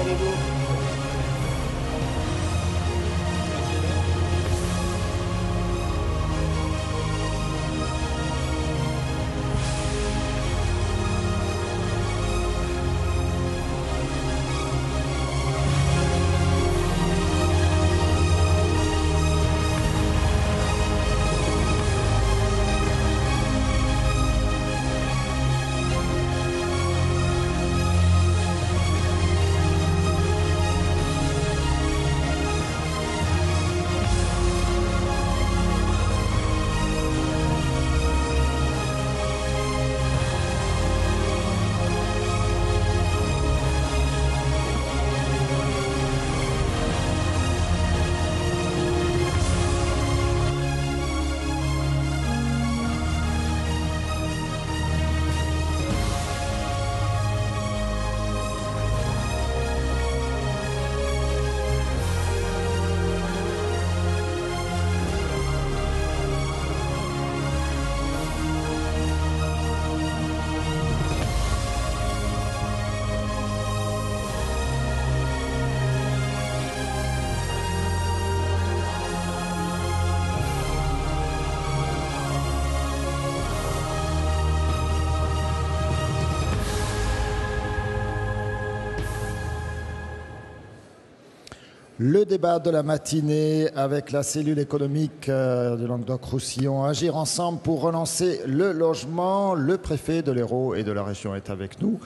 allez-vous? Le débat de la matinée avec la cellule économique de Languedoc-Roussillon. Agir ensemble pour relancer le logement. Le préfet de l'Hérault et de la région est avec nous.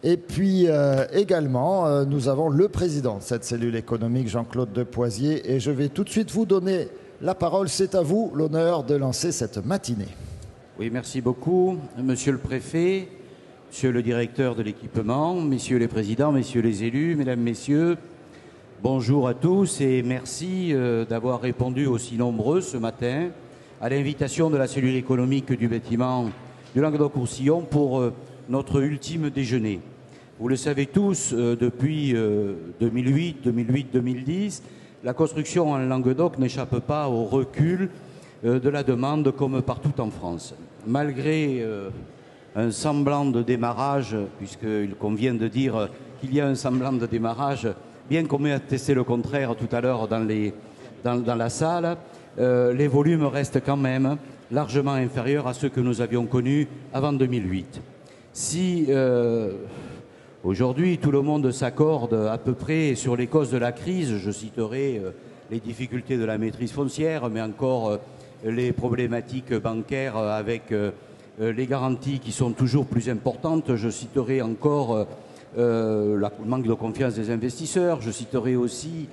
Et puis également, nous avons le président de cette cellule économique, Jean-Claude Depoisier. Et je vais tout de suite vous donner la parole. C'est à vous l'honneur de lancer cette matinée. Oui, merci beaucoup, monsieur le préfet, monsieur le directeur de l'équipement, messieurs les présidents, messieurs les élus, mesdames, messieurs. Bonjour à tous et merci d'avoir répondu aussi nombreux ce matin à l'invitation de la cellule économique du bâtiment du Languedoc-Roussillon pour notre ultime déjeuner. Vous le savez tous, depuis 2008-2010, la construction en Languedoc n'échappe pas au recul de la demande comme partout en France. Malgré un semblant de démarrage, puisqu'il convient de dire qu'il y a un semblant de démarrage, bien qu'on m'ait attesté le contraire tout à l'heure dans la salle, les volumes restent quand même largement inférieurs à ceux que nous avions connus avant 2008. Si aujourd'hui tout le monde s'accorde à peu près sur les causes de la crise, je citerai les difficultés de la maîtrise foncière, mais encore les problématiques bancaires avec les garanties qui sont toujours plus importantes, je citerai encore le manque de confiance des investisseurs. Je citerai aussi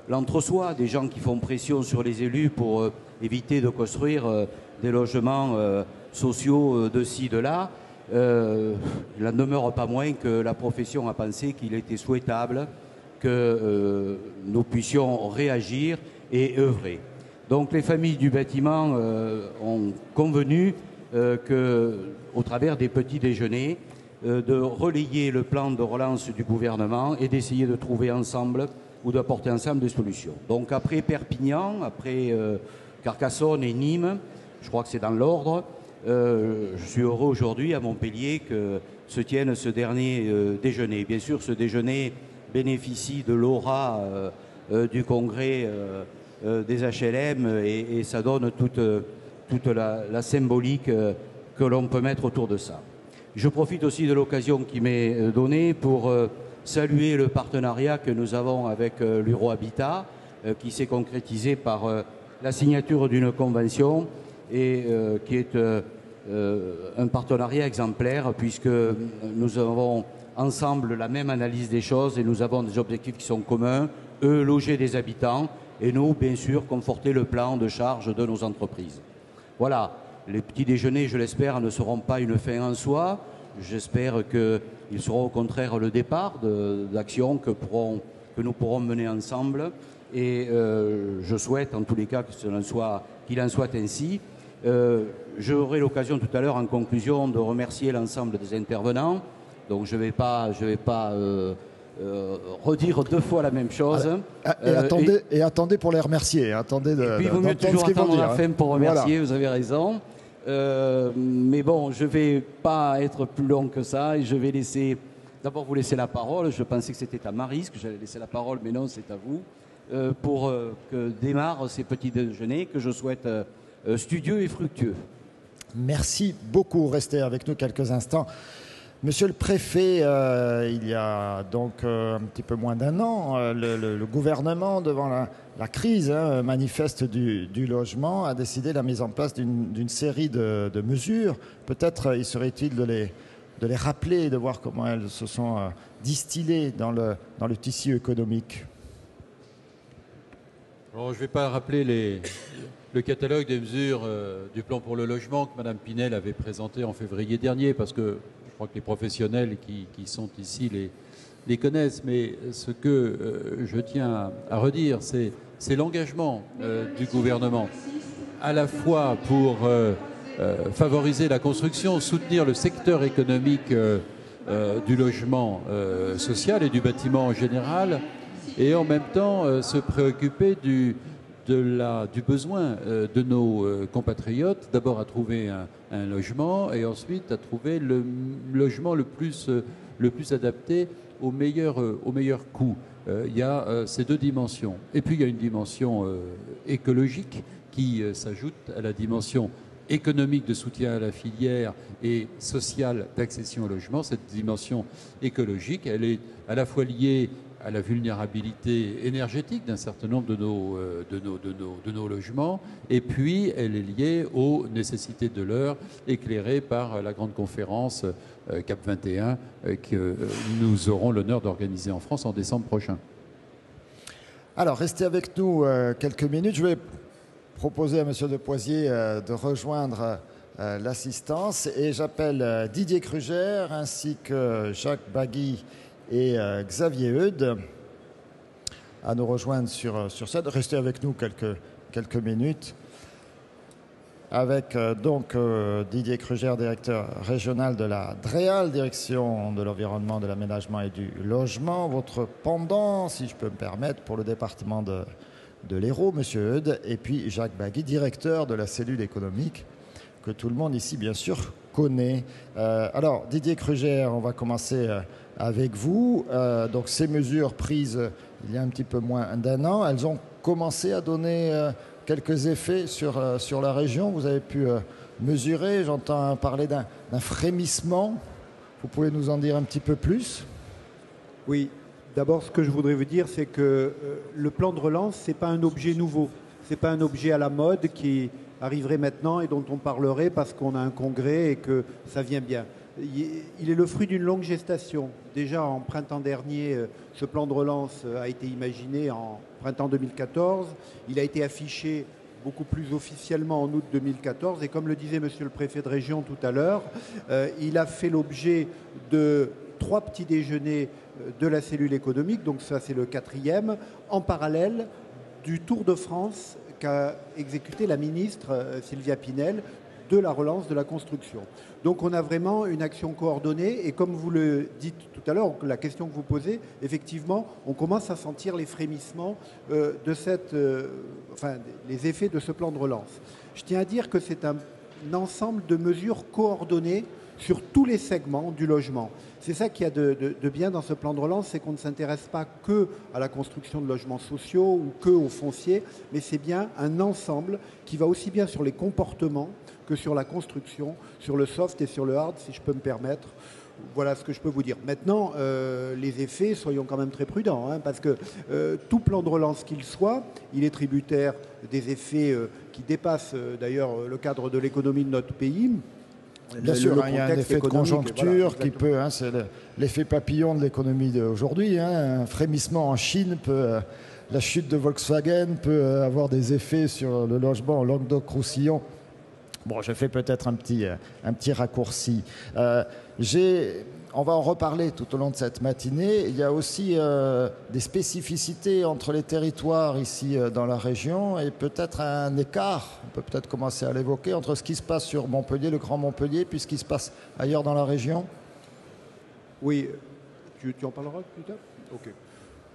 l'entre-soi des gens qui font pression sur les élus pour éviter de construire des logements sociaux de ci, de là. Il n'en demeure pas moins que la profession a pensé qu'il était souhaitable que nous puissions réagir et œuvrer. Donc les familles du bâtiment ont convenu qu'au travers des petits déjeuners, de relayer le plan de relance du gouvernement et d'essayer de trouver ensemble ou d'apporter ensemble des solutions. Donc après Perpignan, après Carcassonne et Nîmes, je crois que c'est dans l'ordre, je suis heureux aujourd'hui à Montpellier que se tienne ce dernier déjeuner. Bien sûr, ce déjeuner bénéficie de l'aura du congrès des HLM et ça donne toute la symbolique que l'on peut mettre autour de ça. Je profite aussi de l'occasion qui m'est donnée pour saluer le partenariat que nous avons avec l'Eurohabitat, qui s'est concrétisé par la signature d'une convention et qui est un partenariat exemplaire puisque nous avons ensemble la même analyse des choses et nous avons des objectifs qui sont communs, eux loger des habitants et nous, bien sûr, conforter le plan de charge de nos entreprises. Voilà. Les petits déjeuners, je l'espère, ne seront pas une fin en soi. J'espère qu'ils seront au contraire le départ d'actions que nous pourrons mener ensemble. Et je souhaite en tous les cas qu'il en soit ainsi. J'aurai l'occasion tout à l'heure en conclusion de remercier l'ensemble des intervenants. Donc je ne vais pas redire deux fois la même chose. Et attendez pour les remercier. Attendez et puis il vaut mieux toujours attendre la fin pour remercier, voilà. Vous avez raison. Mais bon, je ne vais pas être plus long que ça et je vais laisser d'abord vous laisser la parole. Je pensais que c'était à Maryse que j'allais laisser la parole, mais non, c'est à vous. Pour que démarrent ces petits déjeuners que je souhaite studieux et fructueux. Merci beaucoup. Restez avec nous quelques instants. Monsieur le préfet, il y a donc un petit peu moins d'un an, le gouvernement, devant la crise manifeste du logement, a décidé la mise en place d'une série de mesures. Peut-être il serait utile de les rappeler et de voir comment elles se sont distillées dans le tissu économique. Alors, je ne vais pas rappeler le catalogue des mesures du plan pour le logement que Mme Pinel avait présenté en février dernier, parce que je crois que les professionnels qui sont ici les connaissent. Mais ce que je tiens à redire, c'est l'engagement du gouvernement, à la fois pour favoriser la construction, soutenir le secteur économique du logement social et du bâtiment en général, et en même temps se préoccuper du besoin de nos compatriotes, d'abord à trouver un logement et ensuite à trouver le logement le plus adapté au meilleur coût. Il y a ces deux dimensions. Et puis il y a une dimension écologique qui s'ajoute à la dimension économique de soutien à la filière et sociale d'accession au logement. Cette dimension écologique, elle est à la fois liée à la vulnérabilité énergétique d'un certain nombre de nos logements, et puis elle est liée aux nécessités de l'heure, éclairées par la grande conférence CAP 21 que nous aurons l'honneur d'organiser en France en décembre prochain. Alors, restez avec nous quelques minutes. Je vais proposer à M. Depoisier de rejoindre l'assistance, et j'appelle Didier Kruger ainsi que Jacques Bagui et Xavier Eudes à nous rejoindre sur scène. Restez avec nous quelques minutes avec Didier Kruger, directeur régional de la DREAL, direction de l'environnement, de l'aménagement et du logement, votre pendant, si je peux me permettre, pour le département de l'Hérault, M. Eudes, et puis Jacques Bagui, directeur de la cellule économique, que tout le monde ici, bien sûr, connaît. Alors, Didier Kruger, on va commencer avec vous. Donc, ces mesures prises il y a un petit peu moins d'un an, elles ont commencé à donner quelques effets sur la région. Vous avez pu mesurer, j'entends parler d'un frémissement. Vous pouvez nous en dire un petit peu plus? Oui. D'abord, ce que je voudrais vous dire, c'est que le plan de relance, ce n'est pas un objet nouveau. Ce n'est pas un objet à la mode qui arriverait maintenant et dont on parlerait parce qu'on a un congrès et que ça vient bien. Il est le fruit d'une longue gestation. Déjà, en printemps dernier, ce plan de relance a été imaginé en printemps 2014. Il a été affiché beaucoup plus officiellement en août 2014. Et comme le disait monsieur le préfet de région tout à l'heure, il a fait l'objet de 3 petits déjeuners de la cellule économique, donc ça c'est le 4e, en parallèle du Tour de France qu'a exécuté la ministre Sylvia Pinel de la relance de la construction. Donc on a vraiment une action coordonnée et comme vous le dites tout à l'heure, la question que vous posez, effectivement, on commence à sentir les frémissements de les effets de ce plan de relance. Je tiens à dire que c'est un ensemble de mesures coordonnées sur tous les segments du logement. C'est ça qu'il y a de bien dans ce plan de relance, c'est qu'on ne s'intéresse pas que à la construction de logements sociaux ou que au foncier, mais c'est bien un ensemble qui va aussi bien sur les comportements que sur la construction, sur le soft et sur le hard, si je peux me permettre. Voilà ce que je peux vous dire. Maintenant, les effets, soyons quand même très prudents, parce que tout plan de relance qu'il soit, il est tributaire des effets qui dépassent d'ailleurs le cadre de l'économie de notre pays. Bien sûr, il y a un effet de conjoncture qui peut, c'est l'effet papillon de l'économie d'aujourd'hui. Un frémissement en Chine la chute de Volkswagen peut avoir des effets sur le logement en Languedoc-Roussillon. Bon, je fais peut-être un petit raccourci. On va en reparler tout au long de cette matinée. Il y a aussi des spécificités entre les territoires ici dans la région et peut-être un écart, on peut peut-être commencer à l'évoquer, entre ce qui se passe sur Montpellier, le Grand Montpellier, puis ce qui se passe ailleurs dans la région. Oui, tu en parleras plus tard ? Ok.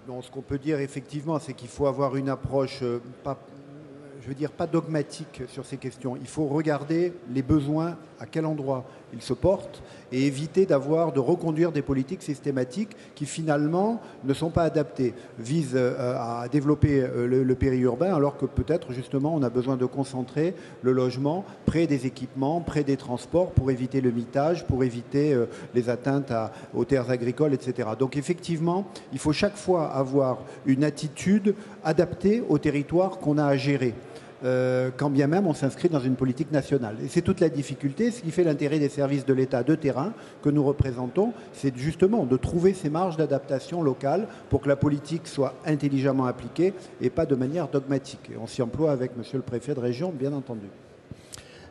Non, ce qu'on peut dire effectivement, c'est qu'il faut avoir une approche pas dogmatique sur ces questions. Il faut regarder les besoins, à quel endroit. ils se portent, et éviter de reconduire des politiques systématiques qui finalement ne sont pas adaptées, visent à développer le périurbain alors que peut-être justement on a besoin de concentrer le logement près des équipements, près des transports pour éviter le mitage, pour éviter les atteintes aux terres agricoles, etc. Donc effectivement, il faut chaque fois avoir une attitude adaptée au territoire qu'on a à gérer. Quand bien même on s'inscrit dans une politique nationale. Et c'est toute la difficulté, ce qui fait l'intérêt des services de l'État de terrain que nous représentons, c'est justement de trouver ces marges d'adaptation locales pour que la politique soit intelligemment appliquée et pas de manière dogmatique. Et on s'y emploie avec monsieur le préfet de région, bien entendu.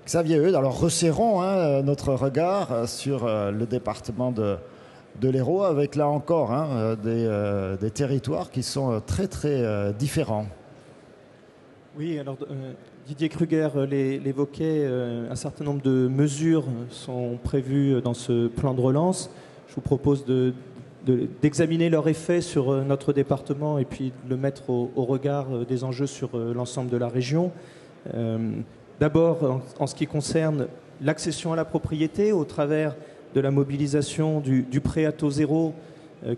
Xavier Eudes, alors resserrons notre regard sur le département de l'Hérault avec là encore des territoires qui sont très très différents. Oui, alors Didier Kruger l'évoquait, un certain nombre de mesures sont prévues dans ce plan de relance. Je vous propose d'examiner leur effet sur notre département et puis de le mettre au regard des enjeux sur l'ensemble de la région. D'abord, en ce qui concerne l'accession à la propriété au travers de la mobilisation du prêt à taux zéro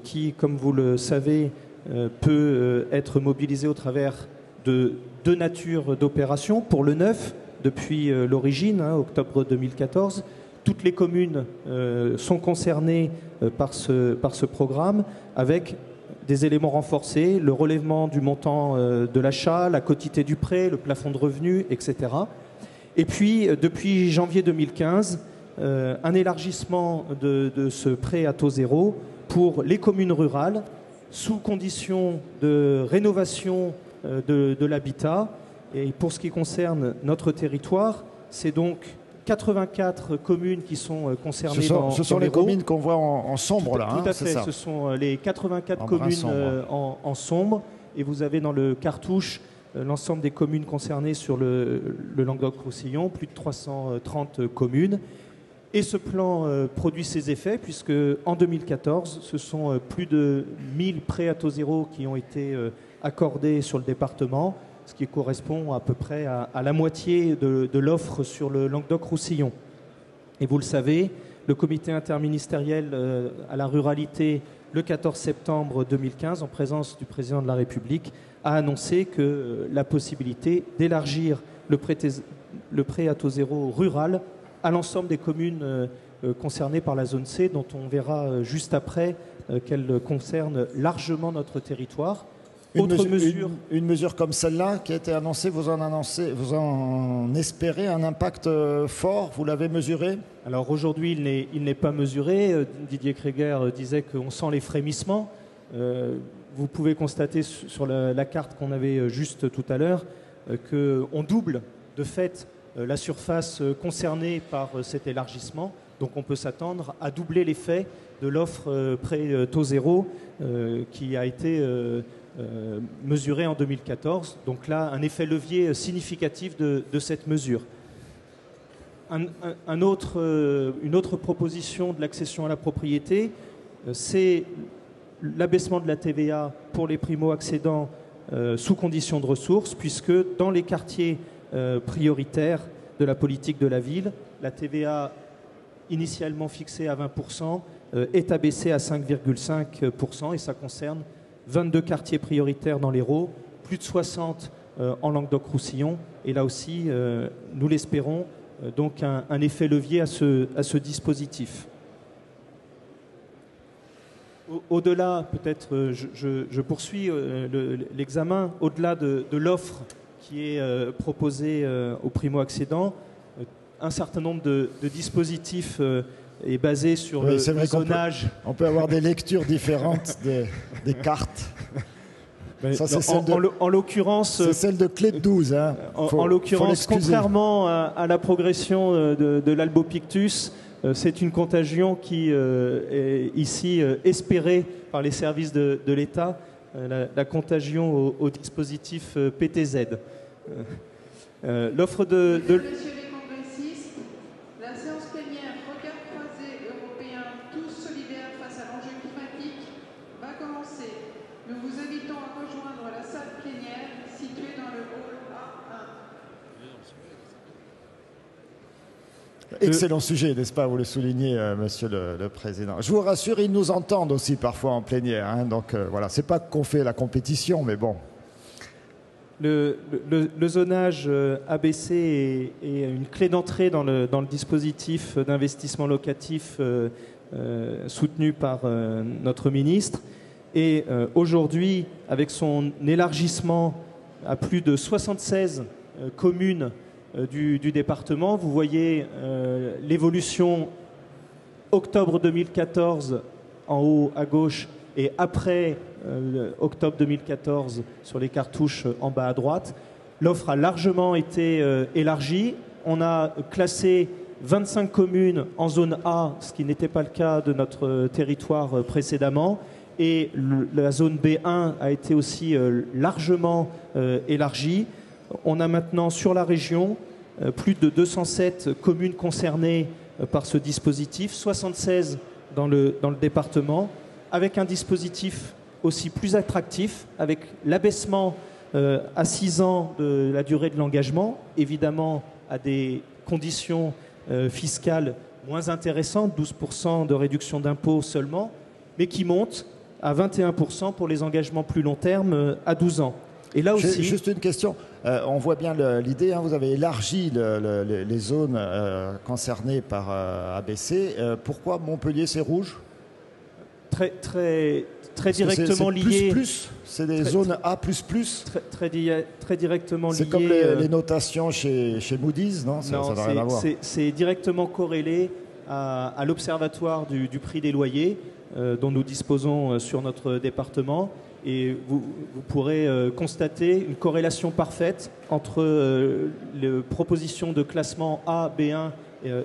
qui, comme vous le savez, peut être mobilisé au travers de deux natures d'opérations. Pour le neuf, depuis l'origine, octobre 2014, toutes les communes sont concernées par ce programme avec des éléments renforcés, le relèvement du montant de l'achat, la quotité du prêt, le plafond de revenus, etc. Et puis, depuis janvier 2015, un élargissement de ce prêt à taux zéro pour les communes rurales sous condition de rénovation de l'habitat. Et pour ce qui concerne notre territoire, c'est donc 84 communes qui sont concernées ce sont les communes qu'on voit en sombre là. Tout à fait, ce sont les 84 communes en sombre. Et vous avez dans le cartouche l'ensemble des communes concernées sur le Languedoc-Roussillon, plus de 330 communes. Et ce plan produit ses effets puisque en 2014, ce sont plus de 1000 prêts à taux zéro qui ont été accordés sur le département, ce qui correspond à peu près à la moitié de l'offre sur le Languedoc-Roussillon. Et vous le savez, le comité interministériel à la ruralité, le 14 septembre 2015, en présence du président de la République, a annoncé que la possibilité d'élargir le prêt à taux zéro rural à l'ensemble des communes concernées par la zone C, dont on verra juste après qu'elle concerne largement notre territoire. Une mesure comme celle-là qui a été annoncée, vous en espérez un impact fort, vous l'avez mesuré? Alors aujourd'hui, il n'est pas mesuré. Didier Kruger disait qu'on sent les frémissements. Vous pouvez constater sur la carte qu'on avait juste tout à l'heure qu'on double de fait la surface concernée par cet élargissement. Donc on peut s'attendre à doubler l'effet de l'offre prêt taux zéro qui a été mesurée en 2014. Donc là, un effet levier significatif de cette mesure. Une autre proposition de l'accession à la propriété, c'est l'abaissement de la TVA pour les primo-accédants sous condition de ressources, puisque dans les quartiers prioritaires de la politique de la ville, la TVA initialement fixée à 20% est abaissée à 5,5% et ça concerne 22 quartiers prioritaires dans l'Hérault, plus de 60 en Languedoc-Roussillon et là aussi, nous l'espérons, donc un effet levier à ce dispositif. Au-delà, peut-être, je poursuis l'examen, au-delà de l'offre qui est proposée aux primo-accédants, un certain nombre de dispositifs est basé sur le zonage. On peut avoir des lectures différentes des cartes. Ça, en l'occurrence, c'est celle de clé de 12. Hein. En l'occurrence, contrairement à la progression de l'Albopictus, c'est une contagion qui est ici espérée par les services de l'État, la contagion au dispositif PTZ. L'offre de... Messieurs les congressistes, la séance plénière Regard croisé européen, tous solidaires face à l'enjeu climatique, va commencer. Nous vous invitons à rejoindre la salle plénière située dans le hall A1. Excellent sujet, n'est-ce pas? Vous le soulignez, Monsieur le Président. Je vous rassure, ils nous entendent aussi parfois en plénière. Hein, donc voilà, c'est pas qu'on fait la compétition, mais bon. Le zonage ABC est une clé d'entrée dans le dispositif d'investissement locatif soutenu par notre ministre. Et aujourd'hui, avec son élargissement à plus de 76 communes du département, vous voyez l'évolution octobre 2014 en haut à gauche et après octobre 2014 sur les cartouches en bas à droite. L'offre a largement été élargie. On a classé 25 communes en zone A, ce qui n'était pas le cas de notre territoire précédemment. Et la zone B1 a été aussi largement élargie. On a maintenant sur la région plus de 207 communes concernées par ce dispositif, 76 dans le département, avec un dispositif aussi plus attractif, avec l'abaissement à 6 ans de la durée de l'engagement, évidemment à des conditions fiscales moins intéressantes, 12% de réduction d'impôt seulement, mais qui monte à 21% pour les engagements plus long terme à 12 ans. Et là aussi... Juste une question. On voit bien l'idée. Hein, vous avez élargi les zones concernées par ABC. Pourquoi Montpellier, c'est rouge? Très directement lié. C'est des zones A++. Très directement lié. C'est comme les notations chez Moody's, non? Ça n'a rien à voir. C'est directement corrélé à l'Observatoire du prix des loyers dont nous disposons sur notre département. Et vous pourrez constater une corrélation parfaite entre les propositions de classement A, B1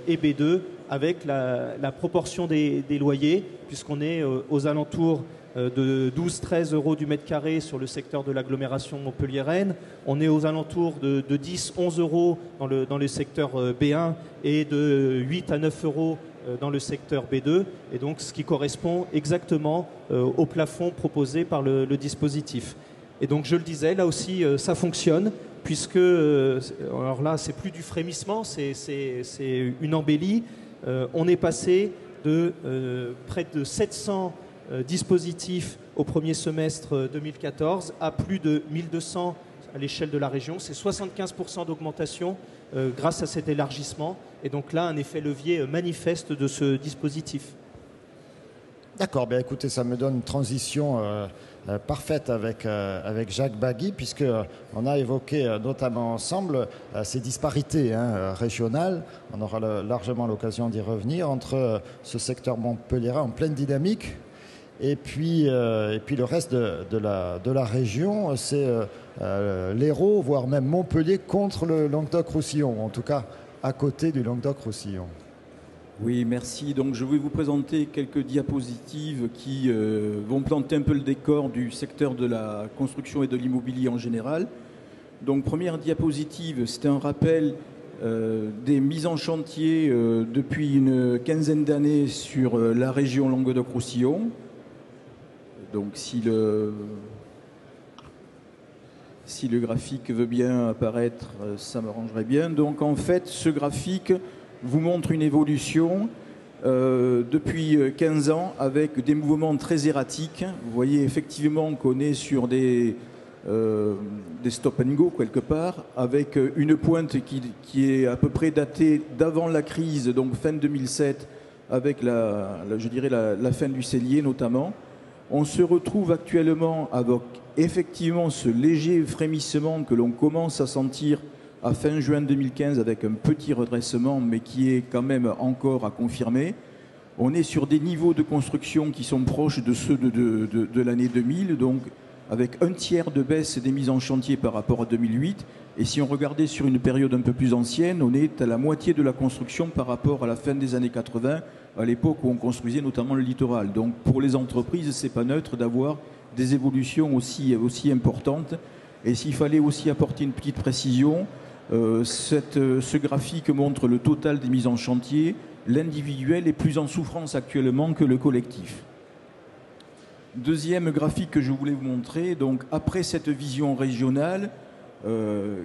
et B2 avec la proportion des loyers, puisqu'on est aux alentours de 12-13 euros du mètre carré sur le secteur de l'agglomération montpelliéraine. On est aux alentours de 10-11 euros dans le secteur B1 et de 8 à 9 euros dans le secteur B2, et donc ce qui correspond exactement au plafond proposé par le dispositif. Et donc je le disais, là aussi ça fonctionne, puisque, alors là c'est plus du frémissement, c'est une embellie. On est passé de près de 700 dispositifs au premier semestre 2014 à plus de 1200 à l'échelle de la région. C'est 75% d'augmentation grâce à cet élargissement. Et donc là, un effet levier manifeste de ce dispositif. D'accord, bien écoutez, ça me donne une transition parfaite avec Jacques Bagui, puisqu'on a évoqué notamment ensemble ces disparités régionales. On aura largement l'occasion d'y revenir entre ce secteur montpelliérain en pleine dynamique et puis le reste de la région. C'est l'Hérault, voire même Montpellier contre le Languedoc-Roussillon, en tout cas à côté du Languedoc-Roussillon. Oui, merci. Donc, je vais vous présenter quelques diapositives qui vont planter un peu le décor du secteur de la construction et de l'immobilier en général. Donc, première diapositive, c'est un rappel des mises en chantier depuis une quinzaine d'années sur la région Languedoc-Roussillon. Donc, si le graphique veut bien apparaître, ça m'arrangerait bien. Donc, en fait, ce graphique vous montre une évolution depuis 15 ans avec des mouvements très erratiques. Vous voyez effectivement qu'on est sur des stop and go quelque part, avec une pointe qui est à peu près datée d'avant la crise, donc fin 2007, avec je dirais la fin du cellier notamment. On se retrouve actuellement avec effectivement ce léger frémissement que l'on commence à sentir à fin juin 2015 avec un petit redressement, mais qui est quand même encore à confirmer. On est sur des niveaux de construction qui sont proches de ceux de l'année 2000, donc avec un tiers de baisse des mises en chantier par rapport à 2008. Et si on regardait sur une période un peu plus ancienne, on est à la moitié de la construction par rapport à la fin des années 80, à l'époque où on construisait notamment le littoral. Donc pour les entreprises, c'est pas neutre d'avoir des évolutions aussi importantes. Et s'il fallait aussi apporter une petite précision, ce graphique montre le total des mises en chantier. L'individuel est plus en souffrance actuellement que le collectif. Deuxième graphique que je voulais vous montrer, donc après cette vision régionale,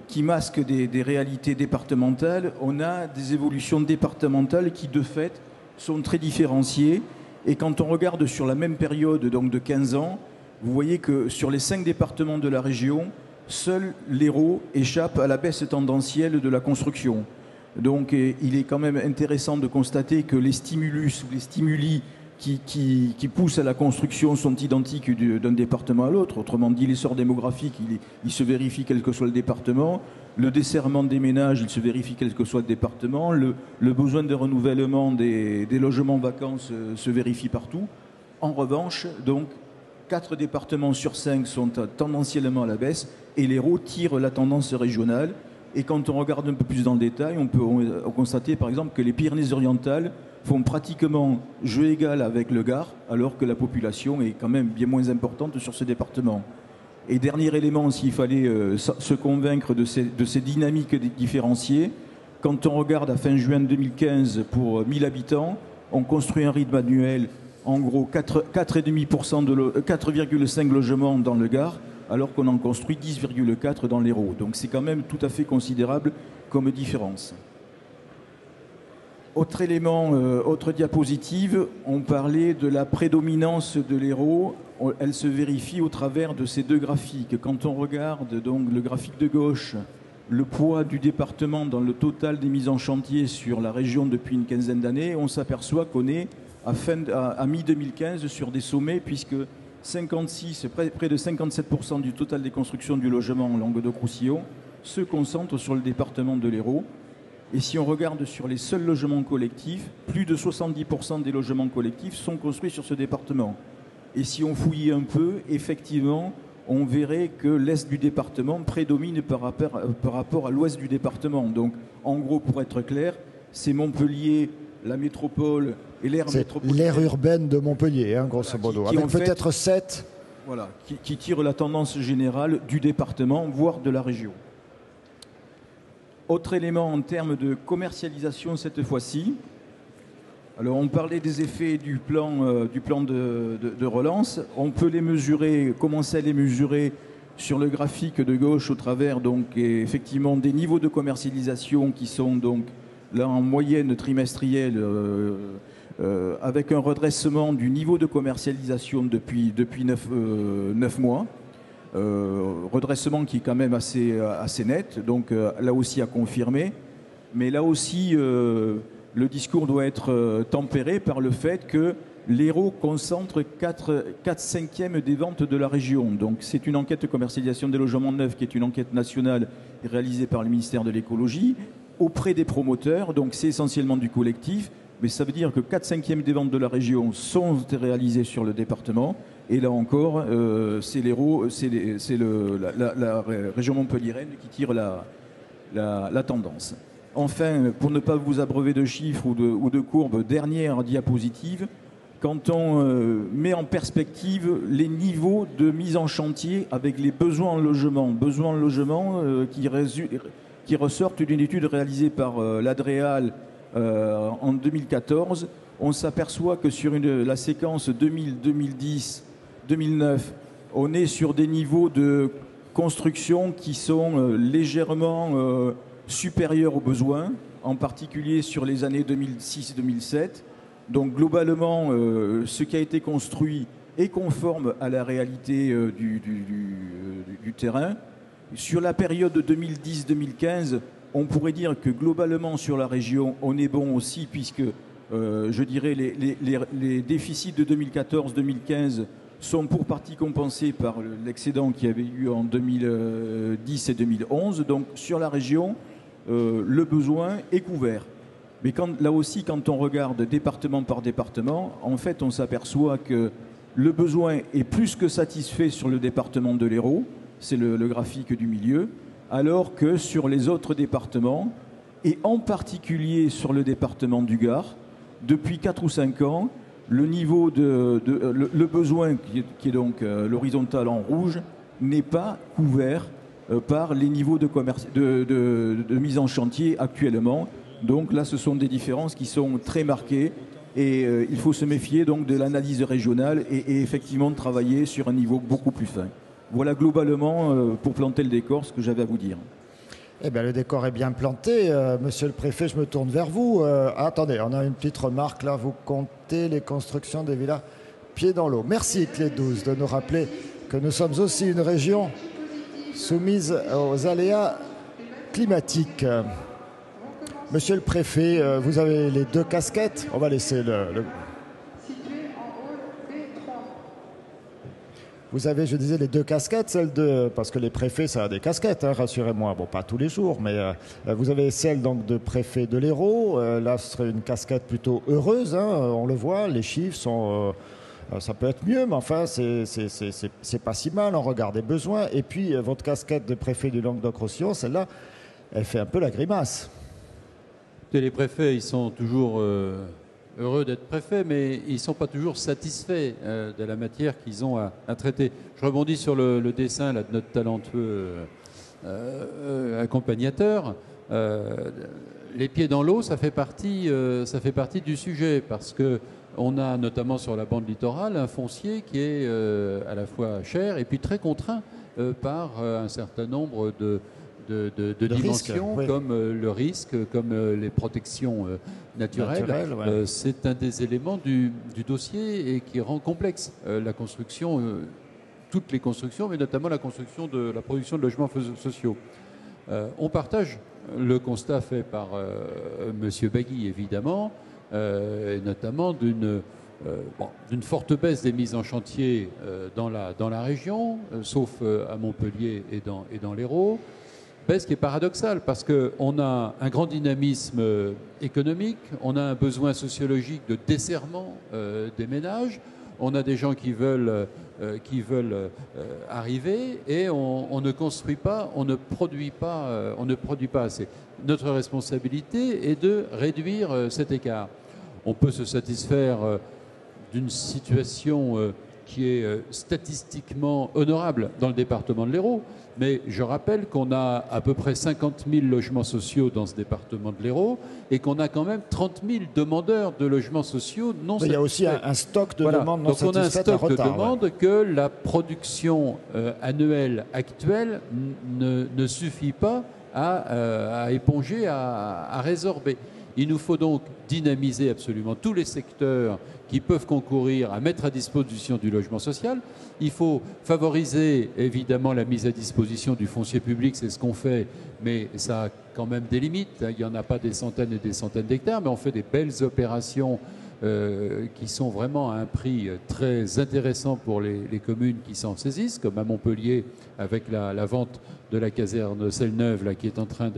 qui masquent des réalités départementales, on a des évolutions départementales qui, de fait, sont très différenciées. Et quand on regarde sur la même période, donc de 15 ans, vous voyez que sur les 5 départements de la région, seul l'Hérault échappe à la baisse tendancielle de la construction. Donc il est quand même intéressant de constater que les stimulus ou les stimuli qui poussent à la construction sont identiques d'un département à l'autre. Autrement dit, l'essor démographique, il se vérifie quel que soit le département. Le desserrement des ménages, il se vérifie quel que soit le département. Le besoin de renouvellement des logements vacants se vérifie partout. En revanche, donc, 4 départements sur 5 sont tendanciellement à la baisse et l'Hérault tire la tendance régionale. Et quand on regarde un peu plus dans le détail, on peut constater par exemple que les Pyrénées-Orientales font pratiquement jeu égal avec le Gard, alors que la population est quand même bien moins importante sur ce département. Et dernier élément, s'il fallait se convaincre de ces dynamiques différenciées, quand on regarde à fin juin 2015 pour 1000 habitants, on construit un rythme annuel en gros 4,5 logements dans le Gard, alors qu'on en construit 10,4 dans l'Hérault. Donc c'est quand même tout à fait considérable comme différence. Autre élément, autre diapositive, on parlait de la prédominance de l'Hérault. Elle se vérifie au travers de ces 2 graphiques. Quand on regarde donc le graphique de gauche, le poids du département dans le total des mises en chantier sur la région depuis une quinzaine d'années, on s'aperçoit qu'on est à mi-2015 sur des sommets, puisque près de 57% du total des constructions du logement en Languedoc-Roussillon se concentrent sur le département de l'Hérault. Et si on regarde sur les seuls logements collectifs, plus de 70% des logements collectifs sont construits sur ce département. Et si on fouillait un peu, effectivement, on verrait que l'est du département prédomine par rapport à l'ouest du département. Donc, en gros, pour être clair, c'est Montpellier, la métropole et l'aire métropolitaine. L'aire urbaine de Montpellier, hein, grosso modo, avec peut-être 7. Voilà, qui tire la tendance générale du département, voire de la région. Autre élément en termes de commercialisation cette fois-ci. Alors on parlait des effets du plan de relance. On peut les mesurer, commencer à les mesurer sur le graphique de gauche au travers donc effectivement des niveaux de commercialisation qui sont donc là en moyenne trimestrielle avec un redressement du niveau de commercialisation depuis 9 mois. Redressement qui est quand même assez net, donc là aussi à confirmer. Mais là aussi, le discours doit être tempéré par le fait que l'Hérault concentre 4/5 des ventes de la région. Donc c'est une enquête de commercialisation des logements neufs qui est une enquête nationale réalisée par le ministère de l'écologie auprès des promoteurs, donc c'est essentiellement du collectif. Mais ça veut dire que 4/5 des ventes de la région sont réalisées sur le département. Et là encore, c'est l'Hérault, c'est la région montpelliéraine qui tire la tendance. Enfin, pour ne pas vous abreuver de chiffres ou de courbes, dernière diapositive, quand on met en perspective les niveaux de mise en chantier avec les besoins en logement qui ressortent d'une étude réalisée par l'Adréal en 2014, on s'aperçoit que sur la séquence 2000-2010, 2009, on est sur des niveaux de construction qui sont légèrement supérieurs aux besoins, en particulier sur les années 2006-2007. Donc globalement, ce qui a été construit est conforme à la réalité du terrain. Sur la période 2010-2015, on pourrait dire que globalement sur la région, on est bon aussi, puisque je dirais les déficits de 2014-2015 sont pour partie compensés par l'excédent qu'il y avait eu en 2010 et 2011. Donc sur la région, le besoin est couvert. Mais là aussi, quand on regarde département par département, en fait, on s'aperçoit que le besoin est plus que satisfait sur le département de l'Hérault, c'est le graphique du milieu, alors que sur les autres départements, et en particulier sur le département du Gard, depuis 4 ou 5 ans, le niveau le besoin, qui est donc l'horizontale en rouge, n'est pas couvert par les niveaux de mise en chantier actuellement. Donc là, ce sont des différences qui sont très marquées et il faut se méfier donc de l'analyse régionale et effectivement travailler sur un niveau beaucoup plus fin. Voilà globalement, pour planter le décor, ce que j'avais à vous dire. Eh bien, le décor est bien planté. Monsieur le préfet, je me tourne vers vous. Attendez, on a une petite remarque là. Vous comptez les constructions des villas pieds dans l'eau. Merci Clé 12 de nous rappeler que nous sommes aussi une région soumise aux aléas climatiques. Monsieur le préfet, vous avez les deux casquettes. On va laisser le... Vous avez, je disais, les deux casquettes, celle de... Parce que les préfets, ça a des casquettes, hein, rassurez-moi. Bon, pas tous les jours, mais vous avez celle donc, de préfet de l'Hérault. Là, ce serait une casquette plutôt heureuse, hein, on le voit. Les chiffres sont... ça peut être mieux, mais enfin, c'est pas si mal, on regarde les besoins. Et puis, votre casquette de préfet du Languedoc-Roussillon, celle-là, elle fait un peu la grimace. Les préfets, ils sont toujours heureux d'être préfets, mais ils ne sont pas toujours satisfaits de la matière qu'ils ont à traiter. Je rebondis sur le dessin là, de notre talentueux accompagnateur. Les pieds dans l'eau, ça fait partie du sujet, parce que on a notamment sur la bande littorale un foncier qui est à la fois cher et puis très contraint par un certain nombre de dimensions, risques, oui. Comme le risque, comme les protections naturelles. Ouais. C'est un des éléments du dossier et qui rend complexe la construction, toutes les constructions, mais notamment la construction de la production de logements sociaux. On partage le constat fait par Monsieur Bagui, évidemment, et notamment d'une forte baisse des mises en chantier dans la région, sauf à Montpellier et dans l'Hérault. Baisse qui est paradoxale parce qu'on a un grand dynamisme économique, on a un besoin sociologique de desserrement des ménages, on a des gens qui veulent arriver et on ne construit pas, on ne produit pas assez. Notre responsabilité est de réduire cet écart. On peut se satisfaire d'une situation qui est statistiquement honorable dans le département de l'Hérault, mais je rappelle qu'on a à peu près 50 000 logements sociaux dans ce département de l'Hérault et qu'on a quand même 30 000 demandeurs de logements sociaux non satisfaits. Il y a aussi un stock de demandes non satisfaites. Donc on a un stock de demandes que la production annuelle actuelle ne suffit pas à éponger, à résorber. Il nous faut donc dynamiser absolument tous les secteurs qui peuvent concourir à mettre à disposition du logement social. Il faut favoriser évidemment la mise à disposition du foncier public, c'est ce qu'on fait, mais ça a quand même des limites. Il n'y en a pas des centaines et des centaines d'hectares, mais on fait des belles opérations qui sont vraiment à un prix très intéressant pour les communes qui s'en saisissent, comme à Montpellier avec la vente de la caserne Selle-Neuve là, qui est en train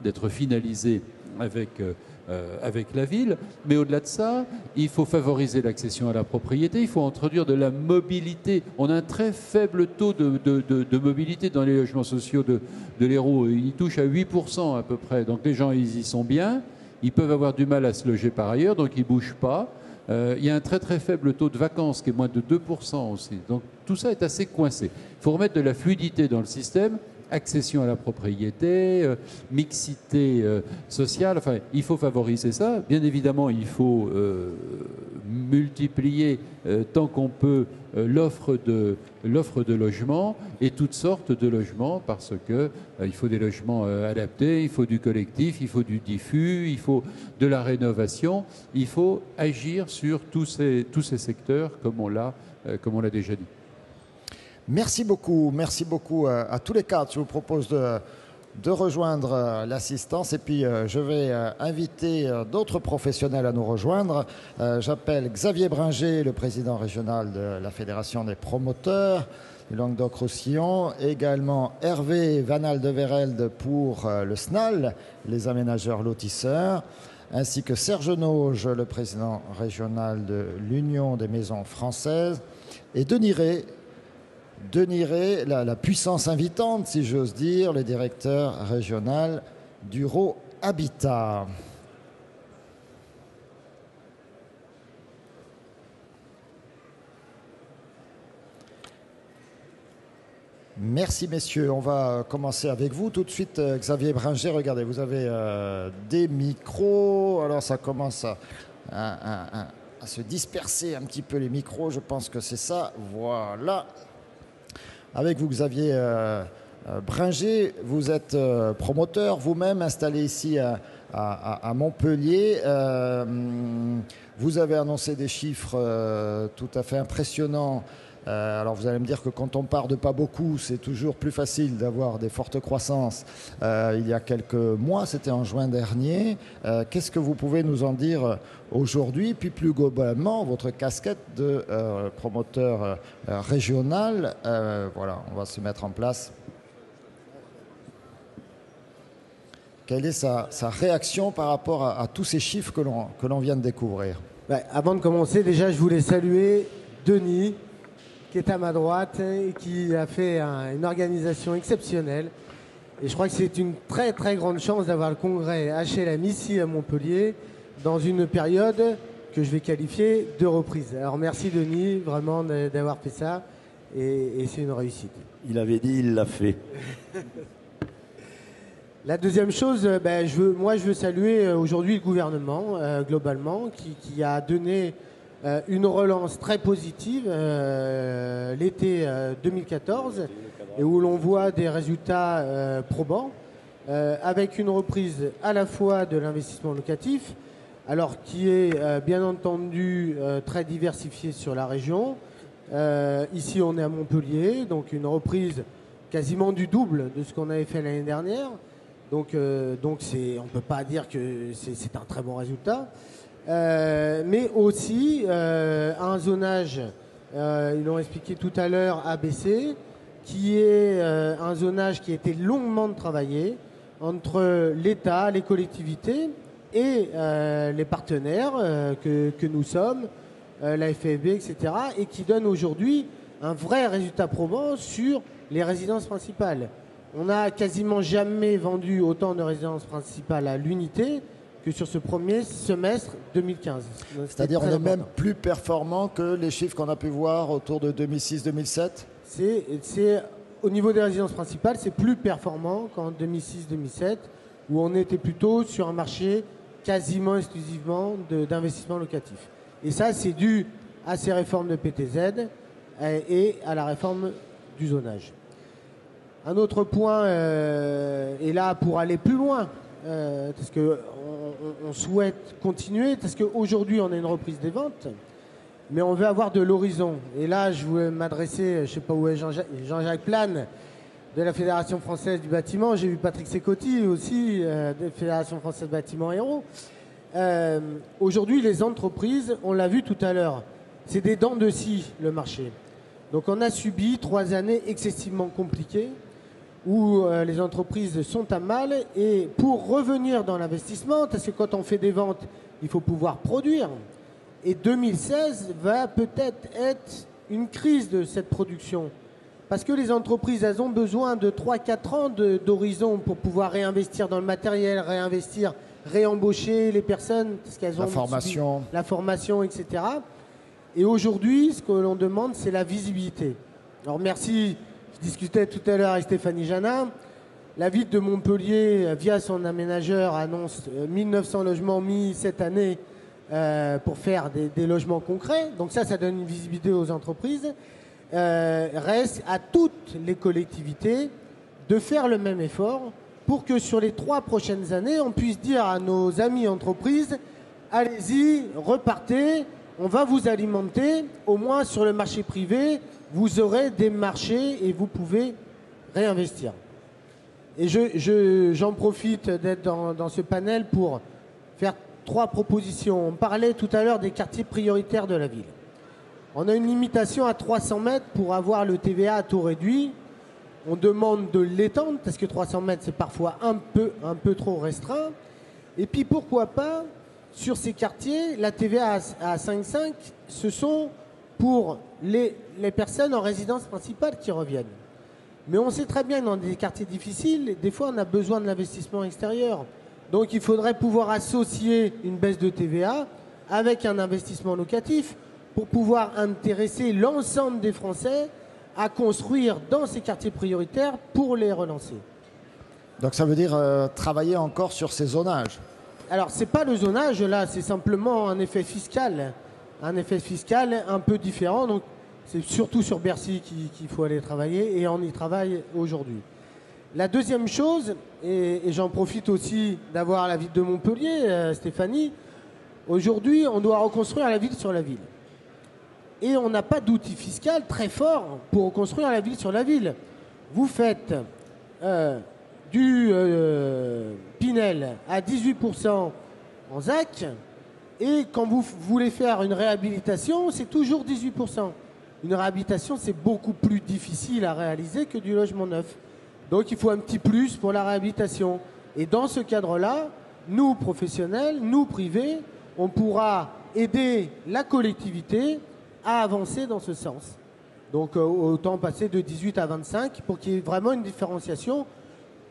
d'être finalisée avec la ville. Mais au-delà de ça, il faut favoriser l'accession à la propriété, il faut introduire de la mobilité. On a un très faible taux de mobilité dans les logements sociaux de l'Hérault. Il touche à 8% à peu près. Donc les gens, ils y sont bien. Ils peuvent avoir du mal à se loger par ailleurs, donc ils ne bougent pas. Il y a un très très faible taux de vacances qui est moins de 2% aussi. Donc tout ça est assez coincé. Il faut remettre de la fluidité dans le système. Accession à la propriété, mixité sociale, enfin, il faut favoriser ça. Bien évidemment, il faut multiplier tant qu'on peut l'offre de logements et toutes sortes de logements parce que il faut des logements adaptés, il faut du collectif, il faut du diffus, il faut de la rénovation, il faut agir sur tous ces secteurs comme on l'a déjà dit. Merci beaucoup à tous les quatre. Je vous propose de rejoindre l'assistance et puis je vais inviter d'autres professionnels à nous rejoindre. J'appelle Xavier Bringer, le président régional de la Fédération des promoteurs du Languedoc-Roussillon, également Hervé Vanal de Vérelde pour le SNAL, les aménageurs lotisseurs, ainsi que Serge Nauge, le président régional de l'Union des maisons françaises, et Denis Rey, la puissance invitante, si j'ose dire, le directeur régional d'Uro Habitat. Merci messieurs, on va commencer avec vous tout de suite. Xavier Bringer, regardez, vous avez des micros, alors ça commence à se disperser un petit peu les micros, je pense que c'est ça, voilà. avec vous, Xavier Bringer. Vous êtes promoteur, vous-même installé ici à Montpellier. Vous avez annoncé des chiffres tout à fait impressionnants. Alors vous allez me dire que quand on part de pas beaucoup, c'est toujours plus facile d'avoir des fortes croissances. Il y a quelques mois, c'était en juin dernier. Qu'est-ce que vous pouvez nous en dire aujourd'hui? Puis plus globalement, votre casquette de promoteur régional. Voilà, on va se mettre en place. Quelle est sa réaction par rapport à tous ces chiffres que l'on vient de découvrir? Avant de commencer, déjà, je voulais saluer Denis, qui est à ma droite et qui a fait une organisation exceptionnelle. Et je crois que c'est une très très grande chance d'avoir le congrès HLM ici à Montpellier dans une période que je vais qualifier de reprise. Alors merci Denis, vraiment d'avoir fait ça et c'est une réussite. Il avait dit, il l'a fait. La deuxième chose, je veux saluer aujourd'hui le gouvernement globalement qui a donné une relance très positive l'été 2014 et où l'on voit des résultats probants avec une reprise à la fois de l'investissement locatif, alors qui est bien entendu très diversifié sur la région. Ici on est à Montpellier, donc une reprise quasiment du double de ce qu'on avait fait l'année dernière. Donc on ne peut pas dire que c'est un très bon résultat. Mais aussi un zonage, ils l'ont expliqué tout à l'heure, ABC, qui est un zonage qui a été longuement travaillé entre l'État, les collectivités et les partenaires que nous sommes, la FFB, etc., et qui donne aujourd'hui un vrai résultat probant sur les résidences principales. On n'a quasiment jamais vendu autant de résidences principales à l'unité que sur ce premier semestre 2015. C'est-à-dire on est même plus performant que les chiffres qu'on a pu voir autour de 2006-2007 ? C'est au niveau des résidences principales, c'est plus performant qu'en 2006-2007, où on était plutôt sur un marché quasiment exclusivement d'investissement locatif. Et ça, c'est dû à ces réformes de PTZ et à la réforme du zonage. Un autre point, et là pour aller plus loin, parce qu'on souhaite continuer, parce qu'aujourd'hui on a une reprise des ventes, mais on veut avoir de l'horizon. Et là, je voulais m'adresser, je ne sais pas où est Jean-Jacques Plane, de la Fédération Française du Bâtiment. J'ai vu Patrick Secotti aussi, de la Fédération Française du Bâtiment Héros. Aujourd'hui, les entreprises, on l'a vu tout à l'heure, c'est des dents de scie, le marché. Donc on a subi 3 années excessivement compliquées, où les entreprises sont à mal, et pour revenir dans l'investissement, parce que quand on fait des ventes, il faut pouvoir produire. Et 2016 va peut-être être une crise de cette production. Parce que les entreprises, elles ont besoin de 3-4 ans d'horizon pour pouvoir réinvestir dans le matériel, réembaucher les personnes, parce qu'elles ont la formation, etc. Et aujourd'hui, ce que l'on demande, c'est la visibilité. Alors merci. Je discutais tout à l'heure avec Stéphanie Janin. La ville de Montpellier, via son aménageur, annonce 1900 logements mis cette année pour faire des logements concrets. Donc ça donne une visibilité aux entreprises. Reste à toutes les collectivités de faire le même effort pour que sur les 3 prochaines années, on puisse dire à nos amis entreprises, allez-y, repartez, on va vous alimenter, au moins sur le marché privé, vous aurez des marchés et vous pouvez réinvestir. Et j'en profite d'être dans ce panel pour faire 3 propositions. On parlait tout à l'heure des quartiers prioritaires de la ville. On a une limitation à 300 mètres pour avoir le TVA à taux réduit. On demande de l'étendre parce que 300 mètres, c'est parfois un peu trop restreint. Et puis pourquoi pas, sur ces quartiers, la TVA à 5,5, ce sont pour les personnes en résidence principale qui reviennent. Mais on sait très bien que dans des quartiers difficiles, des fois on a besoin de l'investissement extérieur. Donc il faudrait pouvoir associer une baisse de TVA avec un investissement locatif pour pouvoir intéresser l'ensemble des Français à construire dans ces quartiers prioritaires pour les relancer. Donc ça veut dire travailler encore sur ces zonages? Alors c'est pas le zonage là, c'est simplement un effet fiscal un peu différent. Donc C'est surtout sur Bercy qu'il faut aller travailler et on y travaille aujourd'hui. La deuxième chose, et j'en profite aussi d'avoir la ville de Montpellier, Stéphanie, aujourd'hui on doit reconstruire la ville sur la ville. Et on n'a pas d'outil fiscal très fort pour reconstruire la ville sur la ville. Vous faites du Pinel à 18% en ZAC, et quand vous voulez faire une réhabilitation, c'est toujours 18%. Une réhabilitation, c'est beaucoup plus difficile à réaliser que du logement neuf. Donc il faut un petit plus pour la réhabilitation. Et dans ce cadre-là, nous, professionnels, nous, privés, on pourra aider la collectivité à avancer dans ce sens. Donc autant passer de 18 à 25 pour qu'il y ait vraiment une différenciation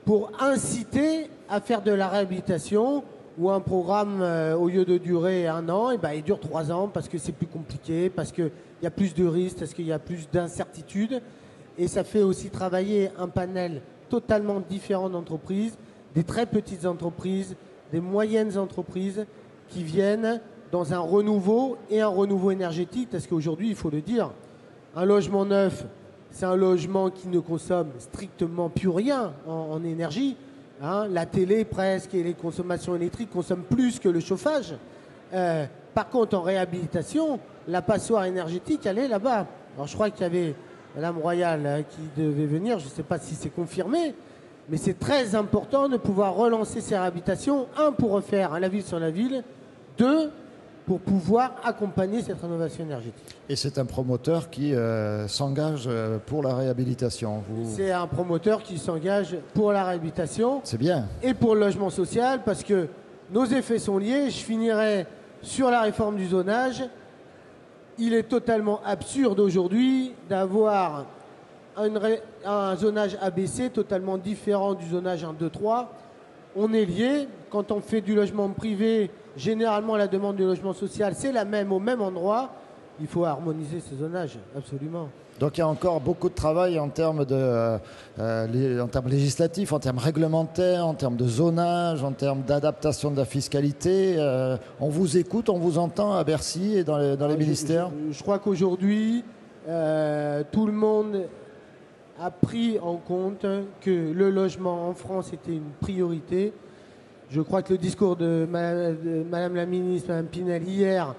pour inciter à faire de la réhabilitation ou un programme, au lieu de durer 1 an, et ben, il dure 3 ans parce que c'est plus compliqué, parce qu'il y a plus de risques, parce qu'il y a plus d'incertitudes. Et ça fait aussi travailler un panel totalement différent d'entreprises, des très petites entreprises, des moyennes entreprises qui viennent dans un renouveau et un renouveau énergétique, parce qu'aujourd'hui, il faut le dire, un logement neuf, c'est un logement qui ne consomme strictement plus rien en énergie. Hein, la télé presque et les consommations électriques consomment plus que le chauffage. Par contre, en réhabilitation, la passoire énergétique, elle est là-bas. Alors je crois qu'il y avait Madame Royal qui devait venir, je ne sais pas si c'est confirmé, mais c'est très important de pouvoir relancer ces réhabilitations. 1, pour refaire la ville sur la ville. 2, pour pouvoir accompagner cette rénovation énergétique. Et c'est un promoteur qui s'engage pour la réhabilitation. C'est un promoteur qui s'engage pour la réhabilitation. C'est bien. Et pour le logement social, parce que nos effets sont liés. Je finirai sur la réforme du zonage. Il est totalement absurde aujourd'hui d'avoir un zonage ABC totalement différent du zonage 1, 2, 3. On est liés. Quand on fait du logement privé, généralement la demande du logement social, c'est la même au même endroit. Il faut harmoniser ces zonages, absolument. Donc il y a encore beaucoup de travail en termes législatifs, en termes réglementaires, en termes de zonage, en termes d'adaptation de la fiscalité. On vous écoute, on vous entend à Bercy et dans les ministères. Je crois qu'aujourd'hui, tout le monde a pris en compte que le logement en France était une priorité. Je crois que le discours de Madame la ministre, Madame Pinel, hier,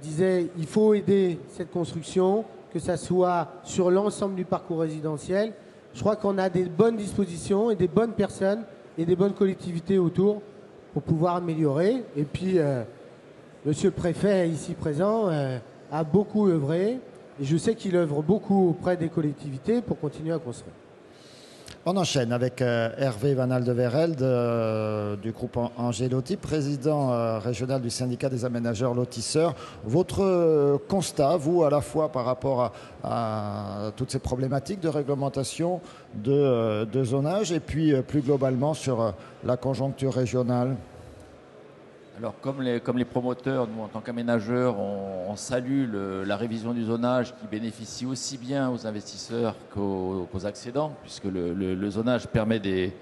disait qu'il faut aider cette construction, que ça soit sur l'ensemble du parcours résidentiel. Je crois qu'on a des bonnes dispositions et des bonnes personnes et des bonnes collectivités autour pour pouvoir améliorer. Et puis, Monsieur le Préfet, ici présent, a beaucoup œuvré. Et je sais qu'il œuvre beaucoup auprès des collectivités pour continuer à construire. On enchaîne avec Hervé Van Aldevelde du groupe Angelotti, président régional du syndicat des aménageurs lotisseurs. Votre constat, vous, à la fois par rapport à toutes ces problématiques de réglementation, de zonage, et puis plus globalement sur la conjoncture régionale? Alors, comme les promoteurs, nous, en tant qu'aménageurs, on salue la révision du zonage qui bénéficie aussi bien aux investisseurs qu'aux accédants, puisque le zonage permet des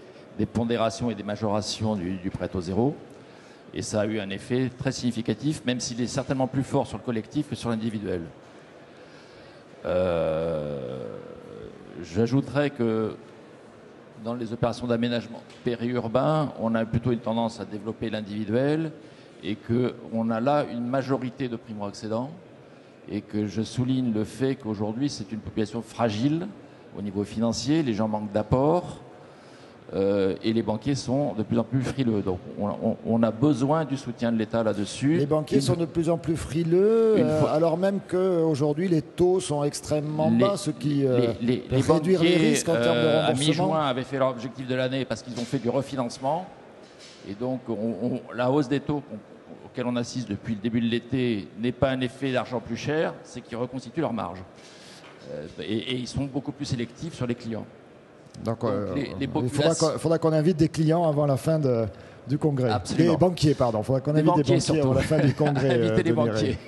pondérations et des majorations du prêt au zéro. Et ça a eu un effet très significatif, même s'il est certainement plus fort sur le collectif que sur l'individuel. J'ajouterais que dans les opérations d'aménagement périurbain, on a plutôt une tendance à développer l'individuel et qu'on a là une majorité de primo-accédants et que je souligne le fait qu'aujourd'hui c'est une population fragile au niveau financier, les gens manquent d'apport et les banquiers sont de plus en plus frileux. Donc on a besoin du soutien de l'État là-dessus. Les banquiers sont de plus en plus frileux, alors même qu'aujourd'hui les taux sont extrêmement bas, ce qui peut réduire les risques en termes de remboursement. À mi-juin avaient fait leur objectif de l'année parce qu'ils ont fait du refinancement. Et donc la hausse des taux auquel on assiste depuis le début de l'été n'est pas un effet d'argent plus cher, c'est qu'ils reconstituent leur marge. Et ils sont beaucoup plus sélectifs sur les clients. Donc il faudra qu'on invite des clients avant la fin du congrès. Absolument. Des banquiers, pardon. Il faudra qu'on invite des banquiers surtout. avant la fin du congrès. Inviter les banquiers.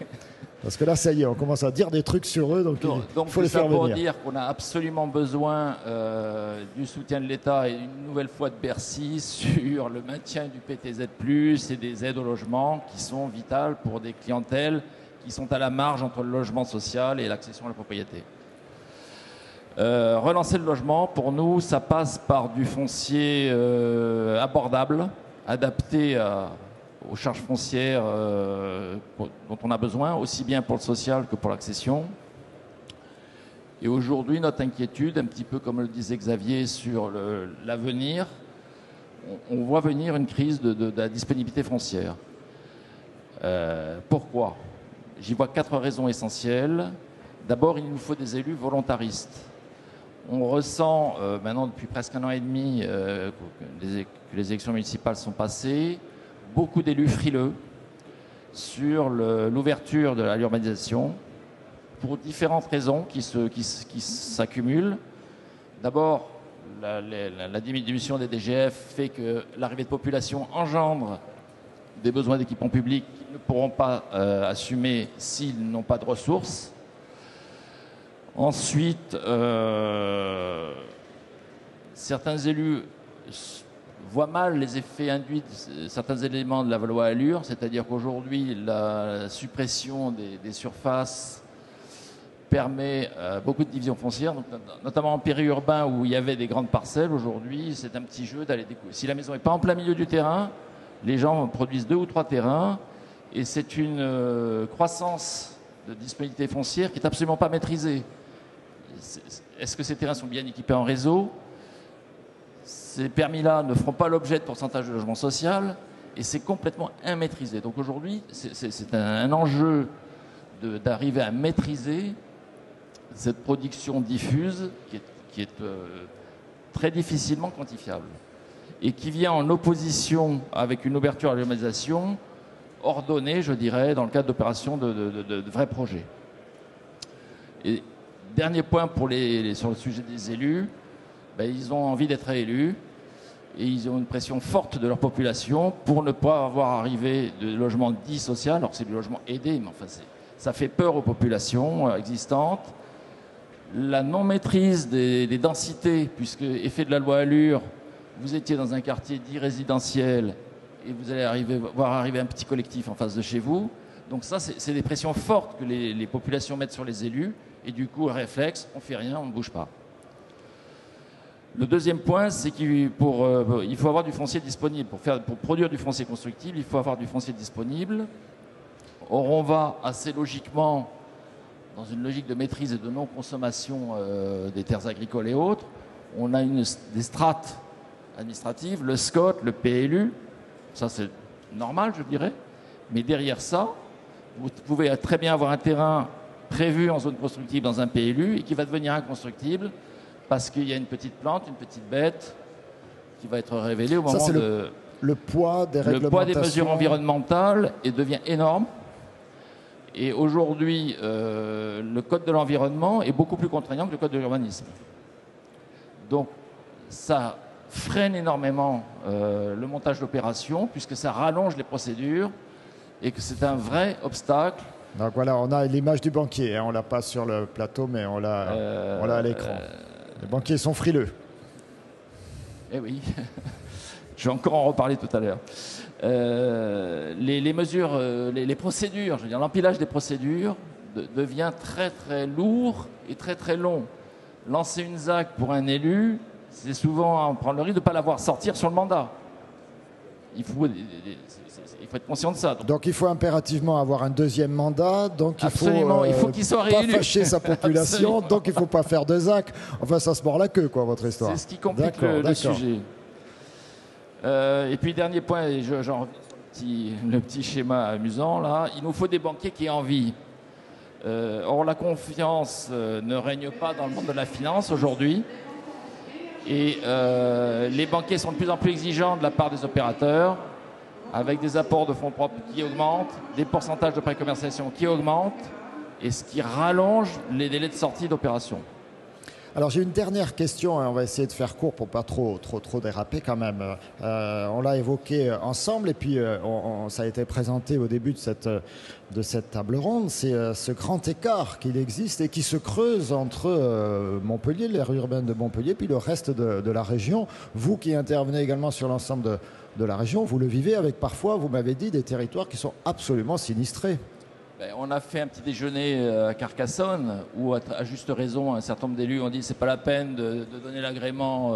Parce que là, ça y est, on commence à dire des trucs sur eux, donc il faut les faire venir. Pour dire qu'on a absolument besoin du soutien de l'État et une nouvelle fois de Bercy sur le maintien du PTZ+, et des aides au logement qui sont vitales pour des clientèles qui sont à la marge entre le logement social et l'accession à la propriété. Relancer le logement, pour nous, ça passe par du foncier abordable, adapté aux charges foncières dont on a besoin, aussi bien pour le social que pour l'accession. Et aujourd'hui, notre inquiétude, un petit peu comme le disait Xavier sur l'avenir, on voit venir une crise de la disponibilité foncière. Pourquoi? J'y vois 4 raisons essentielles. D'abord, il nous faut des élus volontaristes. On ressent maintenant depuis presque 1 an et demi que les élections municipales sont passées, beaucoup d'élus frileux sur l'ouverture de l'urbanisation pour différentes raisons qui s'accumulent. D'abord, la diminution des DGF fait que l'arrivée de population engendre des besoins d'équipements publics qu'ils ne pourront pas assumer s'ils n'ont pas de ressources. Ensuite, certains élus voient mal les effets induits de certains éléments de la loi Allure, c'est-à-dire qu'aujourd'hui, la suppression des surfaces permet beaucoup de divisions foncières, donc, notamment en périurbain où il y avait des grandes parcelles. Aujourd'hui, c'est un petit jeu d'aller découvrir. Si la maison n'est pas en plein milieu du terrain, les gens produisent 2 ou 3 terrains, et c'est une croissance de disponibilité foncière qui n'est absolument pas maîtrisée. Est-ce que ces terrains sont bien équipés en réseau? Ces permis-là ne feront pas l'objet de pourcentage de logement social et c'est complètement immaîtrisé. Donc aujourd'hui, c'est un enjeu d'arriver à maîtriser cette production diffuse qui est très difficilement quantifiable et qui vient en opposition avec une ouverture à l'urbanisation ordonnée, je dirais, dans le cadre d'opérations de vrais projets. Et dernier point sur le sujet des élus, ils ont envie d'être élus et ils ont une pression forte de leur population pour ne pas avoir arrivé de logement dit social, alors que c'est du logement aidé, mais enfin ça fait peur aux populations existantes. La non-maîtrise des densités, puisque effet de la loi Allure, vous étiez dans un quartier dit résidentiel et vous allez voir arriver un petit collectif en face de chez vous. Donc ça, c'est des pressions fortes que les populations mettent sur les élus. Et du coup, réflexe, on ne fait rien, on ne bouge pas. Le deuxième point, c'est qu'il faut avoir du foncier disponible. Pour produire du foncier constructible, il faut avoir du foncier disponible. Or, on va assez logiquement, dans une logique de maîtrise et de non-consommation des terres agricoles et autres, on a des strates administratives, le SCOT, le PLU, ça c'est normal, je dirais. Mais derrière ça, vous pouvez très bien avoir un terrain prévu en zone constructible dans un PLU et qui va devenir inconstructible parce qu'il y a une petite plante, une petite bête qui va être révélée au moment le poids des réglementations. Le poids des mesures environnementales devient énorme. Et aujourd'hui, le code de l'environnement est beaucoup plus contraignant que le code de l'urbanisme. Donc, ça freine énormément le montage d'opérations puisque ça rallonge les procédures et que c'est un vrai obstacle. Donc voilà, on a l'image du banquier, hein, on ne l'a pas sur le plateau, mais on l'a à l'écran. Les banquiers sont frileux. Eh oui, je vais encore en reparler tout à l'heure. Les mesures, les procédures, je veux dire, l'empilage des procédures devient très très lourd et très très long. Lancer une ZAC pour un élu, c'est souvent prendre le risque de ne pas la voir sortir sur le mandat. Il faut être conscient de ça. Donc il faut impérativement avoir un deuxième mandat, donc il faut qu'il soit réélu. Pas fâcher sa population, donc il ne faut pas faire de ZAC. Enfin, ça se mord la queue, quoi, votre histoire. C'est ce qui complique le sujet. Et puis, dernier point, et j'en reviens sur le petit schéma amusant, là, il nous faut des banquiers qui aient envie. Or, la confiance ne règne pas dans le monde de la finance aujourd'hui. Et les banquiers sont de plus en plus exigeants de la part des opérateurs, avec des apports de fonds propres qui augmentent, des pourcentages de précommercialisation qui augmentent, et ce qui rallonge les délais de sortie d'opération. Alors j'ai une dernière question, on va essayer de faire court pour pas trop déraper quand même. On l'a évoqué ensemble et puis ça a été présenté au début de cette table ronde. C'est ce grand écart qu'il existe et qui se creuse entre Montpellier, l'aire urbaine de Montpellier, puis le reste de la région. Vous qui intervenez également sur l'ensemble de la région, vous le vivez avec parfois, vous m'avez dit, des territoires qui sont absolument sinistrés. On a fait un petit déjeuner à Carcassonne où, à juste raison, un certain nombre d'élus ont dit c'est pas la peine de donner l'agrément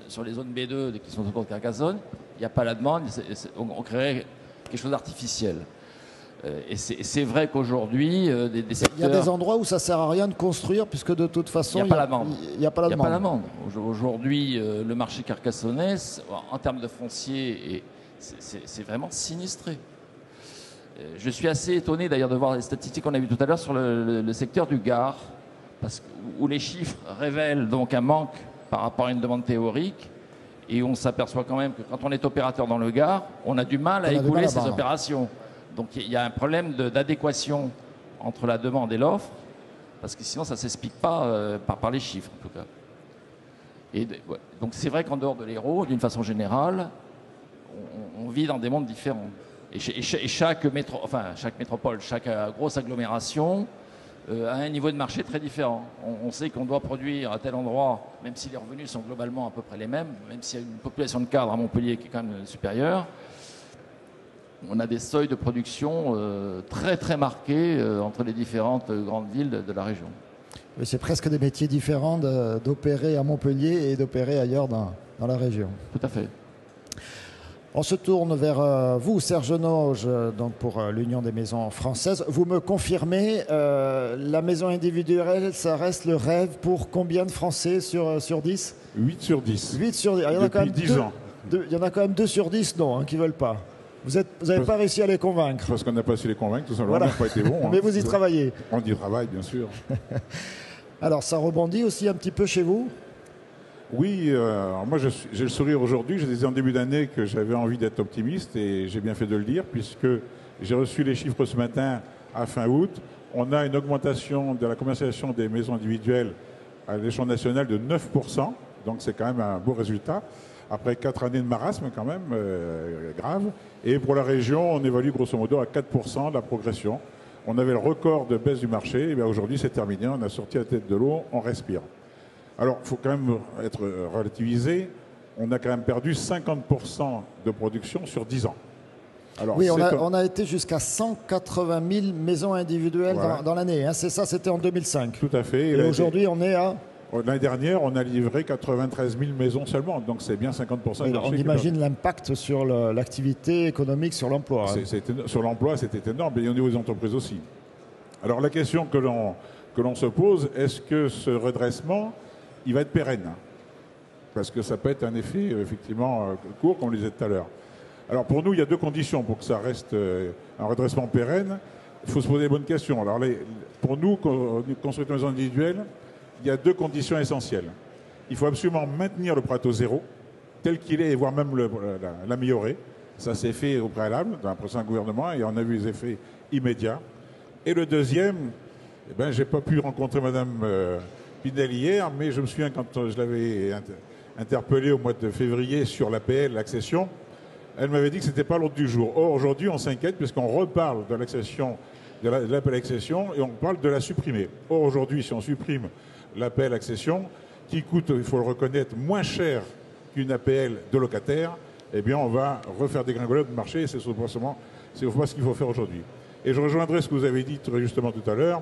sur les zones B2 qui sont autour de Carcassonne. Il n'y a pas la demande, on créerait quelque chose d'artificiel. Et c'est vrai qu'aujourd'hui, des secteurs... Il y a des endroits où ça ne sert à rien de construire puisque de toute façon, il n'y a pas la demande. Il n'y a pas la demande. Aujourd'hui, le marché carcassonnais, en termes de foncier, c'est vraiment sinistré. Je suis assez étonné d'ailleurs de voir les statistiques qu'on a vues tout à l'heure sur le secteur du Gard, où les chiffres révèlent donc un manque par rapport à une demande théorique, et on s'aperçoit quand même que quand on est opérateur dans le Gard, on a du mal à écouler ces opérations. Donc il y a un problème d'adéquation entre la demande et l'offre, parce que sinon ça ne s'explique pas par les chiffres en tout cas. Et donc c'est vrai qu'en dehors de l'Hérault, d'une façon générale, on vit dans des mondes différents. Et chaque métropole, chaque grosse agglomération a un niveau de marché très différent. On sait qu'on doit produire à tel endroit, même si les revenus sont globalement à peu près les mêmes, même s'il y a une population de cadres à Montpellier qui est quand même supérieure, on a des seuils de production très très marqués entre les différentes grandes villes de la région. C'est presque des métiers différents d'opérer à Montpellier et d'opérer ailleurs dans la région. Tout à fait. On se tourne vers vous, Serge Noge, donc pour l'Union des maisons françaises. Vous me confirmez, la maison individuelle, ça reste le rêve pour combien de Français sur 10 ? 8 sur 10. 8 sur 10. Il y en a Depuis 10 ans. Il y en a quand même 2 sur 10 non, qui ne veulent pas. Vous n'avez pas réussi à les convaincre. Parce qu'on n'a pas su les convaincre, tout simplement, voilà. on n'a pas été bon. Mais vous y travaillez. On y travaille, bien sûr. Alors, ça rebondit aussi un petit peu chez vous ? Oui, moi j'ai le sourire aujourd'hui. Je disais en début d'année que j'avais envie d'être optimiste et j'ai bien fait de le dire puisque j'ai reçu les chiffres ce matin à fin août. On a une augmentation de la commercialisation des maisons individuelles à l'échelon national de 9%. Donc c'est quand même un beau résultat. Après 4 années de marasme quand même, grave. Et pour la région, on évalue grosso modo à 4% la progression. On avait le record de baisse du marché. Et bien aujourd'hui, c'est terminé. On a sorti la tête de l'eau, on respire. Alors, il faut quand même être relativisé. On a quand même perdu 50% de production sur 10 ans. Alors, oui, on a été jusqu'à 180 000 maisons individuelles voilà. dans l'année. Hein. C'est ça, c'était en 2005. Tout à fait. Et aujourd'hui, on est à... L'année dernière, on a livré 93 000 maisons seulement. Donc, c'est bien 50% du marché. On imagine l'impact sur l'activité économique, sur l'emploi. Hein. Sur l'emploi, c'était énorme. Et au niveau des entreprises aussi. Alors, la question que l'on se pose, est-ce que ce redressement, il va être pérenne? Parce que ça peut être un effet, effectivement, court, comme on le disait tout à l'heure. Alors, pour nous, il y a 2 conditions pour que ça reste un redressement pérenne. Il faut se poser les bonnes questions. Alors, pour nous, construire une maison individuelle, il y a 2 conditions essentielles. Il faut absolument maintenir le Prato zéro tel qu'il est, et voire même l'améliorer. Ça s'est fait au préalable, dans un précédent gouvernement, et on a vu les effets immédiats. Et le deuxième, je n'ai pas pu rencontrer Mme Pinel hier, mais je me souviens quand je l'avais interpellée au mois de février sur l'APL, l'accession, elle m'avait dit que ce n'était pas l'ordre du jour. Or, aujourd'hui, on s'inquiète puisqu'on reparle de l'accession, de l'APL accession, et on parle de la supprimer. Or, aujourd'hui, si on supprime l'APL accession, qui coûte, il faut le reconnaître, moins cher qu'une APL de locataire, eh bien, on va refaire des gringolades de marché, et c'est pas ce qu'il faut faire aujourd'hui. Et je rejoindrai ce que vous avez dit très justement tout à l'heure.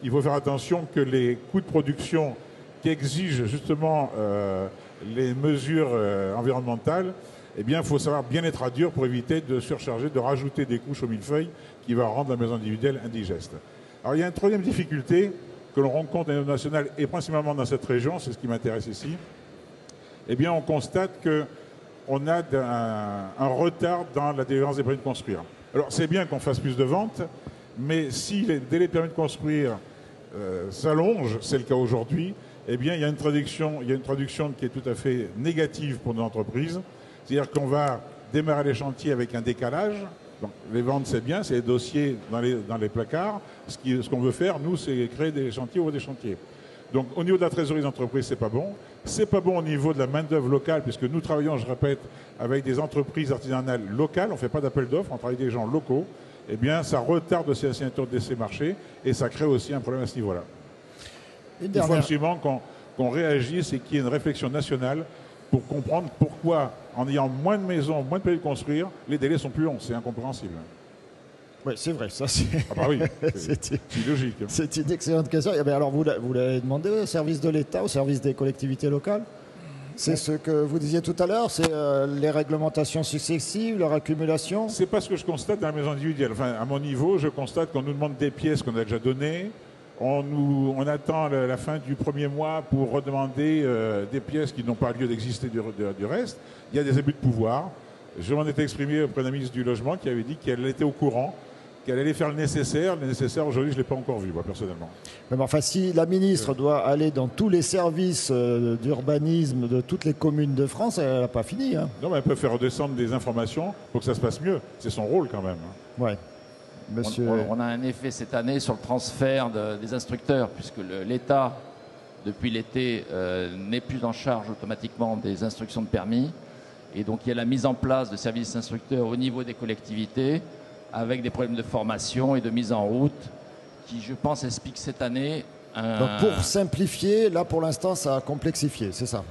Il faut faire attention que les coûts de production qui exigent justement les mesures environnementales, eh bien, il faut savoir bien les traduire pour éviter de surcharger, de rajouter des couches au millefeuille qui va rendre la maison individuelle indigeste. Alors, il y a une troisième difficulté que l'on rencontre à niveau national et principalement dans cette région, c'est ce qui m'intéresse ici. Eh bien, on constate qu'on a un retard dans la délivrance des permis de construire. Alors, c'est bien qu'on fasse plus de ventes, mais si les délais de permis de construire s'allongent, c'est le cas aujourd'hui, eh bien, il y a une traduction qui est tout à fait négative pour nos entreprises. C'est-à-dire qu'on va démarrer les chantiers avec un décalage. Donc, les ventes, c'est bien, c'est les dossiers dans les placards. Ce qu'on veut faire, nous, c'est créer des chantiers ou des chantiers. Donc, au niveau de la trésorerie des entreprises, c'est pas bon. C'est pas bon au niveau de la main-d'œuvre locale, puisque nous travaillons, je répète, avec des entreprises artisanales locales. On ne fait pas d'appel d'offres, on travaille avec des gens locaux. Eh bien, ça retarde aussi la signature de ces marchés et ça crée aussi un problème à ce niveau-là. Il faut absolument qu'on réagisse et qu'il y ait une réflexion nationale pour comprendre pourquoi, en ayant moins de maisons, moins de permis de construire, les délais sont plus longs. C'est incompréhensible. Oui, c'est vrai, ça c'est. Ah bah oui, c'est logique. C'est une excellente question. Eh bien, alors vous l'avez demandé au service de l'État, au service des collectivités locales? C'est ce que vous disiez tout à l'heure, c'est les réglementations successives, leur accumulation? C'est pas ce que je constate dans la maison individuelle. Enfin, à mon niveau, je constate qu'on nous demande des pièces qu'on a déjà données. On attend la fin du premier mois pour redemander des pièces qui n'ont pas lieu d'exister du reste. Il y a des abus de pouvoir. Je m'en étais exprimé auprès d'un ministre du Logement qui avait dit qu'elle était au courant, qu'elle allait faire le nécessaire. Le nécessaire, aujourd'hui, je ne l'ai pas encore vu, moi, personnellement. Mais enfin, si la ministre doit aller dans tous les services d'urbanisme de toutes les communes de France, elle n'a pas fini. Hein. Non, mais elle peut faire redescendre des informations pour que ça se passe mieux. C'est son rôle, quand même. Ouais. Monsieur... On a un effet cette année sur le transfert des instructeurs, puisque l'État, depuis l'été, n'est plus en charge automatiquement des instructions de permis. Et donc il y a la mise en place de services instructeurs au niveau des collectivités, avec des problèmes de formation et de mise en route, qui, je pense, expliquent cette année... Donc pour simplifier, là pour l'instant ça a complexifié, c'est ça?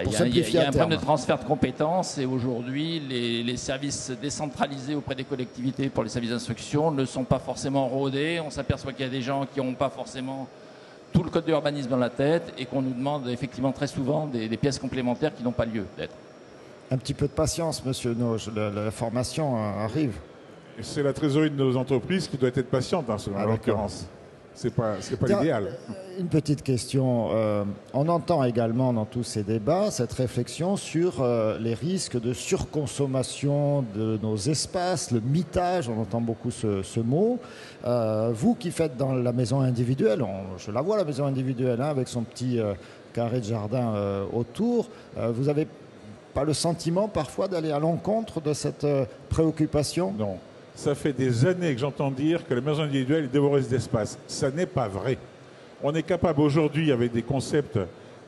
Il y a un problème de transfert de compétences et aujourd'hui les services décentralisés auprès des collectivités pour les services d'instruction ne sont pas forcément rodés. On s'aperçoit qu'il y a des gens qui n'ont pas forcément tout le code de l'urbanisme dans la tête et qu'on nous demande effectivement très souvent des pièces complémentaires qui n'ont pas lieu d'être. Un petit peu de patience, monsieur Noge, la formation arrive. C'est la trésorerie de nos entreprises qui doit être patiente, en l'occurrence. C'est pas l'idéal. Une petite question. On entend également dans tous ces débats cette réflexion sur les risques de surconsommation de nos espaces, le mitage, on entend beaucoup ce mot. Vous qui faites dans la maison individuelle, je la vois la maison individuelle, avec son petit carré de jardin autour, vous n'avez pas le sentiment parfois d'aller à l'encontre de cette préoccupation? Non. Ça fait des années que j'entends dire que la maison individuelle est dévoreuse d'espace. Ça n'est pas vrai. On est capable aujourd'hui, avec des concepts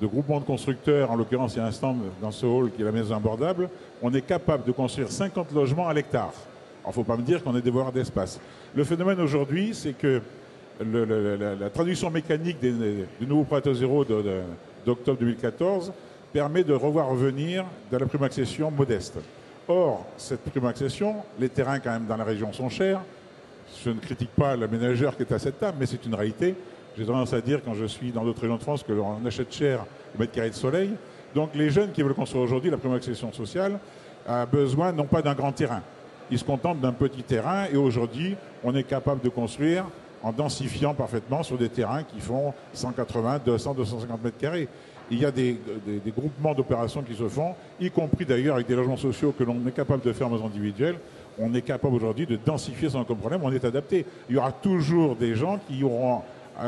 de groupement de constructeurs, en l'occurrence il y a un stand dans ce hall qui est la maison abordable, on est capable de construire 50 logements à l'hectare. Alors il ne faut pas me dire qu'on est dévoreur d'espace. Le phénomène aujourd'hui, c'est que la traduction mécanique du nouveau Prato Zéro d'octobre 2014 permet de revoir revenir de la prime accession modeste. Or, cette prime accession, les terrains quand même dans la région sont chers. Je ne critique pas l'aménageur qui est à cette table, mais c'est une réalité. J'ai tendance à dire quand je suis dans d'autres régions de France que l'on achète cher le mètre carré de soleil. Donc les jeunes qui veulent construire aujourd'hui la prime accession sociale a besoin non pas d'un grand terrain. Ils se contentent d'un petit terrain et aujourd'hui, on est capable de construire en densifiant parfaitement sur des terrains qui font 180, 200, 250 mètres carrés. Il y a des groupements d'opérations qui se font, y compris d'ailleurs avec des logements sociaux que l'on est capable de faire en maison individuelle. On est capable aujourd'hui de densifier sans aucun problème, on est adapté. Il y aura toujours des gens qui auront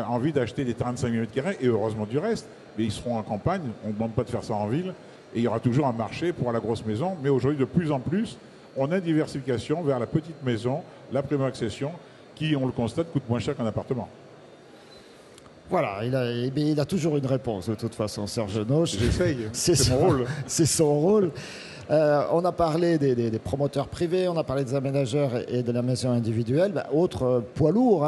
envie d'acheter des terrains de 5 000 m² et heureusement du reste, mais ils seront en campagne, on ne demande pas de faire ça en ville, et il y aura toujours un marché pour la grosse maison. Mais aujourd'hui, de plus en plus, on a une diversification vers la petite maison, la primo-accession, qui, on le constate, coûte moins cher qu'un appartement. Voilà, il a toujours une réponse de toute façon, Serge Noche. J'essaye, c'est mon rôle. C'est son rôle. On a parlé des promoteurs privés, on a parlé des aménageurs et de la maison individuelle. Autre poids lourd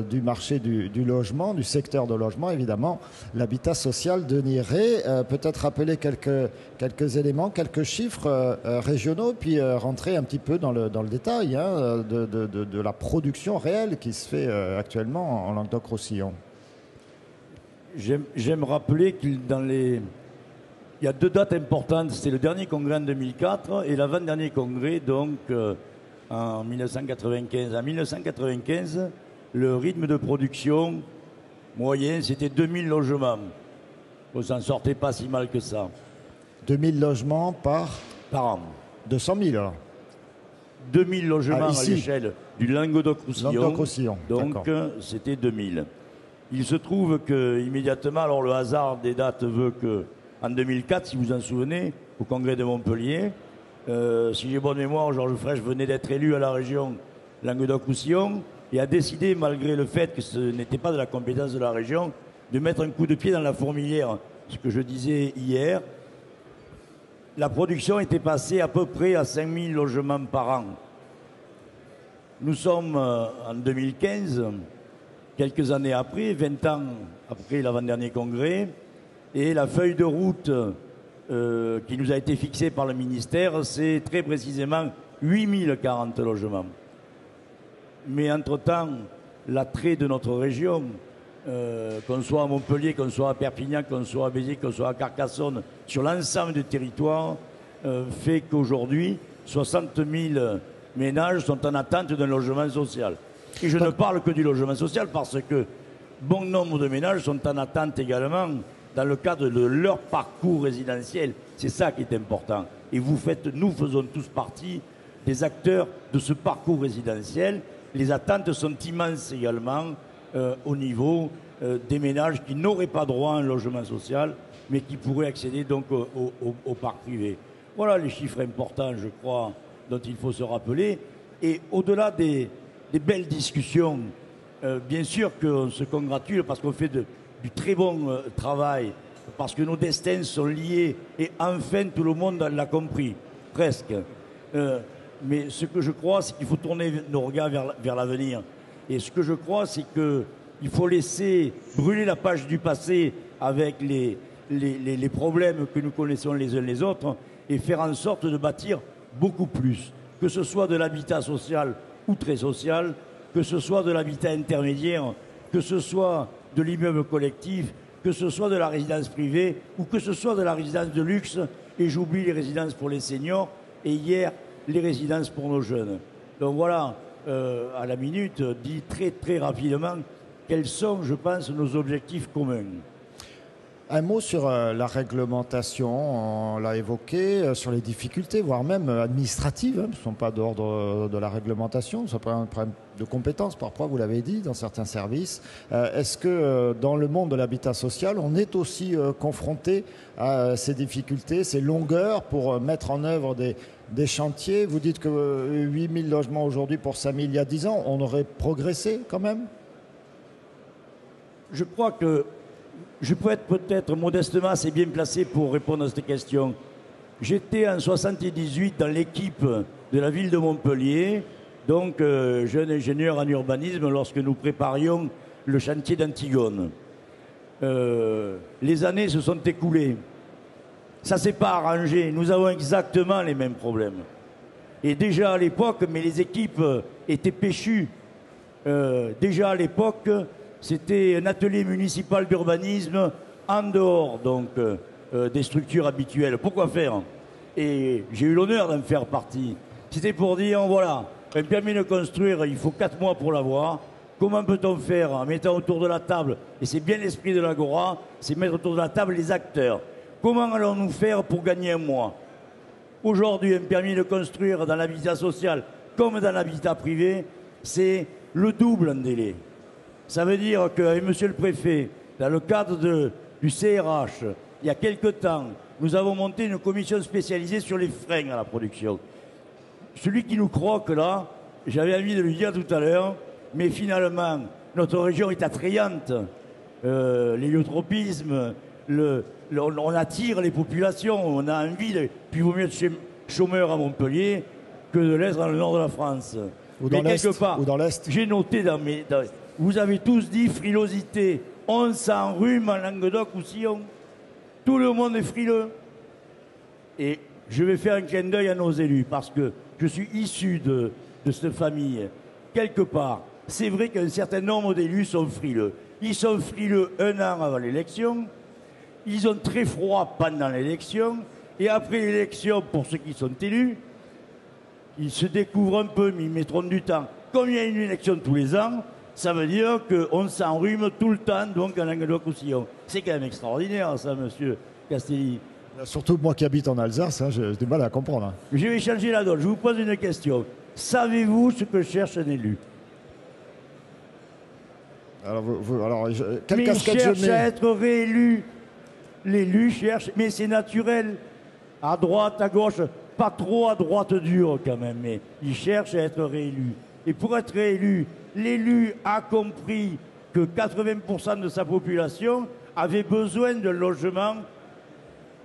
du marché du logement, du secteur de logement, évidemment, l'habitat social. Denis Ray, peut-être rappeler quelques éléments, quelques chiffres régionaux, puis rentrer un petit peu dans le détail de la production réelle qui se fait actuellement en Languedoc-Roussillon. J'aime rappeler qu'il y a deux dates importantes. C'est le dernier congrès en 2004 et l'avant-dernier congrès, donc en 1995. En 1995, le rythme de production moyen, c'était 2000 logements. On s'en sortait pas si mal que ça. 2000 logements par an. 200 000 alors. 2000 logements à l'échelle du Languedoc-Roussillon. Donc c'était 2000. Il se trouve qu'immédiatement, alors le hasard des dates veut que en 2004, si vous en souvenez, au congrès de Montpellier, si j'ai bonne mémoire, Georges Frêche venait d'être élu à la région Languedoc-Roussillon et a décidé, malgré le fait que ce n'était pas de la compétence de la région, de mettre un coup de pied dans la fourmilière. Ce que je disais hier, la production était passée à peu près à 5000 logements par an. Nous sommes en 2015, quelques années après, 20 ans après l'avant-dernier congrès, et la feuille de route qui nous a été fixée par le ministère, c'est très précisément 8040 logements. mais entre-temps, l'attrait de notre région, qu'on soit à Montpellier, qu'on soit à Perpignan, qu'on soit à Béziers, qu'on soit à Carcassonne, sur l'ensemble du territoire, fait qu'aujourd'hui, 60 000 ménages sont en attente d'un logement social. Et je ne parle que du logement social parce que bon nombre de ménages sont en attente également dans le cadre de leur parcours résidentiel. C'est ça qui est important. Et nous faisons tous partie des acteurs de ce parcours résidentiel. Les attentes sont immenses également au niveau des ménages qui n'auraient pas droit à un logement social, mais qui pourraient accéder donc au parc privé. Voilà les chiffres importants, je crois, dont il faut se rappeler. Et au-delà des belles discussions, bien sûr qu'on se congratule parce qu'on fait du très bon travail, parce que nos destins sont liés, et enfin tout le monde l'a compris, presque. Mais ce que je crois, c'est qu'il faut tourner nos regards vers l'avenir. Et ce que je crois, c'est qu'il faut laisser brûler la page du passé avec les problèmes que nous connaissons les uns les autres et faire en sorte de bâtir beaucoup plus, que ce soit de l'habitat social ou très social, que ce soit de l'habitat intermédiaire, que ce soit de l'immeuble collectif, que ce soit de la résidence privée ou que ce soit de la résidence de luxe, et j'oublie les résidences pour les seniors, et hier, les résidences pour nos jeunes. Donc voilà, à la minute, dit très très rapidement quels sont, je pense, nos objectifs communs. Un mot sur la réglementation, on l'a évoqué, sur les difficultés, voire même administratives, hein, qui ne sont pas d'ordre de la réglementation, ça peut être un problème de compétences parfois, vous l'avez dit, dans certains services. Est-ce que dans le monde de l'habitat social, on est aussi confronté à ces difficultés, ces longueurs pour mettre en œuvre des chantiers? Vous dites que 8000 logements aujourd'hui pour 5000 il y a 10 ans, on aurait progressé quand même? Je crois que je peux être peut-être modestement assez bien placé pour répondre à cette question. J'étais en 78 dans l'équipe de la ville de Montpellier, donc jeune ingénieur en urbanisme, lorsque nous préparions le chantier d'Antigone. Les années se sont écoulées. Ça ne s'est pas arrangé. Nous avons exactement les mêmes problèmes. Et déjà à l'époque, mais les équipes étaient péchues. Déjà à l'époque, c'était un atelier municipal d'urbanisme en dehors donc, des structures habituelles. Pourquoi faire? Et j'ai eu l'honneur d'en faire partie. C'était pour dire, voilà, un permis de construire, il faut 4 mois pour l'avoir. Comment peut-on faire en mettant autour de la table, et c'est bien l'esprit de l'Agora, c'est mettre autour de la table les acteurs. Comment allons-nous faire pour gagner un mois? Aujourd'hui, un permis de construire dans l'habitat social comme dans l'habitat privé, c'est le double en délai. Ça veut dire qu'avec monsieur le préfet, dans le cadre du CRH, il y a quelque temps, nous avons monté une commission spécialisée sur les freins à la production. Celui qui nous croque là, j'avais envie de lui dire tout à l'heure, mais finalement, notre région est attrayante. L'héliotropisme, on attire les populations, on a envie de... Puis il vaut mieux être chômeur à Montpellier que de l'être dans le nord de la France. Ou dans l'Est. Ou dans l'Est. J'ai noté vous avez tous dit frilosité. On s'enrhume en Languedoc-Roussillon. Tout le monde est frileux. Et je vais faire un clin d'œil à nos élus parce que je suis issu de cette famille. Quelque part, c'est vrai qu'un certain nombre d'élus sont frileux. Ils sont frileux un an avant l'élection. Ils ont très froid pendant l'élection. Et après l'élection, pour ceux qui sont élus, ils se découvrent un peu, mais ils mettront du temps. Comme il y a une élection tous les ans, ça veut dire qu'on s'enrhume tout le temps, donc en Languedoc-Roussillon. C'est quand même extraordinaire, ça, monsieur Castelli. Surtout moi qui habite en Alsace, hein, j'ai du mal à comprendre. Hein. Je vais changer la donne. Je vous pose une question. Savez-vous ce que cherche un élu? Alors, quelle mais casquette il cherche je mets? à être réélu. L'élu cherche, mais c'est naturel. À droite, à gauche, pas trop à droite dure quand même, mais il cherche à être réélu. Et pour être réélu, l'élu a compris que 80% de sa population avait besoin de logement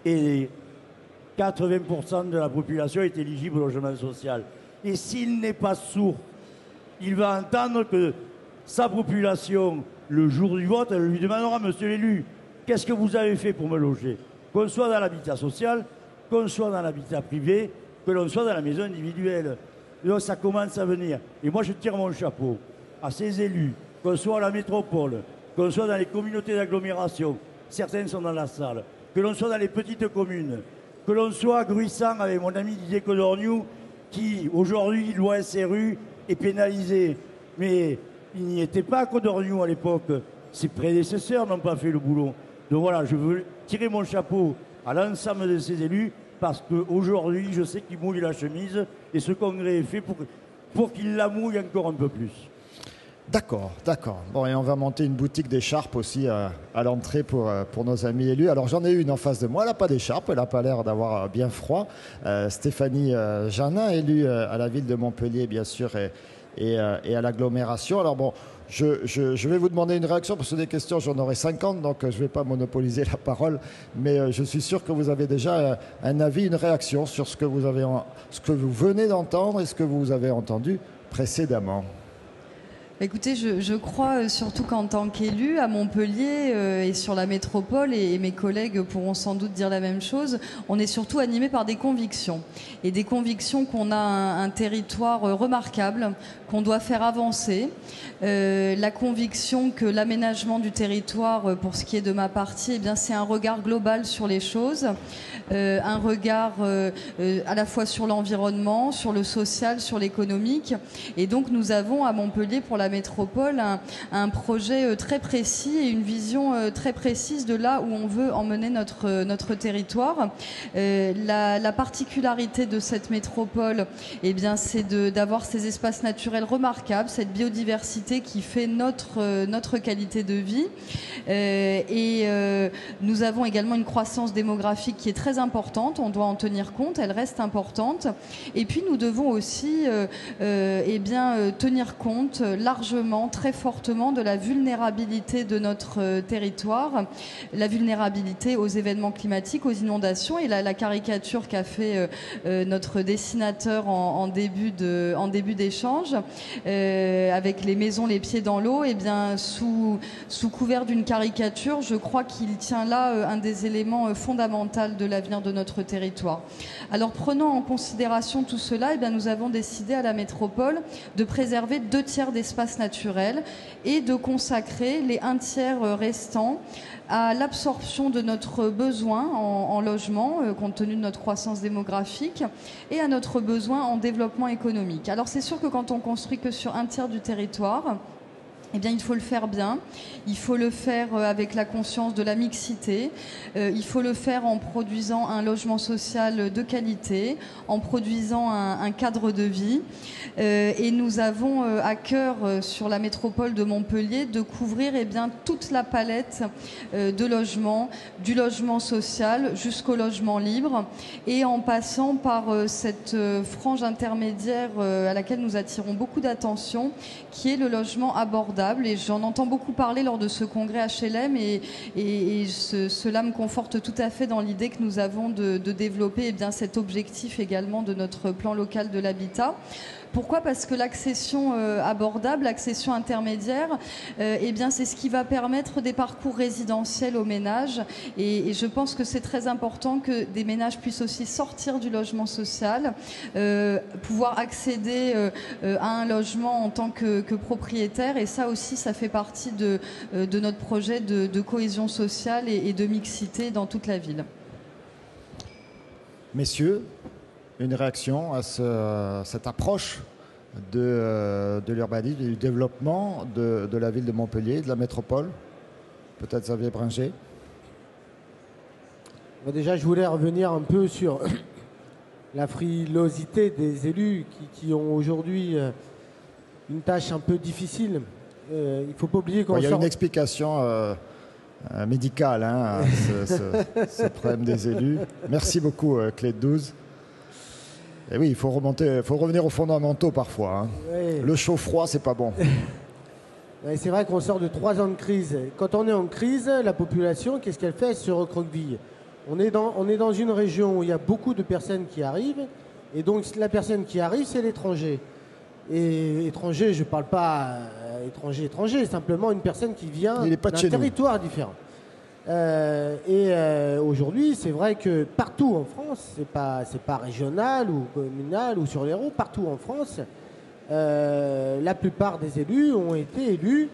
et 80% de la population est éligible au logement social. Et s'il n'est pas sourd, il va entendre que sa population, le jour du vote, elle lui demandera, monsieur l'élu, qu'est-ce que vous avez fait pour me loger? Qu'on soit dans l'habitat social, qu'on soit dans l'habitat privé, que l'on soit dans la maison individuelle. Donc ça commence à venir. Et moi, je tire mon chapeau à ces élus, qu'on soit à la métropole, qu'on soit dans les communautés d'agglomération, certains sont dans la salle, que l'on soit dans les petites communes, que l'on soit à Gruissant avec mon ami Didier Codorniou, qui aujourd'hui, loi SRU, est pénalisé. Mais il n'y était pas à Codorniou à l'époque. Ses prédécesseurs n'ont pas fait le boulot. Donc voilà, je veux tirer mon chapeau à l'ensemble de ces élus parce qu'aujourd'hui, je sais qu'ils mouillent la chemise et ce congrès est fait pour qu'ils la mouillent encore un peu plus. D'accord, d'accord. Bon, et on va monter une boutique d'écharpes aussi à l'entrée pour nos amis élus. Alors j'en ai une en face de moi, elle n'a pas d'écharpe, elle n'a pas l'air d'avoir bien froid. Stéphanie Janin, élue à la ville de Montpellier, bien sûr, et à l'agglomération. Alors bon, je vais vous demander une réaction, parce que des questions, j'en aurai 50, donc je ne vais pas monopoliser la parole, mais je suis sûr que vous avez déjà un avis, une réaction sur ce que vous venez d'entendre et ce que vous avez entendu précédemment. Écoutez, je crois surtout qu'en tant qu'élu à Montpellier et sur la métropole, et mes collègues pourront sans doute dire la même chose, on est surtout animé par des convictions. Et des convictions qu'on a un territoire remarquable, qu'on doit faire avancer. La conviction que l'aménagement du territoire, pour ce qui est de ma partie, eh bien, c'est un regard global sur les choses. Un regard à la fois sur l'environnement, sur le social, sur l'économique. Et donc nous avons à Montpellier pour la métropole un projet très précis et une vision très précise de là où on veut emmener notre territoire. La particularité de cette métropole, eh bien, c'est d'avoir ces espaces naturels remarquables, cette biodiversité qui fait notre qualité de vie. Nous avons également une croissance démographique qui est très importante, on doit en tenir compte, elle reste importante. Et puis nous devons aussi tenir compte largement, très fortement de la vulnérabilité de notre territoire, la vulnérabilité aux événements climatiques, aux inondations. Et la caricature qu'a fait notre dessinateur en début d'échange, avec les maisons les pieds dans l'eau, eh bien sous couvert d'une caricature, je crois qu'il tient là un des éléments fondamentaux de l'avenir de notre territoire. Alors prenant en considération tout cela, eh bien, nous avons décidé à la métropole de préserver 2/3 d'espaces naturels et de consacrer les 1/3 restants à l'absorption de notre besoin en logement, compte tenu de notre croissance démographique, et à notre besoin en développement économique. Alors c'est sûr que quand on construit que sur 1/3 du territoire, eh bien, il faut le faire bien, il faut le faire avec la conscience de la mixité, il faut le faire en produisant un logement social de qualité, en produisant un cadre de vie. Et nous avons à cœur sur la métropole de Montpellier de couvrir toute la palette de logements, du logement social jusqu'au logement libre, et en passant par cette frange intermédiaire à laquelle nous attirons beaucoup d'attention, qui est le logement abordable. Et j'en entends beaucoup parler lors de ce congrès HLM et cela me conforte tout à fait dans l'idée que nous avons de développer cet objectif également de notre plan local de l'habitat. Pourquoi ? Parce que l'accession abordable, l'accession intermédiaire, c'est ce qui va permettre des parcours résidentiels aux ménages. Et je pense que c'est très important que des ménages puissent aussi sortir du logement social, pouvoir accéder à un logement en tant que propriétaire. Et ça aussi, ça fait partie de notre projet de cohésion sociale et de mixité dans toute la ville. Messieurs, une réaction à cette approche de l'urbanisme et du développement de la ville de Montpellier, de la métropole? Peut-être Xavier Bringer. Déjà, je voulais revenir un peu sur la frilosité des élus qui ont aujourd'hui une tâche un peu difficile. Il ne faut pas oublier qu'on Il y a une explication médicale à ce problème des élus. Merci beaucoup, Clé de 12. Et oui, il faut revenir aux fondamentaux parfois. Oui. Le chaud-froid, c'est pas bon. C'est vrai qu'on sort de 3 ans de crise. Quand on est en crise, la population, qu'est-ce qu'elle fait? Elle se recroqueville. On est dans une région où il y a beaucoup de personnes qui arrivent. Et donc, la personne qui arrive, c'est l'étranger. Et étranger, je ne parle pas étranger, simplement une personne qui vient d'un territoire différent. Aujourd'hui, c'est vrai que partout en France, c'est pas régional ou communal ou sur l'Hérault, partout en France, la plupart des élus ont été élus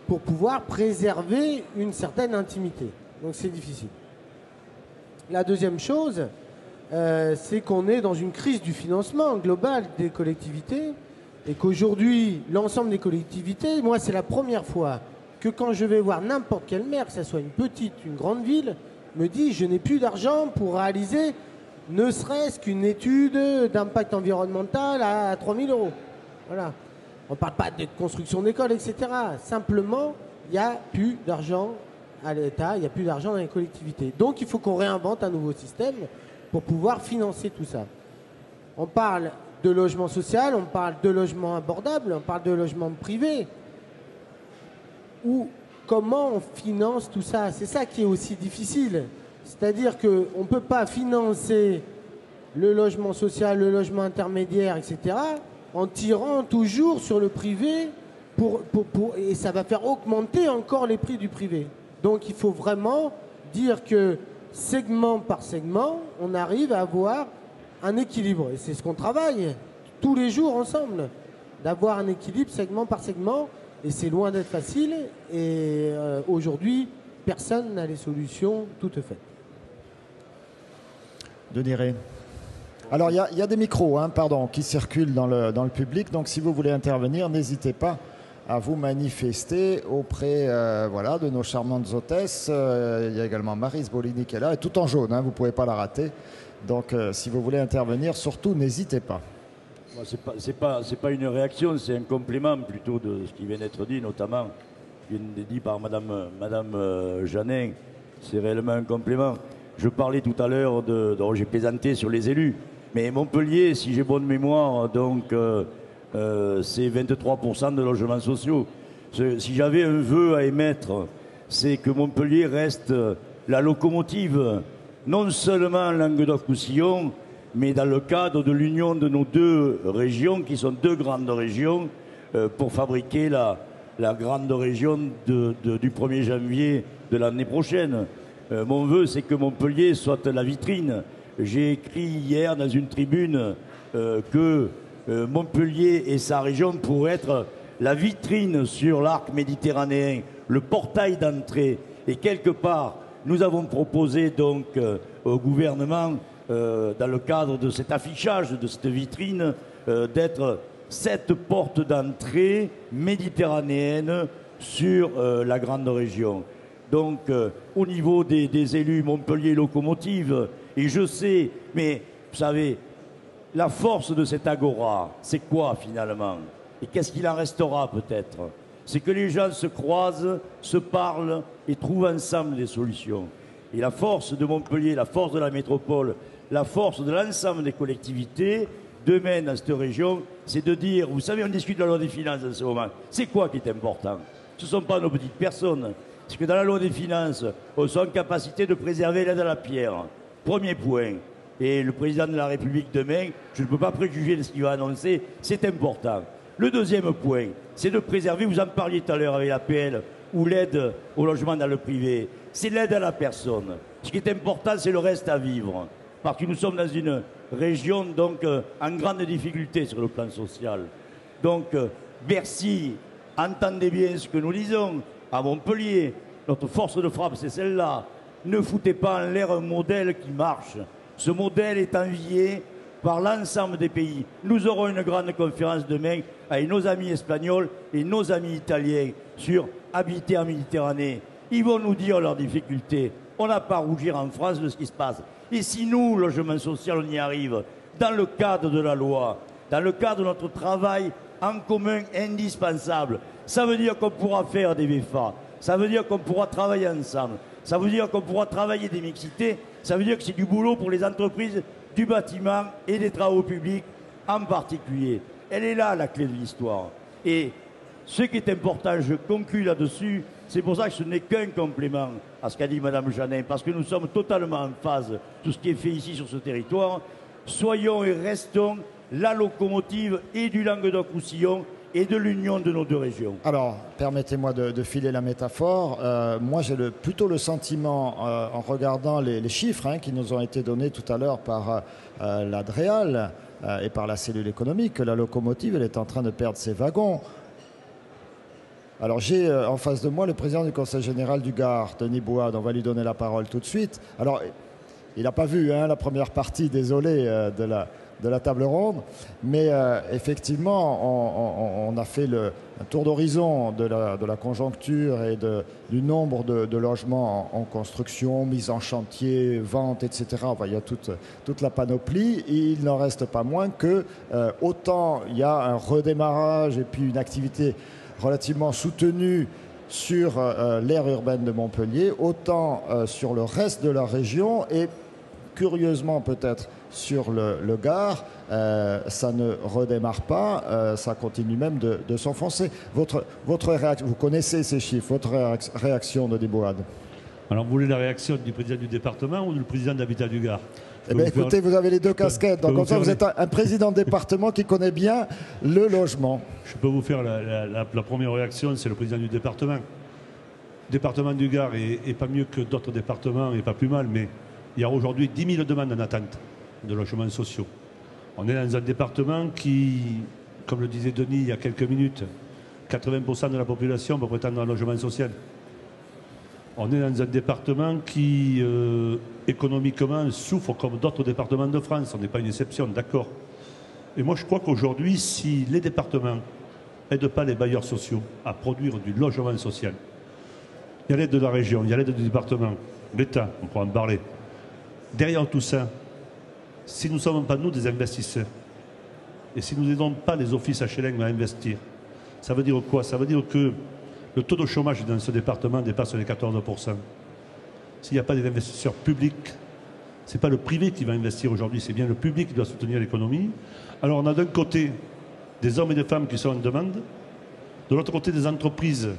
pour pouvoir préserver une certaine intimité. Donc c'est difficile. La deuxième chose, c'est qu'on est dans une crise du financement global des collectivités et qu'aujourd'hui, l'ensemble des collectivités, moi c'est la première fois que quand je vais voir n'importe quel maire, que ce soit une petite, une grande ville, me dit je n'ai plus d'argent pour réaliser ne serait-ce qu'une étude d'impact environnemental à 3 000 €. Voilà. On ne parle pas de construction d'écoles, etc. Simplement, il n'y a plus d'argent à l'État, il n'y a plus d'argent dans les collectivités. Donc il faut qu'on réinvente un nouveau système pour pouvoir financer tout ça. On parle de logement social, on parle de logement abordable, on parle de logement privé. Ou comment on finance tout ça? C'est ça qui est aussi difficile. C'est-à-dire qu'on ne peut pas financer le logement social, le logement intermédiaire, etc., en tirant toujours sur le privé, et ça va faire augmenter encore les prix du privé. Donc il faut vraiment dire que segment par segment, on arrive à avoir un équilibre. Et c'est ce qu'on travaille tous les jours ensemble, d'avoir un équilibre segment par segment. Et c'est loin d'être facile. Et aujourd'hui, personne n'a les solutions toutes faites. Denis Rey. Alors, il y a des micros qui circulent dans le public. Donc, si vous voulez intervenir, n'hésitez pas à vous manifester auprès de nos charmantes hôtesses. Il y a également Maryse Bolini qui est là, et tout en jaune, vous ne pouvez pas la rater. Donc, si vous voulez intervenir, surtout, n'hésitez pas. C'est pas une réaction, c'est un complément plutôt de ce qui vient d'être dit, notamment ce qui vient d'être dit par Madame Jeannin. C'est réellement un complément. Je parlais tout à l'heure j'ai plaisanté sur les élus. Mais Montpellier, si j'ai bonne mémoire, donc c'est 23% de logements sociaux. Si j'avais un vœu à émettre, c'est que Montpellier reste la locomotive, non seulement en Languedoc-Roussillon, mais dans le cadre de l'union de nos deux régions, qui sont deux grandes régions, pour fabriquer la grande région du 1er janvier de l'année prochaine. Mon vœu, c'est que Montpellier soit la vitrine. J'ai écrit hier dans une tribune que Montpellier et sa région pourraient être la vitrine sur l'arc méditerranéen, le portail d'entrée. Et quelque part, nous avons proposé donc au gouvernement, dans le cadre de cet affichage, de cette vitrine, d'être cette porte d'entrée méditerranéenne sur la grande région. Donc, au niveau des élus Montpellier locomotive, et je sais, mais vous savez, la force de cette agora, c'est quoi finalement? Et qu'est-ce qu'il en restera peut-être? C'est que les gens se croisent, se parlent et trouvent ensemble des solutions. Et la force de Montpellier, la force de la métropole, la force de l'ensemble des collectivités, demain dans cette région, c'est de dire, vous savez, on discute de la loi des finances en ce moment. C'est quoi qui est important? Ce ne sont pas nos petites personnes. C'est que dans la loi des finances, on soit en capacité de préserver l'aide à la pierre. Premier point. Et le président de la République demain, je ne peux pas préjuger de ce qu'il va annoncer, c'est important. Le deuxième point, c'est de préserver, vous en parliez tout à l'heure avec l'APL, ou l'aide au logement dans le privé, c'est l'aide à la personne. Ce qui est important, c'est le reste à vivre. Parce que nous sommes dans une région donc en grande difficulté sur le plan social. Donc, Bercy, entendez bien ce que nous disons. À Montpellier, notre force de frappe, c'est celle-là. Ne foutez pas en l'air un modèle qui marche. Ce modèle est envié par l'ensemble des pays. Nous aurons une grande conférence demain avec nos amis espagnols et nos amis italiens sur habiter en Méditerranée. Ils vont nous dire leurs difficultés. On n'a pas à rougir en France de ce qui se passe. Et si nous, logement social, on y arrive, dans le cadre de la loi, dans le cadre de notre travail en commun indispensable, ça veut dire qu'on pourra faire des VFA, ça veut dire qu'on pourra travailler ensemble, ça veut dire qu'on pourra travailler des mixités, ça veut dire que c'est du boulot pour les entreprises du bâtiment et des travaux publics en particulier. Elle est là, la clé de l'histoire. Et ce qui est important, je conclus là-dessus, c'est pour ça que ce n'est qu'un complément à ce qu'a dit Mme Jeannin, parce que nous sommes totalement en phase, tout ce qui est fait ici sur ce territoire. Soyons et restons la locomotive et du Languedoc-Roussillon et de l'union de nos deux régions. Alors, permettez-moi de filer la métaphore. Moi, j'ai plutôt le sentiment, en regardant les chiffres qui nous ont été donnés tout à l'heure par l'ADREAL et par la cellule économique, que la locomotive, elle est en train de perdre ses wagons. Alors, j'ai en face de moi le président du Conseil général du Gard, Denis Bouad. On va lui donner la parole tout de suite. Alors, il n'a pas vu la première partie, désolé, de la table ronde, mais effectivement, on a fait un tour d'horizon de la conjoncture et du nombre de logements en construction, mise en chantier, vente, etc. Enfin, il y a toute la panoplie. Et il n'en reste pas moins que autant il y a un redémarrage et puis une activité relativement soutenue sur l'aire urbaine de Montpellier, autant sur le reste de la région et curieusement peut-être sur le Gard, ça ne redémarre pas, ça continue même de s'enfoncer. Votre réaction, vous connaissez ces chiffres, votre réaction de Dibouad? Alors vous voulez la réaction du président du département ou du président d'Habitat du Gard? Eh bien, écoutez, vous avez les deux casquettes, donc comme ça vous êtes un président de département qui connaît bien le logement. Je peux vous faire la première réaction, c'est le président du département. Le département du Gard est pas mieux que d'autres départements, et pas plus mal, mais il y a aujourd'hui 10 000 demandes en attente de logements sociaux. On est dans un département qui, comme le disait Denis il y a quelques minutes, 80% de la population peut prétendre à un logement social. On est dans un département qui, économiquement, souffre comme d'autres départements de France. On n'est pas une exception, d'accord. Et moi, je crois qu'aujourd'hui, si les départements n'aident pas les bailleurs sociaux à produire du logement social, il y a l'aide de la région, il y a l'aide du département, l'État, on pourra en parler. Derrière tout ça, si nous ne sommes pas, nous, des investisseurs, et si nous n'aidons pas les offices HLM à investir, ça veut dire quoi? Ça veut dire que le taux de chômage dans ce département dépasse les 14%. S'il n'y a pas des investisseurs publics, ce n'est pas le privé qui va investir aujourd'hui, c'est bien le public qui doit soutenir l'économie. Alors on a d'un côté des hommes et des femmes qui sont en demande, de l'autre côté des entreprises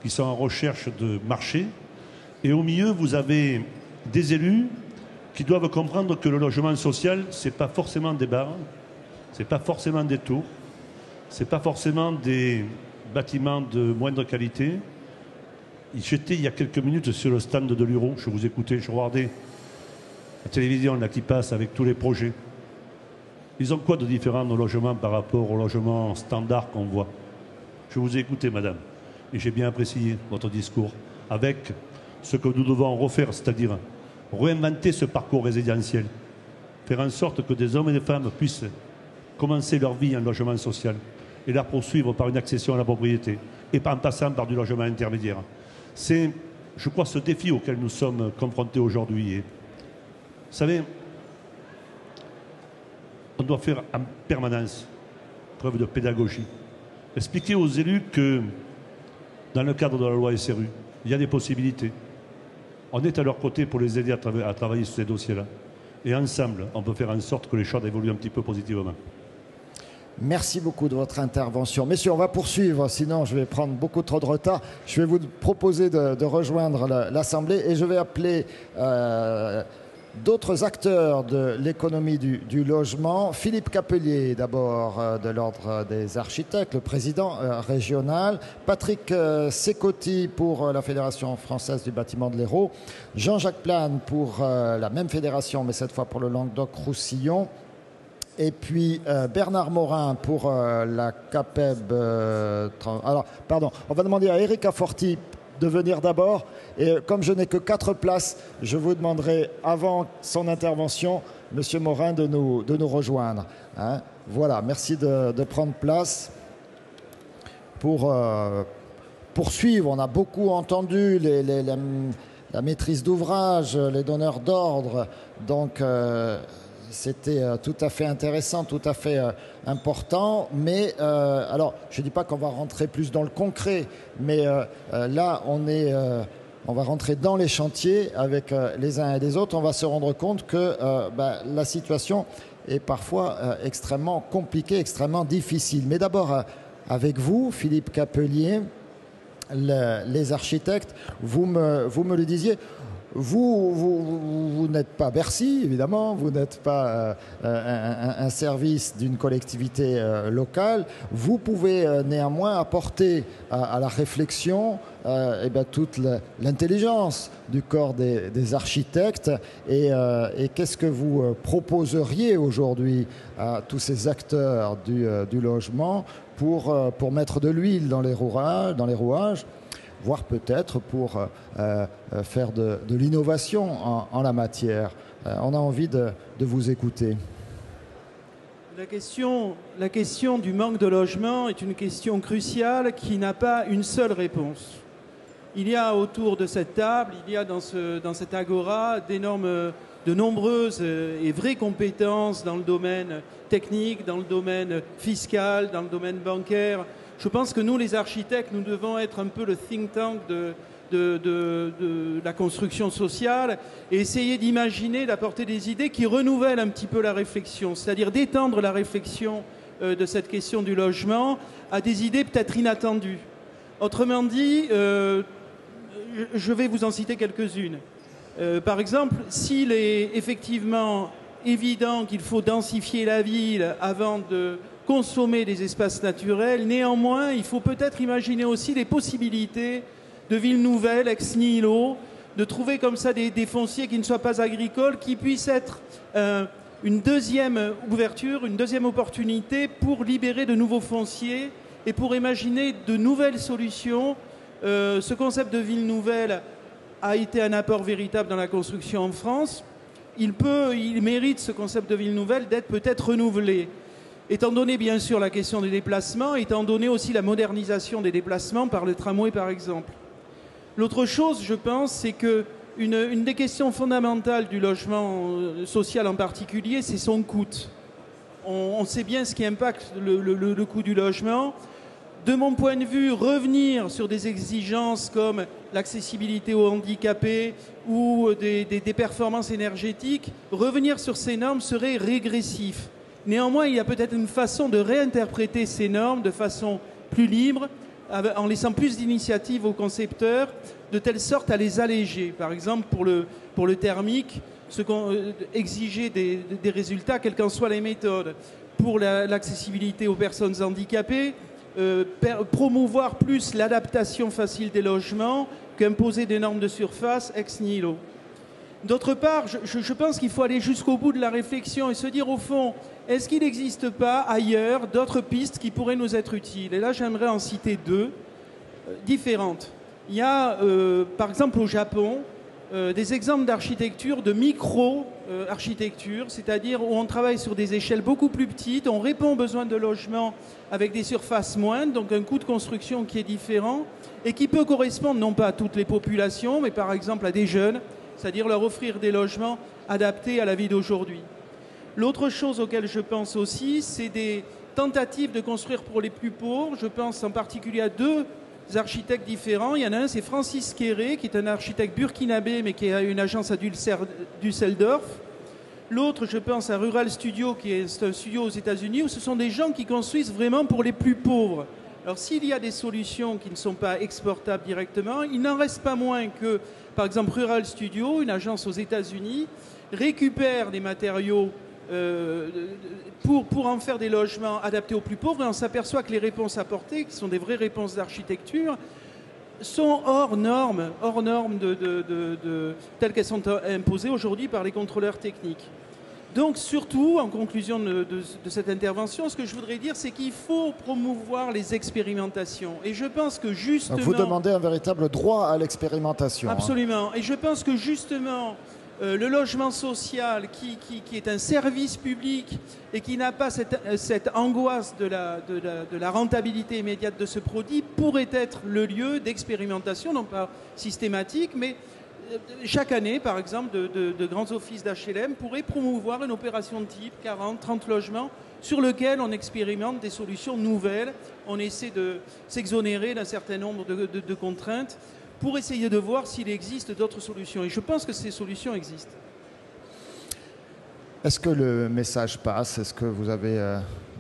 qui sont en recherche de marché, et au milieu vous avez des élus qui doivent comprendre que le logement social, ce n'est pas forcément des bars, ce n'est pas forcément des tours, ce n'est pas forcément des bâtiments de moindre qualité. J'étais il y a quelques minutes sur le stand de l'Uro, je vous écoutais, je regardais la télévision là, qui passe avec tous les projets. Ils ont quoi de différent nos logements par rapport aux logements standards qu'on voit? Je vous ai écouté, madame, et j'ai bien apprécié votre discours avec ce que nous devons refaire, c'est-à-dire réinventer ce parcours résidentiel, faire en sorte que des hommes et des femmes puissent commencer leur vie en logement social et la poursuivre par une accession à la propriété et en passant par du logement intermédiaire. C'est, je crois, ce défi auquel nous sommes confrontés aujourd'hui. Vous savez, on doit faire en permanence preuve de pédagogie. Expliquer aux élus que dans le cadre de la loi SRU, il y a des possibilités. On est à leur côté pour les aider à travailler sur ces dossiers-là. Et ensemble, on peut faire en sorte que les choses évoluent un petit peu positivement. Merci beaucoup de votre intervention. Messieurs, on va poursuivre, sinon je vais prendre beaucoup trop de retard. Je vais vous proposer de rejoindre l'Assemblée et je vais appeler d'autres acteurs de l'économie du logement. Philippe Capelier, d'abord, de l'Ordre des architectes, le président régional. Patrick Secotti pour la Fédération française du bâtiment de l'Hérault. Jean-Jacques Plane pour la même fédération, mais cette fois pour le Languedoc-Roussillon. Et puis Bernard Morin pour la CAPEB. Alors, pardon, on va demander à Eric Aforti de venir d'abord. Et comme je n'ai que 4 places, je vous demanderai, avant son intervention, Monsieur Morin, de nous rejoindre. Hein. Voilà, merci de prendre place. Pour poursuivre, on a beaucoup entendu la maîtrise d'ouvrage, les donneurs d'ordre. Donc, c'était tout à fait intéressant, tout à fait important. Mais, alors, je ne dis pas qu'on va rentrer plus dans le concret, mais là, on va rentrer dans les chantiers avec les uns et les autres. On va se rendre compte que la situation est parfois extrêmement compliquée, extrêmement difficile. Mais d'abord, avec vous, Philippe Capelier, les architectes, vous me le disiez, Vous n'êtes pas Bercy, évidemment, vous n'êtes pas un service d'une collectivité locale. Vous pouvez néanmoins apporter à la réflexion toute l'intelligence du corps des architectes. Et qu'est-ce que vous proposeriez aujourd'hui à tous ces acteurs du logement pour mettre de l'huile dans les rouages, voire peut-être pour faire de l'innovation en la matière. On a envie de vous écouter. La question du manque de logement est une question cruciale qui n'a pas une seule réponse. Il y a autour de cette table, il y a dans cette agora de nombreuses et vraies compétences dans le domaine technique, dans le domaine fiscal, dans le domaine bancaire. Je pense que nous, les architectes, nous devons être un peu le think tank de la construction sociale et essayer d'imaginer, d'apporter des idées qui renouvellent un petit peu la réflexion, c'est-à-dire d'étendre la réflexion de cette question du logement à des idées peut-être inattendues. Autrement dit, je vais vous en citer quelques-unes. Par exemple, s'il est effectivement évident qu'il faut densifier la ville avant de consommer des espaces naturels, néanmoins, il faut peut-être imaginer aussi les possibilités de villes nouvelles, ex nihilo, de trouver comme ça des fonciers qui ne soient pas agricoles, qui puissent être une deuxième ouverture, une deuxième opportunité pour libérer de nouveaux fonciers et pour imaginer de nouvelles solutions. Ce concept de ville nouvelle a été un apport véritable dans la construction en France. Il mérite, ce concept de ville nouvelle, d'être peut-être renouvelé. Étant donné bien sûr la question des déplacements, étant donné aussi la modernisation des déplacements par le tramway par exemple. L'autre chose, je pense, c'est qu'une des questions fondamentales du logement social en particulier, c'est son coût. On sait bien ce qui impacte le coût du logement. De mon point de vue, revenir sur des exigences comme l'accessibilité aux handicapés ou des performances énergétiques, revenir sur ces normes serait régressif. Néanmoins, il y a peut-être une façon de réinterpréter ces normes de façon plus libre, en laissant plus d'initiatives aux concepteurs, de telle sorte à les alléger. Par exemple, pour le thermique, exiger des résultats, quelles qu'en soient les méthodes. Pour l'accessibilité aux personnes handicapées, promouvoir plus l'adaptation facile des logements qu'imposer des normes de surface ex nihilo. D'autre part, je pense qu'il faut aller jusqu'au bout de la réflexion et se dire au fond, est-ce qu'il n'existe pas ailleurs d'autres pistes qui pourraient nous être utiles? Et là, j'aimerais en citer deux différentes. Il y a, par exemple, au Japon, des exemples d'architecture, de micro-architecture, c'est-à-dire où on travaille sur des échelles beaucoup plus petites, on répond aux besoins de logement avec des surfaces moindres, donc un coût de construction qui est différent et qui peut correspondre non pas à toutes les populations, mais par exemple à des jeunes, c'est-à-dire leur offrir des logements adaptés à la vie d'aujourd'hui. L'autre chose auquel je pense aussi, c'est des tentatives de construire pour les plus pauvres. Je pense en particulier à deux architectes différents. Il y en a un, c'est Francis Kéré, qui est un architecte burkinabé, mais qui a une agence à Düsseldorf. L'autre, je pense à Rural Studio, qui est un studio aux États-Unis, où ce sont des gens qui construisent vraiment pour les plus pauvres. Alors, s'il y a des solutions qui ne sont pas exportables directement, il n'en reste pas moins que, par exemple, Rural Studio, une agence aux États-Unis, récupère des matériaux pour en faire des logements adaptés aux plus pauvres, et on s'aperçoit que les réponses apportées, qui sont des vraies réponses d'architecture, sont hors normes telles qu'elles sont imposées aujourd'hui par les contrôleurs techniques. Donc surtout, en conclusion de cette intervention, ce que je voudrais dire, c'est qu'il faut promouvoir les expérimentations. Et je pense que justement... Vous demandez un véritable droit à l'expérimentation. Absolument. Et je pense que justement... le logement social qui est un service public et qui n'a pas cette angoisse de la rentabilité immédiate de ce produit pourrait être le lieu d'expérimentation, non pas systématique, mais chaque année, par exemple, de grands offices d'HLM pourraient promouvoir une opération de type 40, 30 logements sur lequel on expérimente des solutions nouvelles, on essaie de s'exonérer d'un certain nombre de contraintes pour essayer de voir s'il existe d'autres solutions. Et je pense que ces solutions existent. Est-ce que le message passe? Est-ce que vous avez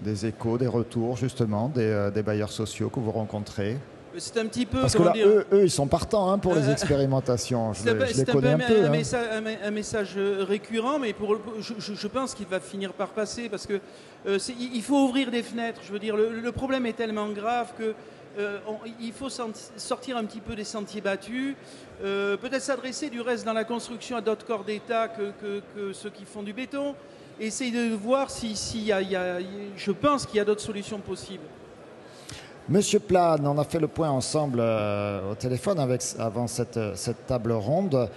des échos, des retours, justement, des bailleurs sociaux que vous rencontrez? c'est un petit peu... Parce que là, eux, ils sont partants pour les expérimentations. Je les connais un peu. Un message récurrent, mais je pense qu'il va finir par passer, parce que il faut ouvrir des fenêtres. Je veux dire, le problème est tellement grave que il faut sortir un petit peu des sentiers battus, peut-être s'adresser du reste dans la construction à d'autres corps d'État que ceux qui font du béton, et essayer de voir je pense qu'il y a d'autres solutions possibles. Monsieur Plane, on a fait le point ensemble au téléphone avant cette table ronde.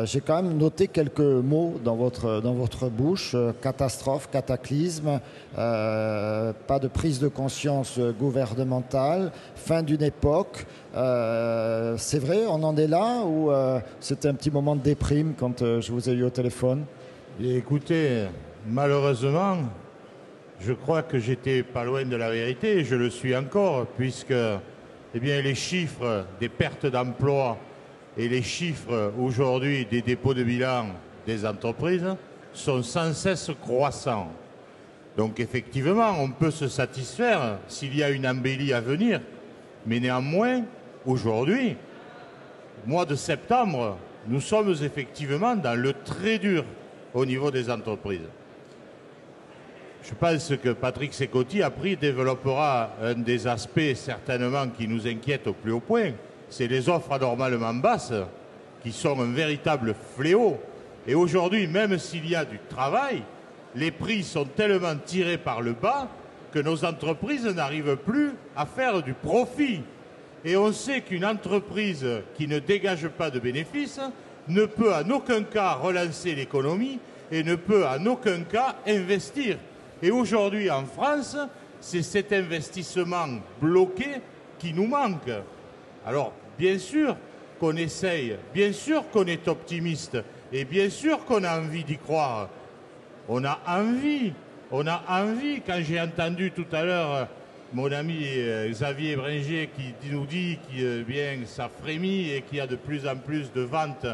J'ai quand même noté quelques mots dans votre bouche. Catastrophe, cataclysme, pas de prise de conscience gouvernementale, fin d'une époque. C'est vrai, on en est là ou c'était un petit moment de déprime quand je vous ai eu au téléphone? Et écoutez, malheureusement... Je crois que j'étais pas loin de la vérité, et je le suis encore, puisque les chiffres des pertes d'emplois et les chiffres aujourd'hui des dépôts de bilan des entreprises sont sans cesse croissants. Donc effectivement, on peut se satisfaire s'il y a une embellie à venir, mais néanmoins, aujourd'hui, mois de septembre, nous sommes effectivement dans le très dur au niveau des entreprises. Je pense que Patrick Sécotti, après, développera un des aspects certainement qui nous inquiète au plus haut point. C'est les offres anormalement basses qui sont un véritable fléau. Et aujourd'hui, même s'il y a du travail, les prix sont tellement tirés par le bas que nos entreprises n'arrivent plus à faire du profit. Et on sait qu'une entreprise qui ne dégage pas de bénéfices ne peut en aucun cas relancer l'économie et ne peut en aucun cas investir. Et aujourd'hui, en France, c'est cet investissement bloqué qui nous manque. Alors, bien sûr qu'on essaye, bien sûr qu'on est optimiste, et bien sûr qu'on a envie d'y croire. On a envie. Quand j'ai entendu tout à l'heure mon ami Xavier Bringer qui nous dit que ça frémit et qu'il y a de plus en plus de ventes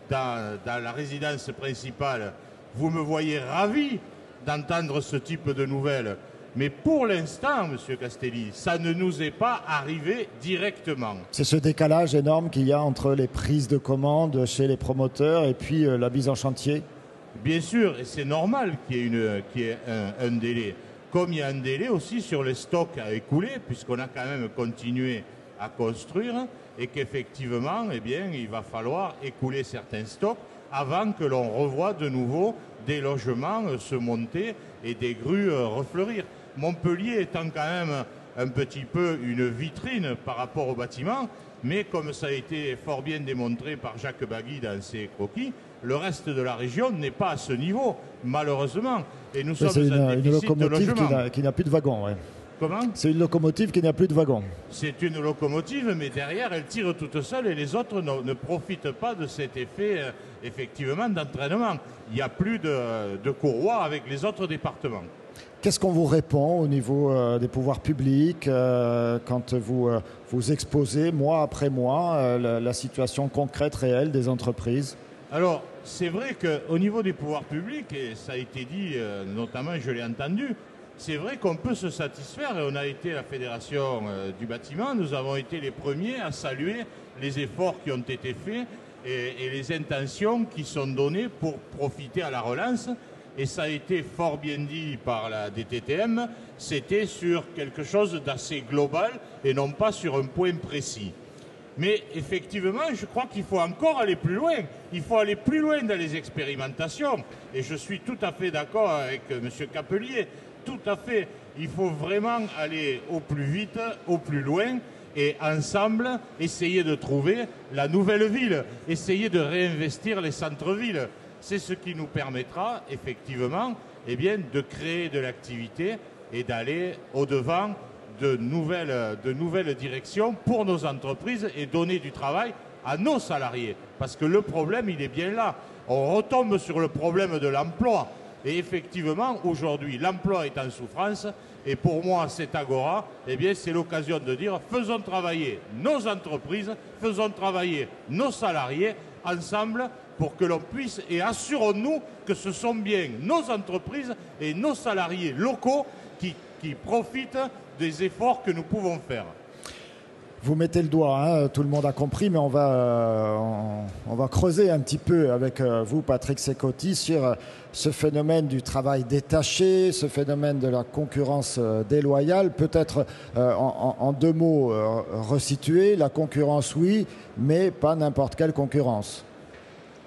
dans la résidence principale, vous me voyez ravi d'entendre ce type de nouvelles. Mais pour l'instant, M. Castelli, ça ne nous est pas arrivé directement. C'est ce décalage énorme qu'il y a entre les prises de commandes chez les promoteurs et puis la mise en chantier? Bien sûr, et c'est normal qu'il y ait un délai. Comme il y a un délai aussi sur les stocks à écouler, puisqu'on a quand même continué à construire et qu'effectivement, il va falloir écouler certains stocks avant que l'on revoie de nouveau des logements se monter et des grues refleurir. Montpellier étant quand même un petit peu une vitrine par rapport au bâtiment, mais comme ça a été fort bien démontré par Jacques Bagui dans ses croquis, le reste de la région n'est pas à ce niveau, malheureusement. Et nous sommes en déficit de logement. Qui n'a plus de wagon, ouais. Comment? C'est une locomotive qui n'a plus de wagon. C'est une locomotive, mais derrière, elle tire toute seule et les autres ne profitent pas de cet effet, effectivement, d'entraînement. Il n'y a plus de courroie avec les autres départements. Qu'est-ce qu'on vous répond au niveau des pouvoirs publics quand vous exposez, mois après mois, la situation concrète, réelle des entreprises? Alors, c'est vrai qu'au niveau des pouvoirs publics, et ça a été dit, notamment, je l'ai entendu, c'est vrai qu'on peut se satisfaire, et on a été la Fédération du bâtiment, nous avons été les premiers à saluer les efforts qui ont été faits et les intentions qui sont données pour profiter à la relance. Et ça a été fort bien dit par la DTTM, c'était sur quelque chose d'assez global et non pas sur un point précis. Mais effectivement, je crois qu'il faut encore aller plus loin. Il faut aller plus loin dans les expérimentations. Et je suis tout à fait d'accord avec M. Capelier. Tout à fait. Il faut vraiment aller au plus vite, au plus loin, et ensemble, essayer de trouver la nouvelle ville, essayer de réinvestir les centres-villes. C'est ce qui nous permettra, effectivement, de créer de l'activité et d'aller au-devant de nouvelles directions pour nos entreprises et donner du travail à nos salariés. Parce que le problème, il est bien là. On retombe sur le problème de l'emploi. Et effectivement, aujourd'hui, l'emploi est en souffrance. Et pour moi, cette agora, c'est l'occasion de dire faisons travailler nos entreprises, faisons travailler nos salariés ensemble pour que l'on puisse, et assurons-nous que ce sont bien nos entreprises et nos salariés locaux qui profitent des efforts que nous pouvons faire. Vous mettez le doigt, hein, tout le monde a compris, mais on va creuser un petit peu avec vous, Patrick Sécotti, sur ce phénomène du travail détaché, ce phénomène de la concurrence déloyale. Peut-être en 2 mots resituer, la concurrence oui, mais pas n'importe quelle concurrence.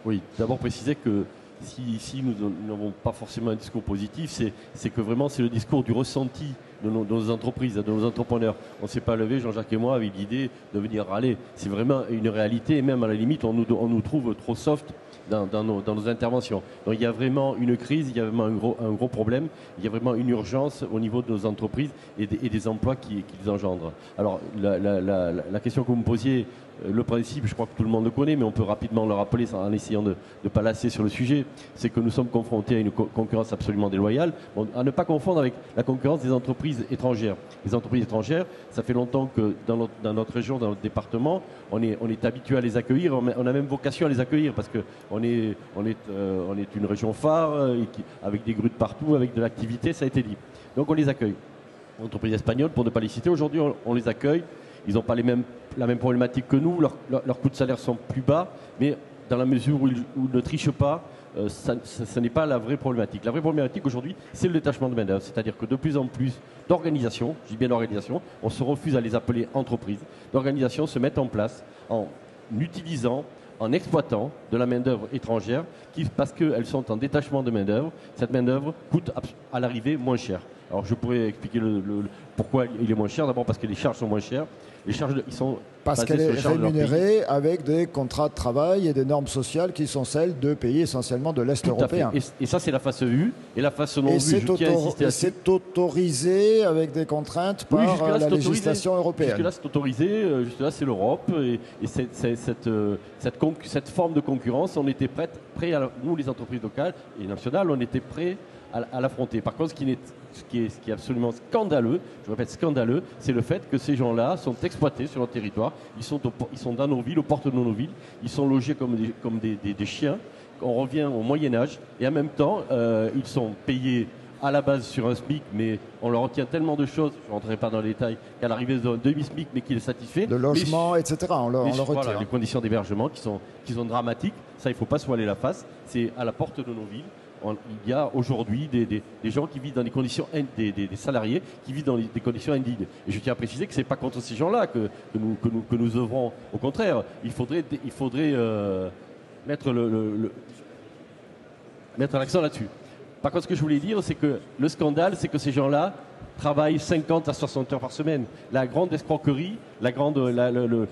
Oui, d'abord préciser que si nous n'avons pas forcément un discours positif, c'est que vraiment c'est le discours du ressenti de nos entreprises, de nos entrepreneurs. On ne s'est pas levé, Jean-Jacques et moi, avec l'idée de venir râler. C'est vraiment une réalité, et même à la limite, on nous trouve trop soft dans nos interventions. Donc il y a vraiment une crise, il y a vraiment un gros problème, il y a vraiment une urgence au niveau de nos entreprises et des emplois qu'ils engendrent. Alors la question que vous me posiez, le principe, je crois que tout le monde le connaît, mais on peut rapidement le rappeler en essayant de ne pas lasser sur le sujet, c'est que nous sommes confrontés à une concurrence absolument déloyale, à ne pas confondre avec la concurrence des entreprises étrangères. Les entreprises étrangères, ça fait longtemps que dans notre région, dans notre département, on est habitué à les accueillir, on a même vocation à les accueillir parce qu'on est une région phare, avec des grues de partout, avec de l'activité, ça a été dit. Donc on les accueille. Les entreprises espagnoles, pour ne pas les citer, aujourd'hui on les accueille. Ils n'ont pas la même problématique que nous, leurs coûts de salaire sont plus bas, mais dans la mesure où ils ne trichent pas, ce n'est pas la vraie problématique. La vraie problématique aujourd'hui, c'est le détachement de main-d'œuvre, c'est-à-dire que de plus en plus d'organisations, je dis bien d'organisations, on se refuse à les appeler entreprises, d'organisations se mettent en place en utilisant, en exploitant de la main-d'œuvre étrangère, parce qu'elles sont en détachement de main-d'œuvre, cette main-d'œuvre coûte à l'arrivée moins cher. Alors je pourrais expliquer pourquoi il est moins cher. D'abord parce que les charges sont moins chères. Les charges, ils sont parce qu'elle est rémunérée avec des contrats de travail et des normes sociales qui sont celles de pays essentiellement de l'Est européen. Et ça, c'est la face vue. Et la face non vue, je tiens à insister là-dessus. C'est autorisé avec des contraintes par la législation européenne. Jusque-là, c'est autorisé. Jusque-là, c'est l'Europe. Et cette forme de concurrence, on était prêts, nous, les entreprises locales et nationales, on était prêts à l'affronter. Par contre, ce qui est absolument scandaleux, je répète scandaleux, c'est le fait que ces gens-là sont exploités sur notre territoire, ils sont dans nos villes, aux portes de nos villes, ils sont logés comme des chiens, on revient au Moyen-Âge, et en même temps, ils sont payés à la base sur un SMIC, mais on leur retient tellement de choses, je ne rentrerai pas dans les détails, qu'à l'arrivée d'un demi-SMIC, mais qui est satisfait. De logement, etc. On le retient. Voilà, les conditions d'hébergement qui sont dramatiques, ça il ne faut pas se voiler la face, c'est à la porte de nos villes. Il y a aujourd'hui des gens qui vivent dans des conditions, des salariés qui vivent dans des conditions indignes. Et je tiens à préciser que ce n'est pas contre ces gens-là que nous œuvrons. Au contraire, il faudrait mettre l'accent là-dessus. Par contre, ce que je voulais dire, c'est que le scandale, c'est que ces gens-là travaillent 50 à 60 heures par semaine. La grande escroquerie, le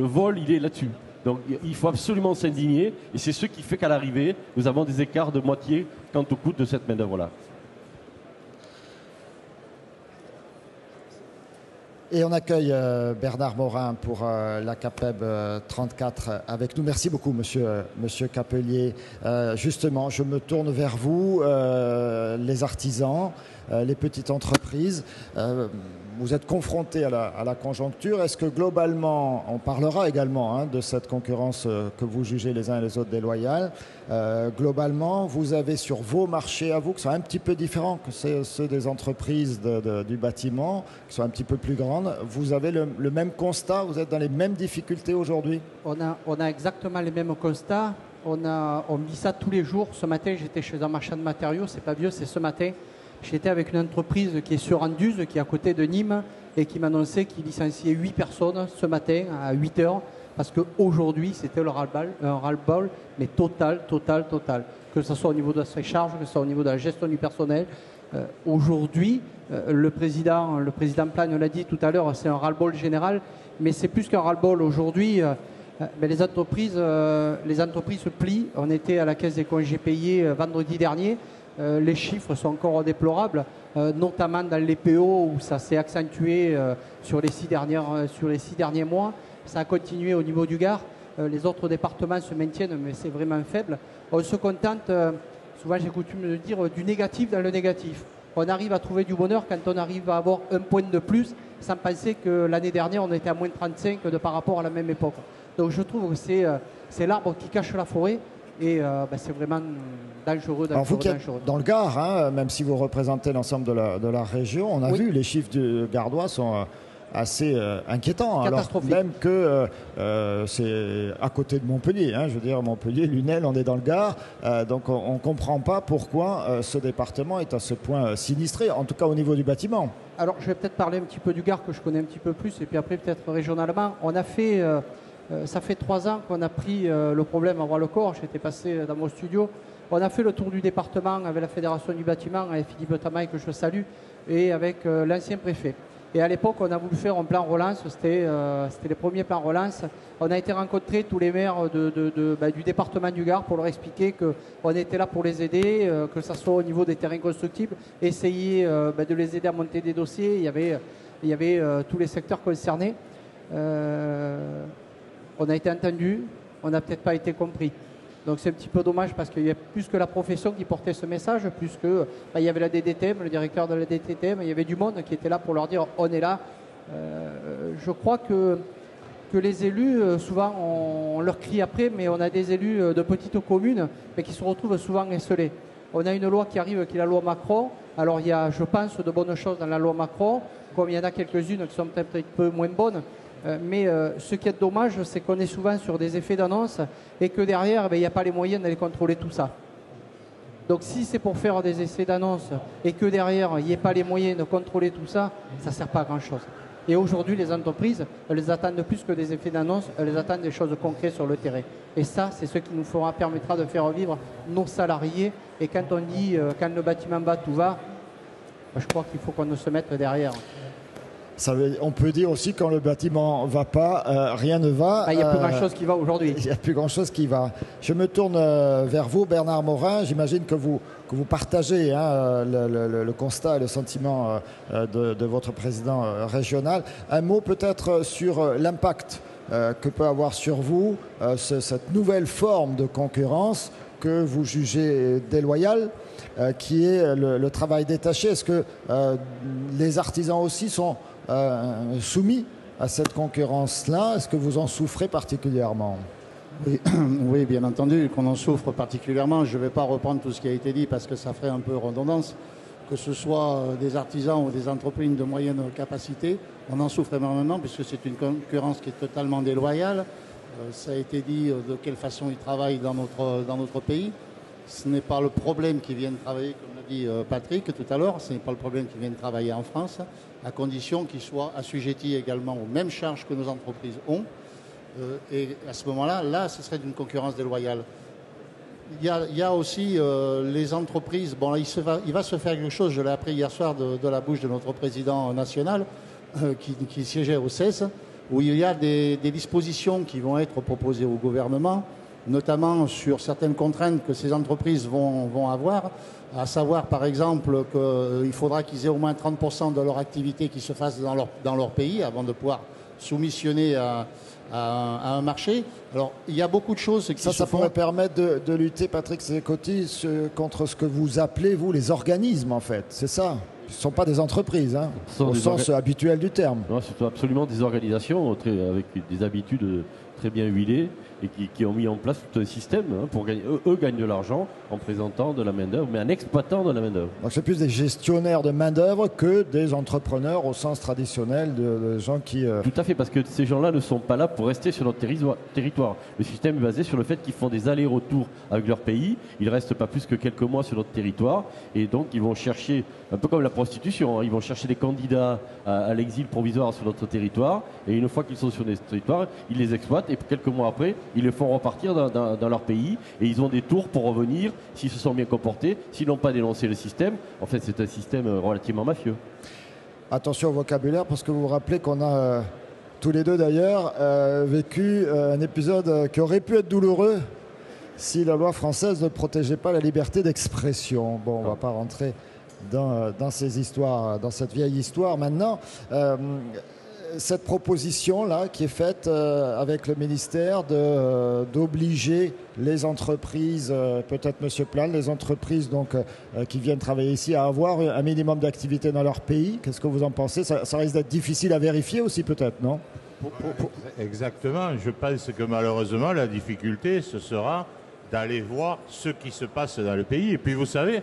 vol, il est là-dessus. Donc il faut absolument s'indigner et c'est ce qui fait qu'à l'arrivée, nous avons des écarts de moitié quant au coût de cette main-d'œuvre-là. Et on accueille Bernard Morin pour la CAPEB 34 avec nous. Merci beaucoup, monsieur Capelier. Justement, je me tourne vers vous, les artisans, les petites entreprises. Vous êtes confrontés à la conjoncture. Est-ce que globalement, on parlera également de cette concurrence que vous jugez les uns et les autres déloyale, globalement, vous avez sur vos marchés à vous, qui sont un petit peu différents que ceux des entreprises du bâtiment, qui sont un petit peu plus grandes, vous avez le même constat, vous êtes dans les mêmes difficultés aujourd'hui? On a exactement les mêmes constats. On dit ça tous les jours. Ce matin, j'étais chez un marchand de matériaux, c'est pas vieux, c'est ce matin. J'étais avec une entreprise qui est sur Anduze, qui est à côté de Nîmes, et qui m'annonçait qu'il licenciait 8 personnes ce matin à 8 heures, parce qu'aujourd'hui, c'était le ras-le-bol, mais total. Que ce soit au niveau de ses charges, que ce soit au niveau de la gestion du personnel. Aujourd'hui, le président Plagne l'a dit tout à l'heure, c'est un ras-le-bol général, mais c'est plus qu'un ras-le-bol. Aujourd'hui, les entreprises se plient. On était à la caisse des congés payés vendredi dernier. Les chiffres sont encore déplorables, notamment dans les PO où ça s'est accentué sur les 6 derniers mois. Ça a continué au niveau du Gard. Les autres départements se maintiennent, mais c'est vraiment faible. On se contente, souvent j'ai coutume de dire, du négatif dans le négatif. On arrive à trouver du bonheur quand on arrive à avoir un point de plus, sans penser que l'année dernière on était à moins 35 par rapport à la même époque. Donc je trouve que c'est l'arbre qui cache la forêt. Et c'est vraiment dangereux. Alors vous qui êtes dans le Gard, même si vous représentez l'ensemble de la région, on a vu les chiffres du Gardois sont assez inquiétant. Catastrophique. Alors même que c'est à côté de Montpellier. Je veux dire, Montpellier, Lunel, on est dans le Gard. Donc on ne comprend pas pourquoi ce département est à ce point sinistré, en tout cas au niveau du bâtiment. Alors je vais peut-être parler un petit peu du Gard que je connais un petit peu plus et puis après peut-être régionalement. On a fait, ça fait 3 ans qu'on a pris le problème à bras le corps. J'étais passé dans mon studio. On a fait le tour du département avec la Fédération du bâtiment, avec Philippe Tamaille que je salue, et avec l'ancien préfet. Et à l'époque, on a voulu faire un plan relance, c'était les premiers plans relance. On a été rencontrer tous les maires du département du Gard pour leur expliquer qu'on était là pour les aider, que ce soit au niveau des terrains constructibles, essayer de les aider à monter des dossiers. Il y avait tous les secteurs concernés. On a été entendus, on n'a peut-être pas été compris. Donc c'est un petit peu dommage parce qu'il y a plus que la profession qui portait ce message, plus que il y avait la DDTM, le directeur de la DDTM, il y avait du monde qui était là pour leur dire on est là. Je crois que les élus, souvent on leur crie après, mais on a des élus de petites communes mais qui se retrouvent souvent esselés. On a une loi qui arrive qui est la loi Macron. Alors il y a, je pense, de bonnes choses dans la loi Macron, comme il y en a quelques-unes qui sont peut-être un peu moins bonnes. Mais ce qui est dommage, c'est qu'on est souvent sur des effets d'annonce et que derrière, il n'y a pas les moyens d'aller contrôler tout ça. Donc si c'est pour faire des essais d'annonce et que derrière, il n'y ait pas les moyens de contrôler tout ça, ça ne sert pas à grand-chose. Et aujourd'hui, les entreprises, elles attendent plus que des effets d'annonce, elles attendent des choses concrètes sur le terrain. Et ça, c'est ce qui nous permettra de faire vivre nos salariés. Et quand on dit, quand le bâtiment va, tout va, je crois qu'il faut qu'on se mette derrière. On peut dire aussi quand le bâtiment ne va pas, rien ne va. Il n'y a plus grand-chose qui va aujourd'hui. Il n'y a plus grand-chose qui va. Je me tourne vers vous, Bernard Morin. J'imagine que vous partagez le constat et le sentiment de votre président régional. Un mot peut-être sur l'impact que peut avoir sur vous cette nouvelle forme de concurrence que vous jugez déloyale, qui est le travail détaché. Est-ce que les artisans aussi sont soumis à cette concurrence-là? Est-ce que vous en souffrez particulièrement? Oui, bien entendu qu'on en souffre particulièrement. Je ne vais pas reprendre tout ce qui a été dit parce que ça ferait un peu redondance. Que ce soit des artisans ou des entreprises de moyenne capacité, on en souffre énormément puisque c'est une concurrence qui est totalement déloyale. Ça a été dit de quelle façon ils travaillent dans notre pays. Ce n'est pas le problème qu'ils viennent travailler, comme l'a dit Patrick tout à l'heure, ce n'est pas le problème qu'ils viennent travailler en France, à condition qu'ils soient assujettis également aux mêmes charges que nos entreprises ont. Et à ce moment-là, ce serait d'une concurrence déloyale. Il y a aussi les entreprises. Bon, là, il va se faire quelque chose, je l'ai appris hier soir de la bouche de notre président national qui siégeait au CES, où il y a des dispositions qui vont être proposées au gouvernement, notamment sur certaines contraintes que ces entreprises vont avoir, à savoir par exemple qu'il faudra qu'ils aient au moins 30% de leur activité qui se fasse dans leur pays avant de pouvoir soumissionner à un marché. Alors, il y a beaucoup de choses qui ça pourrait permettre de lutter, Patrick Sécotti, contre ce que vous appelez, vous, les organismes, en fait. C'est ça? Ce ne sont pas des entreprises, au sens habituel du terme. Non, ce sont absolument des organisations avec des habitudes très bien huilées et qui ont mis en place tout un système pour gagner. Eux gagnent de l'argent en présentant de la main-d'œuvre, mais en exploitant de la main-d'œuvre. Donc c'est plus des gestionnaires de main-d'œuvre que des entrepreneurs au sens traditionnel de gens qui. Tout à fait, parce que ces gens-là ne sont pas là pour rester sur notre territoire. Le système est basé sur le fait qu'ils font des allers-retours avec leur pays. Ils ne restent pas plus que quelques mois sur notre territoire et donc ils vont chercher, un peu comme la prostitution, ils vont chercher des candidats à l'exil provisoire sur notre territoire et une fois qu'ils sont sur notre territoire, ils les exploitent et quelques mois après, ils les font repartir dans leur pays et ils ont des tours pour revenir s'ils se sont bien comportés, s'ils n'ont pas dénoncé le système. En fait, c'est un système relativement mafieux. Attention au vocabulaire, parce que vous vous rappelez qu'on a tous les deux d'ailleurs vécu un épisode qui aurait pu être douloureux si la loi française ne protégeait pas la liberté d'expression. Bon, on ne va pas rentrer dans ces histoires, dans cette vieille histoire maintenant. Cette proposition-là qui est faite avec le ministère d'obliger les entreprises, peut-être M. Plane, les entreprises donc, qui viennent travailler ici à avoir un minimum d'activité dans leur pays. Qu'est-ce que vous en pensez? Ça risque d'être difficile à vérifier aussi peut-être, non? Exactement. Je pense que malheureusement la difficulté ce sera d'aller voir ce qui se passe dans le pays. Et puis vous savez,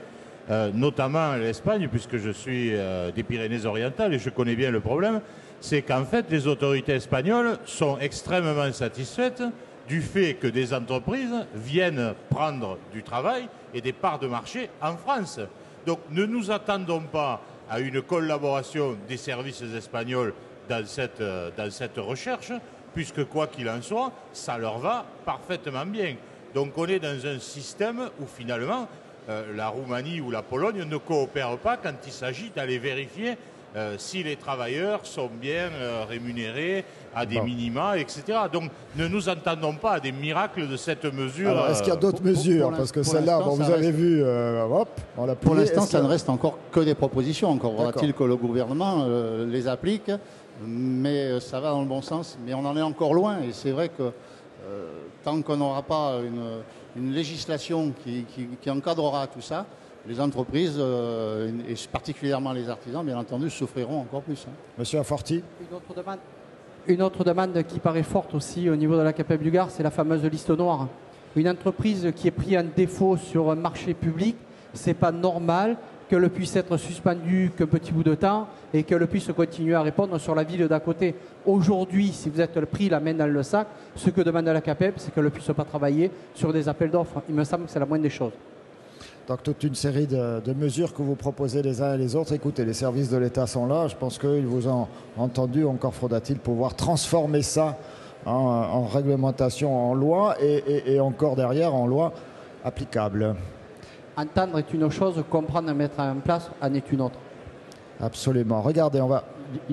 notamment l'Espagne, puisque je suis des Pyrénées-Orientales et je connais bien le problème, c'est qu'en fait, les autorités espagnoles sont extrêmement satisfaites du fait que des entreprises viennent prendre du travail et des parts de marché en France. Donc ne nous attendons pas à une collaboration des services espagnols dans cette recherche, puisque quoi qu'il en soit, ça leur va parfaitement bien. Donc on est dans un système où finalement la Roumanie ou la Pologne ne coopèrent pas quand il s'agit d'aller vérifier si les travailleurs sont bien rémunérés à des minima, etc. Donc ne nous attendons pas à des miracles de cette mesure. Alors est-ce qu'il y a d'autres mesures? Parce que celle-là, bon, vous avez vu, hop, on l'a plié. Pour l'instant, ça ne reste encore que des propositions. Encore faudra-t-il que le gouvernement les applique, mais ça va dans le bon sens. Mais on en est encore loin, et c'est vrai que tant qu'on n'aura pas une législation qui encadrera tout ça, les entreprises, et particulièrement les artisans, bien entendu, souffriront encore plus. Monsieur Aforti. Une autre demande qui paraît forte aussi au niveau de la CAPEB du Gard, c'est la fameuse liste noire. Une entreprise qui est prise en défaut sur un marché public, c'est pas normal qu'elle puisse être suspendue qu'un petit bout de temps et qu'elle puisse continuer à répondre sur la ville d'à côté. Aujourd'hui, si vous êtes pris la main dans le sac, ce que demande la CAPEB, c'est qu'elle ne puisse pas travailler sur des appels d'offres. Il me semble que c'est la moindre des choses. Donc toute une série de mesures que vous proposez les uns et les autres. Écoutez, les services de l'État sont là. Je pense qu'ils vous ont entendu. Encore faudra-t-il pouvoir transformer ça en réglementation, en loi et encore derrière en loi applicable. Entendre est une chose, comprendre et mettre en place en est une autre. Absolument. Regardez, on va...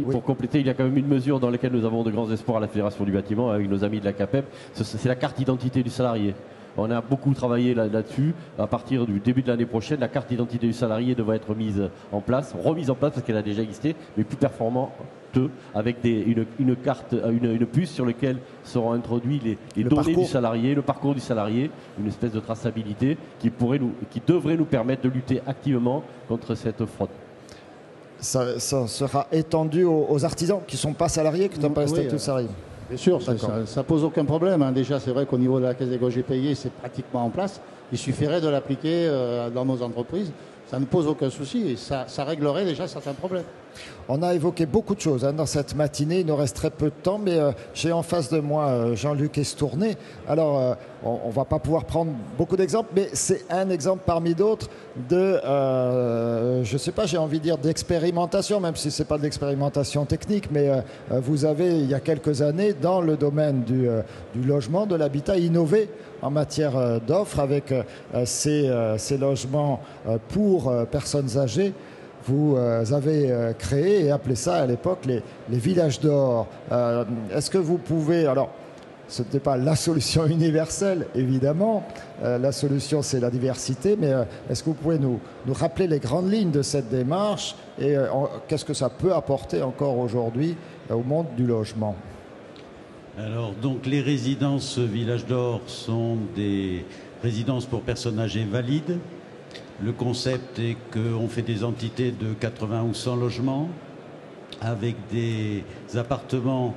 Pour compléter, il y a quand même une mesure dans laquelle nous avons de grands espoirs à la Fédération du bâtiment avec nos amis de la CAPEB, c'est la carte d'identité du salarié. On a beaucoup travaillé là-dessus. À partir du début de l'année prochaine, la carte d'identité du salarié devrait être remise en place parce qu'elle a déjà existé, mais plus performante, avec une carte, une puce sur laquelle seront introduits les données du salarié, le parcours du salarié, une espèce de traçabilité qui devrait nous permettre de lutter activement contre cette fraude. Ça sera étendu aux artisans qui ne sont pas salariés, qui n'ont pas le statut de salarié. Bien sûr, ça pose aucun problème. Déjà, c'est vrai qu'au niveau de la caisse des gauges payés, c'est pratiquement en place. Il suffirait de l'appliquer dans nos entreprises. Ça ne pose aucun souci et ça réglerait déjà certains problèmes. On a évoqué beaucoup de choses dans cette matinée. Il nous reste très peu de temps, mais j'ai en face de moi Jean-Luc Estourné. Alors, on ne va pas pouvoir prendre beaucoup d'exemples, mais c'est un exemple parmi d'autres de, je ne sais pas, j'ai envie de dire d'expérimentation, même si ce n'est pas de l'expérimentation technique, mais vous avez, il y a quelques années, dans le domaine du logement, de l'habitat, innové en matière d'offres avec ces logements pour personnes âgées. Vous avez créé et appelé ça à l'époque les villages d'or. Est-ce que vous pouvez... Alors, ce n'était pas la solution universelle, évidemment. La solution, c'est la diversité. Mais est-ce que vous pouvez nous rappeler les grandes lignes de cette démarche et qu'est-ce que ça peut apporter encore aujourd'hui au monde du logement? Alors, donc, les résidences Village d'Or sont des résidences pour personnes âgées valides. Le concept est qu'on fait des entités de 80 ou 100 logements avec des appartements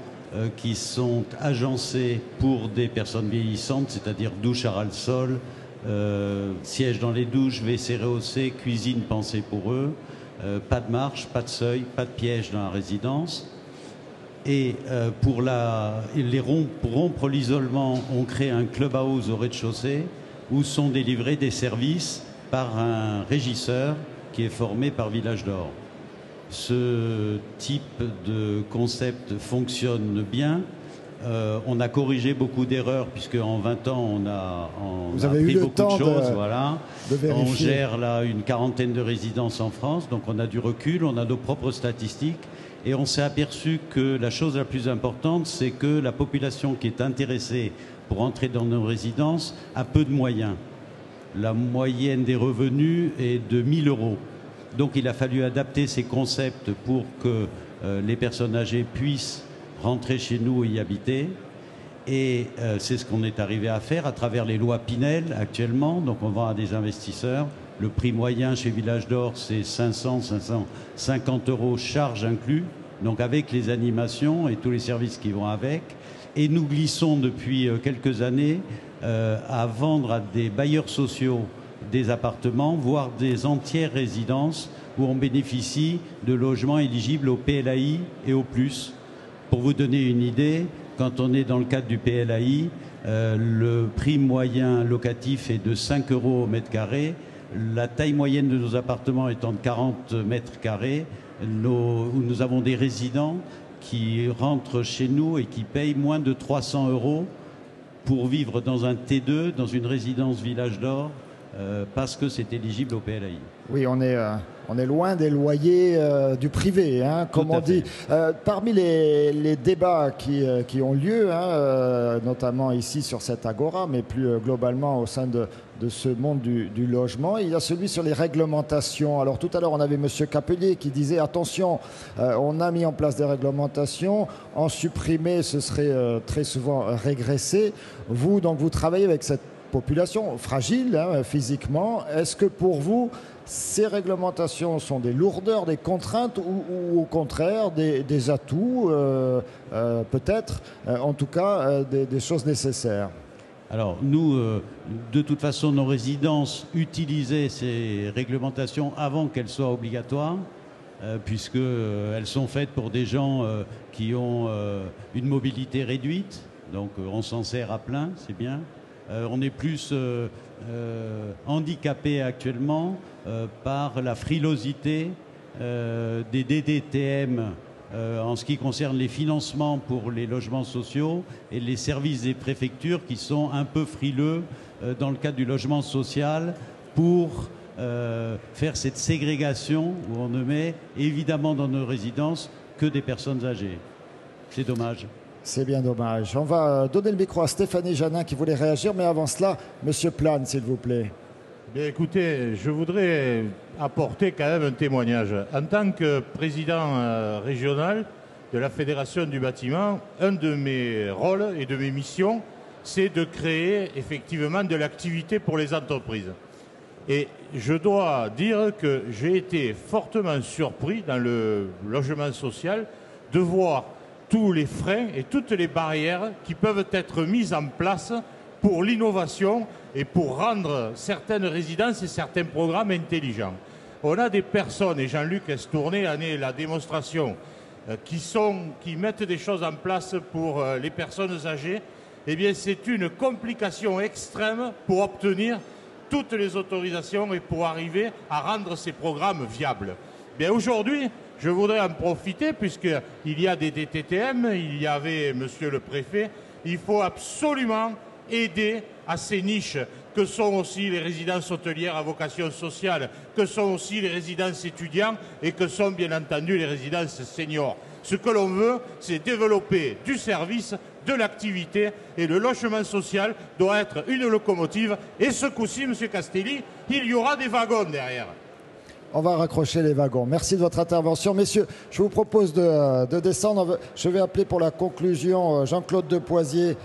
qui sont agencés pour des personnes vieillissantes, c'est-à-dire douche à ras-le-sol, sièges dans les douches, WC rehaussé, cuisine pensée pour eux, pas de marche, pas de seuil, pas de piège dans la résidence. Et pour rompre l'isolement, on crée un clubhouse au rez-de-chaussée où sont délivrés des services par un régisseur qui est formé par Village d'Or. Ce type de concept fonctionne bien. On a corrigé beaucoup d'erreurs puisque en 20 ans on a appris beaucoup de choses. Voilà. On gère là une quarantaine de résidences en France, donc on a du recul, on a nos propres statistiques et on s'est aperçu que la chose la plus importante, c'est que la population qui est intéressée pour entrer dans nos résidences a peu de moyens. La moyenne des revenus est de 1 000 €. Donc il a fallu adapter ces concepts pour que les personnes âgées puissent rentrer chez nous et y habiter. Et c'est ce qu'on est arrivé à faire à travers les lois Pinel actuellement. Donc on vend à des investisseurs. Le prix moyen chez Village d'Or, c'est 500-550 € charges inclus. Donc avec les animations et tous les services qui vont avec. Et nous glissons depuis quelques années à vendre à des bailleurs sociaux des appartements, voire des entières résidences où on bénéficie de logements éligibles au PLAI et au plus. Pour vous donner une idée, quand on est dans le cadre du PLAI, le prix moyen locatif est de 5 € au mètre carré. La taille moyenne de nos appartements étant de 40 mètres carrés, nous avons des résidents qui rentrent chez nous et qui payent moins de 300 € pour vivre dans un T2, dans une résidence Village d'Or, parce que c'est éligible au PLAI. Oui, on est loin des loyers du privé, hein, comme on dit. Parmi les débats qui ont lieu, hein, notamment ici sur cette agora, mais plus globalement au sein de ce monde du logement, il y a celui sur les réglementations. Alors tout à l'heure, on avait M. Capelier qui disait attention, on a mis en place des réglementations, en supprimer, ce serait très souvent régresser. Vous, donc, vous travaillez avec cette population fragile, hein, physiquement. Est-ce que pour vous, ces réglementations sont des lourdeurs, des contraintes ou au contraire des atouts, peut-être, en tout cas des choses nécessaires? Alors nous, de toute façon, nos résidences utilisaient ces réglementations avant qu'elles soient obligatoires, puisqu'elles sont faites pour des gens qui ont une mobilité réduite, donc on s'en sert à plein, c'est bien. On est plus handicapé actuellement par la frilosité des DDTM en ce qui concerne les financements pour les logements sociaux et les services des préfectures qui sont un peu frileux dans le cadre du logement social pour faire cette ségrégation où on ne met évidemment dans nos résidences que des personnes âgées. C'est dommage. C'est bien dommage. On va donner le micro à Stéphanie Janin qui voulait réagir, mais avant cela, Monsieur Plane, s'il vous plaît. Bien, écoutez, je voudrais apporter quand même un témoignage. En tant que président régional de la Fédération du bâtiment, un de mes rôles et de mes missions, c'est de créer effectivement de l'activité pour les entreprises. Et je dois dire que j'ai été fortement surpris dans le logement social de voir tous les freins et toutes les barrières qui peuvent être mises en place pour l'innovation et pour rendre certaines résidences et certains programmes intelligents. On a des personnes, et Jean-Luc Estourné en est la démonstration, qui mettent des choses en place pour les personnes âgées. Eh bien, c'est une complication extrême pour obtenir toutes les autorisations et pour arriver à rendre ces programmes viables. Bien, aujourd'hui, je voudrais en profiter, puisqu'il y a des DTTM, il y avait Monsieur le Préfet, il faut absolument aider à ces niches que sont aussi les résidences hôtelières à vocation sociale, que sont aussi les résidences étudiants et que sont bien entendu les résidences seniors. Ce que l'on veut, c'est développer du service, de l'activité, et le logement social doit être une locomotive. Et ce coup-ci, Monsieur Castelli, il y aura des wagons derrière. On va raccrocher les wagons. Merci de votre intervention. Messieurs, je vous propose de descendre. Je vais appeler pour la conclusion Jean-Claude Depoisier,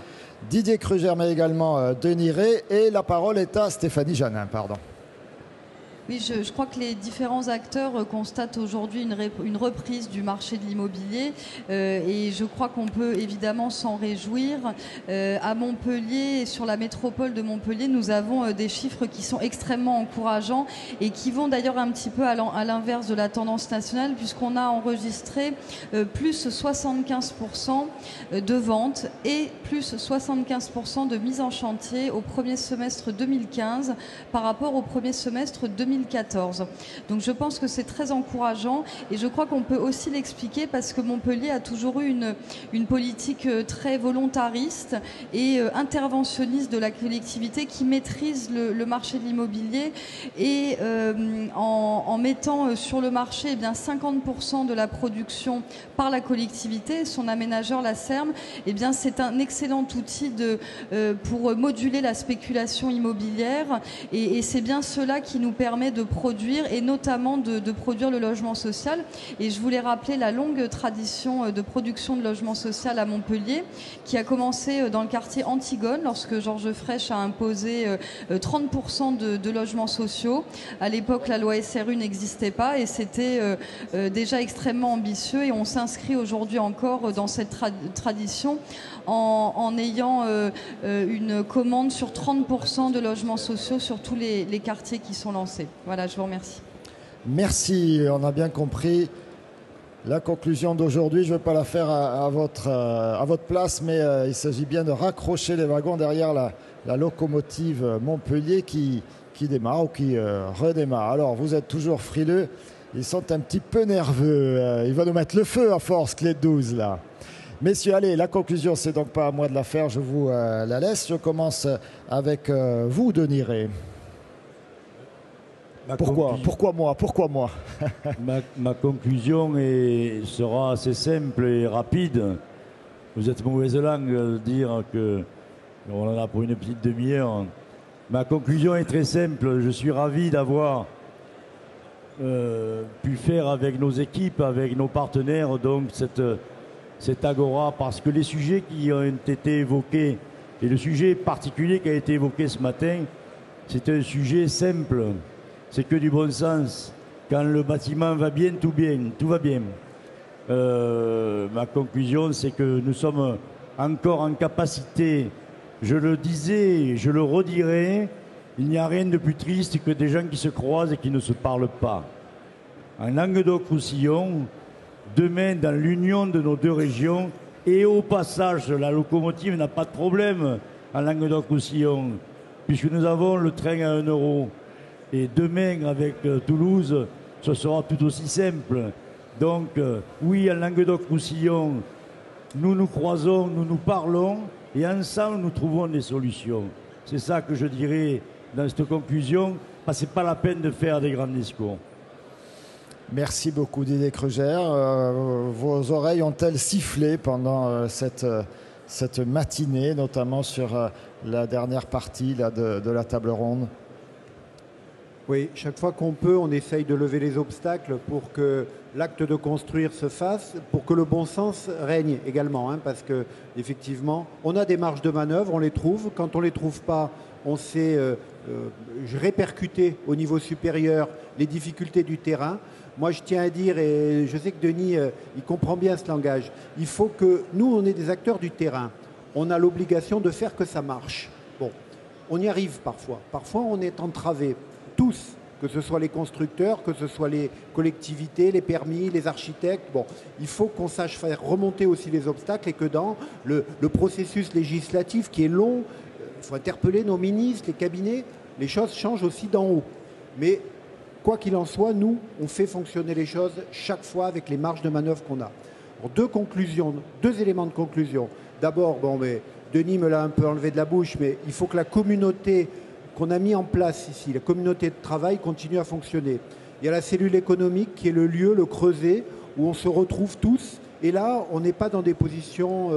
Didier Kruger, mais également Denis Rey. Et la parole est à Stéphanie Janin. Pardon. Oui, je crois que les différents acteurs constatent aujourd'hui une reprise du marché de l'immobilier et je crois qu'on peut évidemment s'en réjouir. À Montpellier et sur la métropole de Montpellier, nous avons des chiffres qui sont extrêmement encourageants et qui vont d'ailleurs un petit peu à l'inverse de la tendance nationale, puisqu'on a enregistré plus 75% de ventes et plus 75% de mise en chantier au premier semestre 2015 par rapport au premier semestre 2014. Donc je pense que c'est très encourageant et je crois qu'on peut aussi l'expliquer parce que Montpellier a toujours eu une politique très volontariste et interventionniste de la collectivité qui maîtrise le marché de l'immobilier et en mettant sur le marché 50% de la production par la collectivité, son aménageur, la SERM, c'est un excellent outil pour moduler la spéculation immobilière et c'est bien cela qui nous permet de produire et notamment de produire le logement social. Et je voulais rappeler la longue tradition de production de logement social à Montpellier qui a commencé dans le quartier Antigone lorsque Georges Frêche a imposé 30% de logements sociaux. À l'époque, la loi SRU n'existait pas et c'était déjà extrêmement ambitieux et on s'inscrit aujourd'hui encore dans cette tradition en ayant une commande sur 30% de logements sociaux sur tous les quartiers qui sont lancés. Voilà, je vous remercie. Merci, on a bien compris La conclusion d'aujourd'hui, je ne vais pas la faire à votre place, mais il s'agit bien de raccrocher les wagons derrière la locomotive Montpellier qui démarre ou qui redémarre. Alors, vous êtes toujours frileux. Ils sont un petit peu nerveux. Ils vont nous mettre le feu à force, clé de 12, là. Messieurs, allez, la conclusion, c'est donc pas à moi de la faire. Je vous la laisse. Je commence avec vous, Denis Rey. Pourquoi moi Ma conclusion sera assez simple et rapide. Vous êtes mauvaise langue de dire qu'on en a pour une petite demi-heure. Ma conclusion est très simple. Je suis ravi d'avoir pu faire avec nos équipes, avec nos partenaires, donc cette agora, parce que les sujets qui ont été évoqués, et le sujet particulier qui a été évoqué ce matin, c'est un sujet simple. C'est que du bon sens. Quand le bâtiment va bien, tout va bien. Ma conclusion, c'est que nous sommes encore en capacité, je le disais, je le redirai, il n'y a rien de plus triste que des gens qui se croisent et qui ne se parlent pas. En Languedoc-Roussillon, demain, dans l'union de nos deux régions, et au passage, la locomotive n'a pas de problème en Languedoc-Roussillon, puisque nous avons le train à 1 euro. Et demain, avec Toulouse, ce sera tout aussi simple. Donc, oui, en Languedoc-Roussillon, nous nous croisons, nous nous parlons, et ensemble, nous trouvons des solutions. C'est ça que je dirais dans cette conclusion, parce que ce n'est pas la peine de faire des grands discours. Merci beaucoup, Didier Kreuger. Vos oreilles ont-elles sifflé pendant cette matinée, notamment sur la dernière partie là, de la table ronde? Oui, chaque fois qu'on peut, on essaye de lever les obstacles pour que l'acte de construire se fasse, pour que le bon sens règne également, parce que effectivement, on a des marges de manœuvre, on les trouve. Quand on ne les trouve pas, on sait répercuter au niveau supérieur les difficultés du terrain. Moi, je tiens à dire, et je sais que Denis, il comprend bien ce langage, il faut que nous, on est des acteurs du terrain. On a l'obligation de faire que ça marche. Bon, on y arrive parfois. Parfois, on est entravé. Tous, que ce soit les constructeurs, que ce soit les collectivités, les permis, les architectes. Bon, il faut qu'on sache faire remonter aussi les obstacles et que dans le processus législatif qui est long, il faut interpeller nos ministres, les cabinets, les choses changent aussi d'en haut. Mais quoi qu'il en soit, nous, on fait fonctionner les choses chaque fois avec les marges de manœuvre qu'on a. Alors, deux éléments de conclusion. D'abord, Denis me l'a un peu enlevé de la bouche, mais il faut que la communauté qu'on a mis en place ici, la communauté de travail, continue à fonctionner. Il y a la cellule économique qui est le lieu, le creuset, où on se retrouve tous. Et là, on n'est pas dans des positions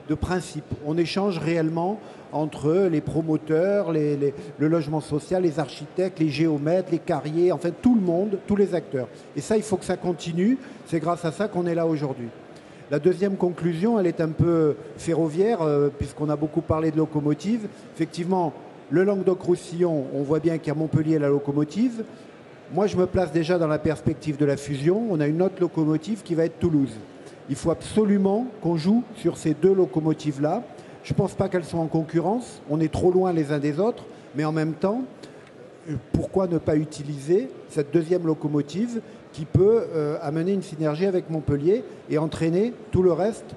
de principe. On échange réellement entre les promoteurs, le logement social, les architectes, les géomètres, les carriers, enfin tout le monde, tous les acteurs. Et ça, il faut que ça continue. C'est grâce à ça qu'on est là aujourd'hui. La deuxième conclusion, elle est un peu ferroviaire, puisqu'on a beaucoup parlé de locomotive. Effectivement, le Languedoc-Roussillon, on voit bien qu'à Montpellier, la locomotive. Moi, je me place déjà dans la perspective de la fusion. On a une autre locomotive qui va être Toulouse. Il faut absolument qu'on joue sur ces deux locomotives-là. Je ne pense pas qu'elles sont en concurrence. On est trop loin les uns des autres. Mais en même temps, pourquoi ne pas utiliser cette deuxième locomotive qui peut amener une synergie avec Montpellier et entraîner tout le reste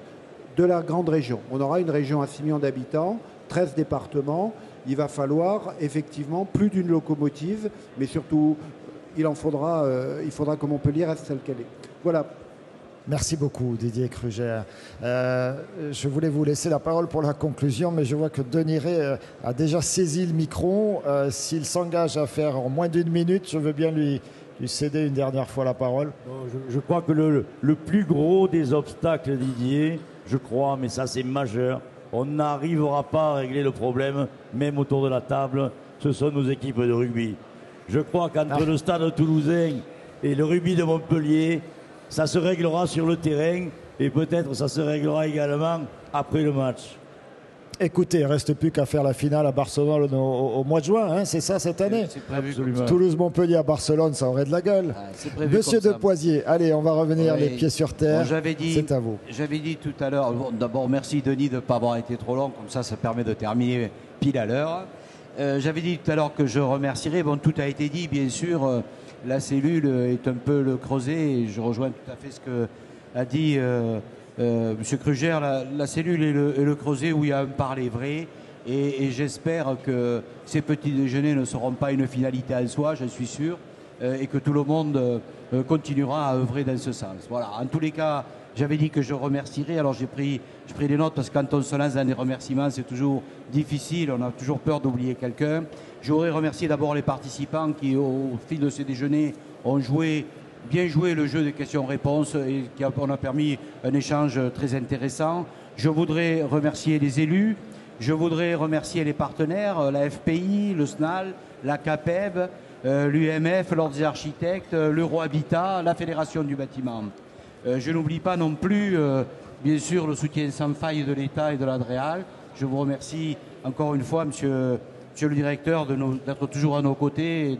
de la grande région. On aura une région à 6 millions d'habitants, 13 départements. Il va falloir effectivement plus d'une locomotive, mais surtout, il faudra que Montpellier reste celle qu'elle est. Voilà. Merci beaucoup, Didier Kreuger. Je voulais vous laisser la parole pour la conclusion, mais je vois que Denis Rey a déjà saisi le micro. S'il s'engage à faire en moins d'1 minute, je veux bien lui céder une dernière fois la parole. Je crois que le plus gros des obstacles, Didier, je crois, mais ça c'est majeur, on n'arrivera pas à régler le problème, même autour de la table, ce sont nos équipes de rugby. Je crois qu'entre le stade toulousain et le rugby de Montpellier, ça se réglera sur le terrain et peut-être ça se réglera également après le match. Écoutez, il ne reste plus qu'à faire la finale à Barcelone au mois de juin, c'est ça cette année. Toulouse-Montpellier à Barcelone, ça aurait de la gueule. Monsieur Depoisier, allez, on va revenir les pieds sur terre. C'est à vous. J'avais dit tout à l'heure, d'abord merci Denis de ne pas avoir été trop long, comme ça permet de terminer pile à l'heure. J'avais dit tout à l'heure que je remercierais, tout a été dit, bien sûr, la cellule est un peu le creuset et je rejoins tout à fait ce que a dit M. Kruger, la cellule et le creuset où il y a un parler vrai. Et j'espère que ces petits déjeuners ne seront pas une finalité en soi, je suis sûr, et que tout le monde continuera à œuvrer dans ce sens. Voilà. En tous les cas, j'avais dit que je remercierais, alors j'ai pris des notes parce que quand on se lance dans des remerciements, c'est toujours difficile, on a toujours peur d'oublier quelqu'un. Je voudrais remercier d'abord les participants qui, au fil de ces déjeuners, ont bien joué le jeu des questions-réponses et qui on a permis un échange très intéressant. Je voudrais remercier les élus. Je voudrais remercier les partenaires, la FPI, le SNAL, la CAPEB, l'UMF, l'Ordre des architectes, l'Eurohabitat, la Fédération du bâtiment. Je n'oublie pas non plus, bien sûr, le soutien sans faille de l'État et de l'ADREAL. Je vous remercie encore une fois, monsieur le directeur, d'être toujours à nos côtés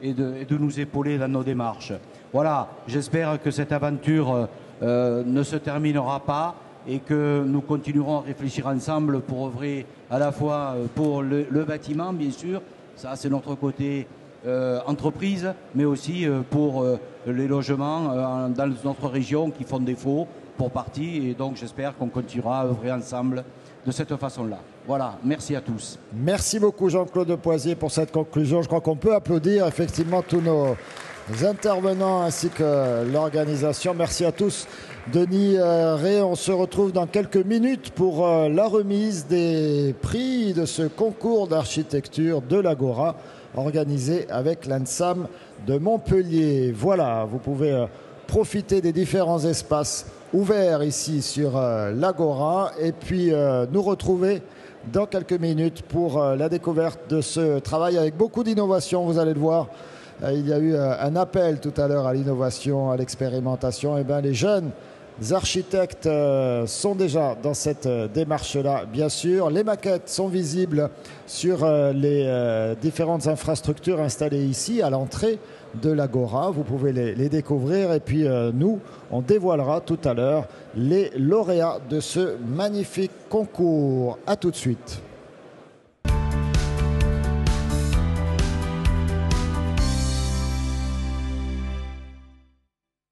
et de nous épauler dans nos démarches. Voilà, j'espère que cette aventure ne se terminera pas et que nous continuerons à réfléchir ensemble pour œuvrer à la fois pour le bâtiment, bien sûr, ça c'est notre côté entreprise, mais aussi pour les logements dans notre région qui font défaut pour partie, et donc j'espère qu'on continuera à œuvrer ensemble de cette façon-là. Voilà, merci à tous. Merci beaucoup Jean-Claude Poisier pour cette conclusion. Je crois qu'on peut applaudir effectivement tous nos intervenants ainsi que l'organisation. Merci à tous. Denis Ray, on se retrouve dans quelques minutes pour la remise des prix de ce concours d'architecture de l'Agora organisé avec l'ANSAM de Montpellier. Voilà, vous pouvez profiter des différents espaces ouverts ici sur l'Agora et puis nous retrouver dans quelques minutes pour la découverte de ce travail avec beaucoup d'innovation. Vous allez le voir, il y a eu un appel tout à l'heure à l'innovation, à l'expérimentation. Et bien, les jeunes architectes sont déjà dans cette démarche-là, bien sûr. Les maquettes sont visibles sur les différentes infrastructures installées ici à l'entrée de l'Agora. Vous pouvez les découvrir et puis nous, on dévoilera tout à l'heure les lauréats de ce magnifique concours. À tout de suite.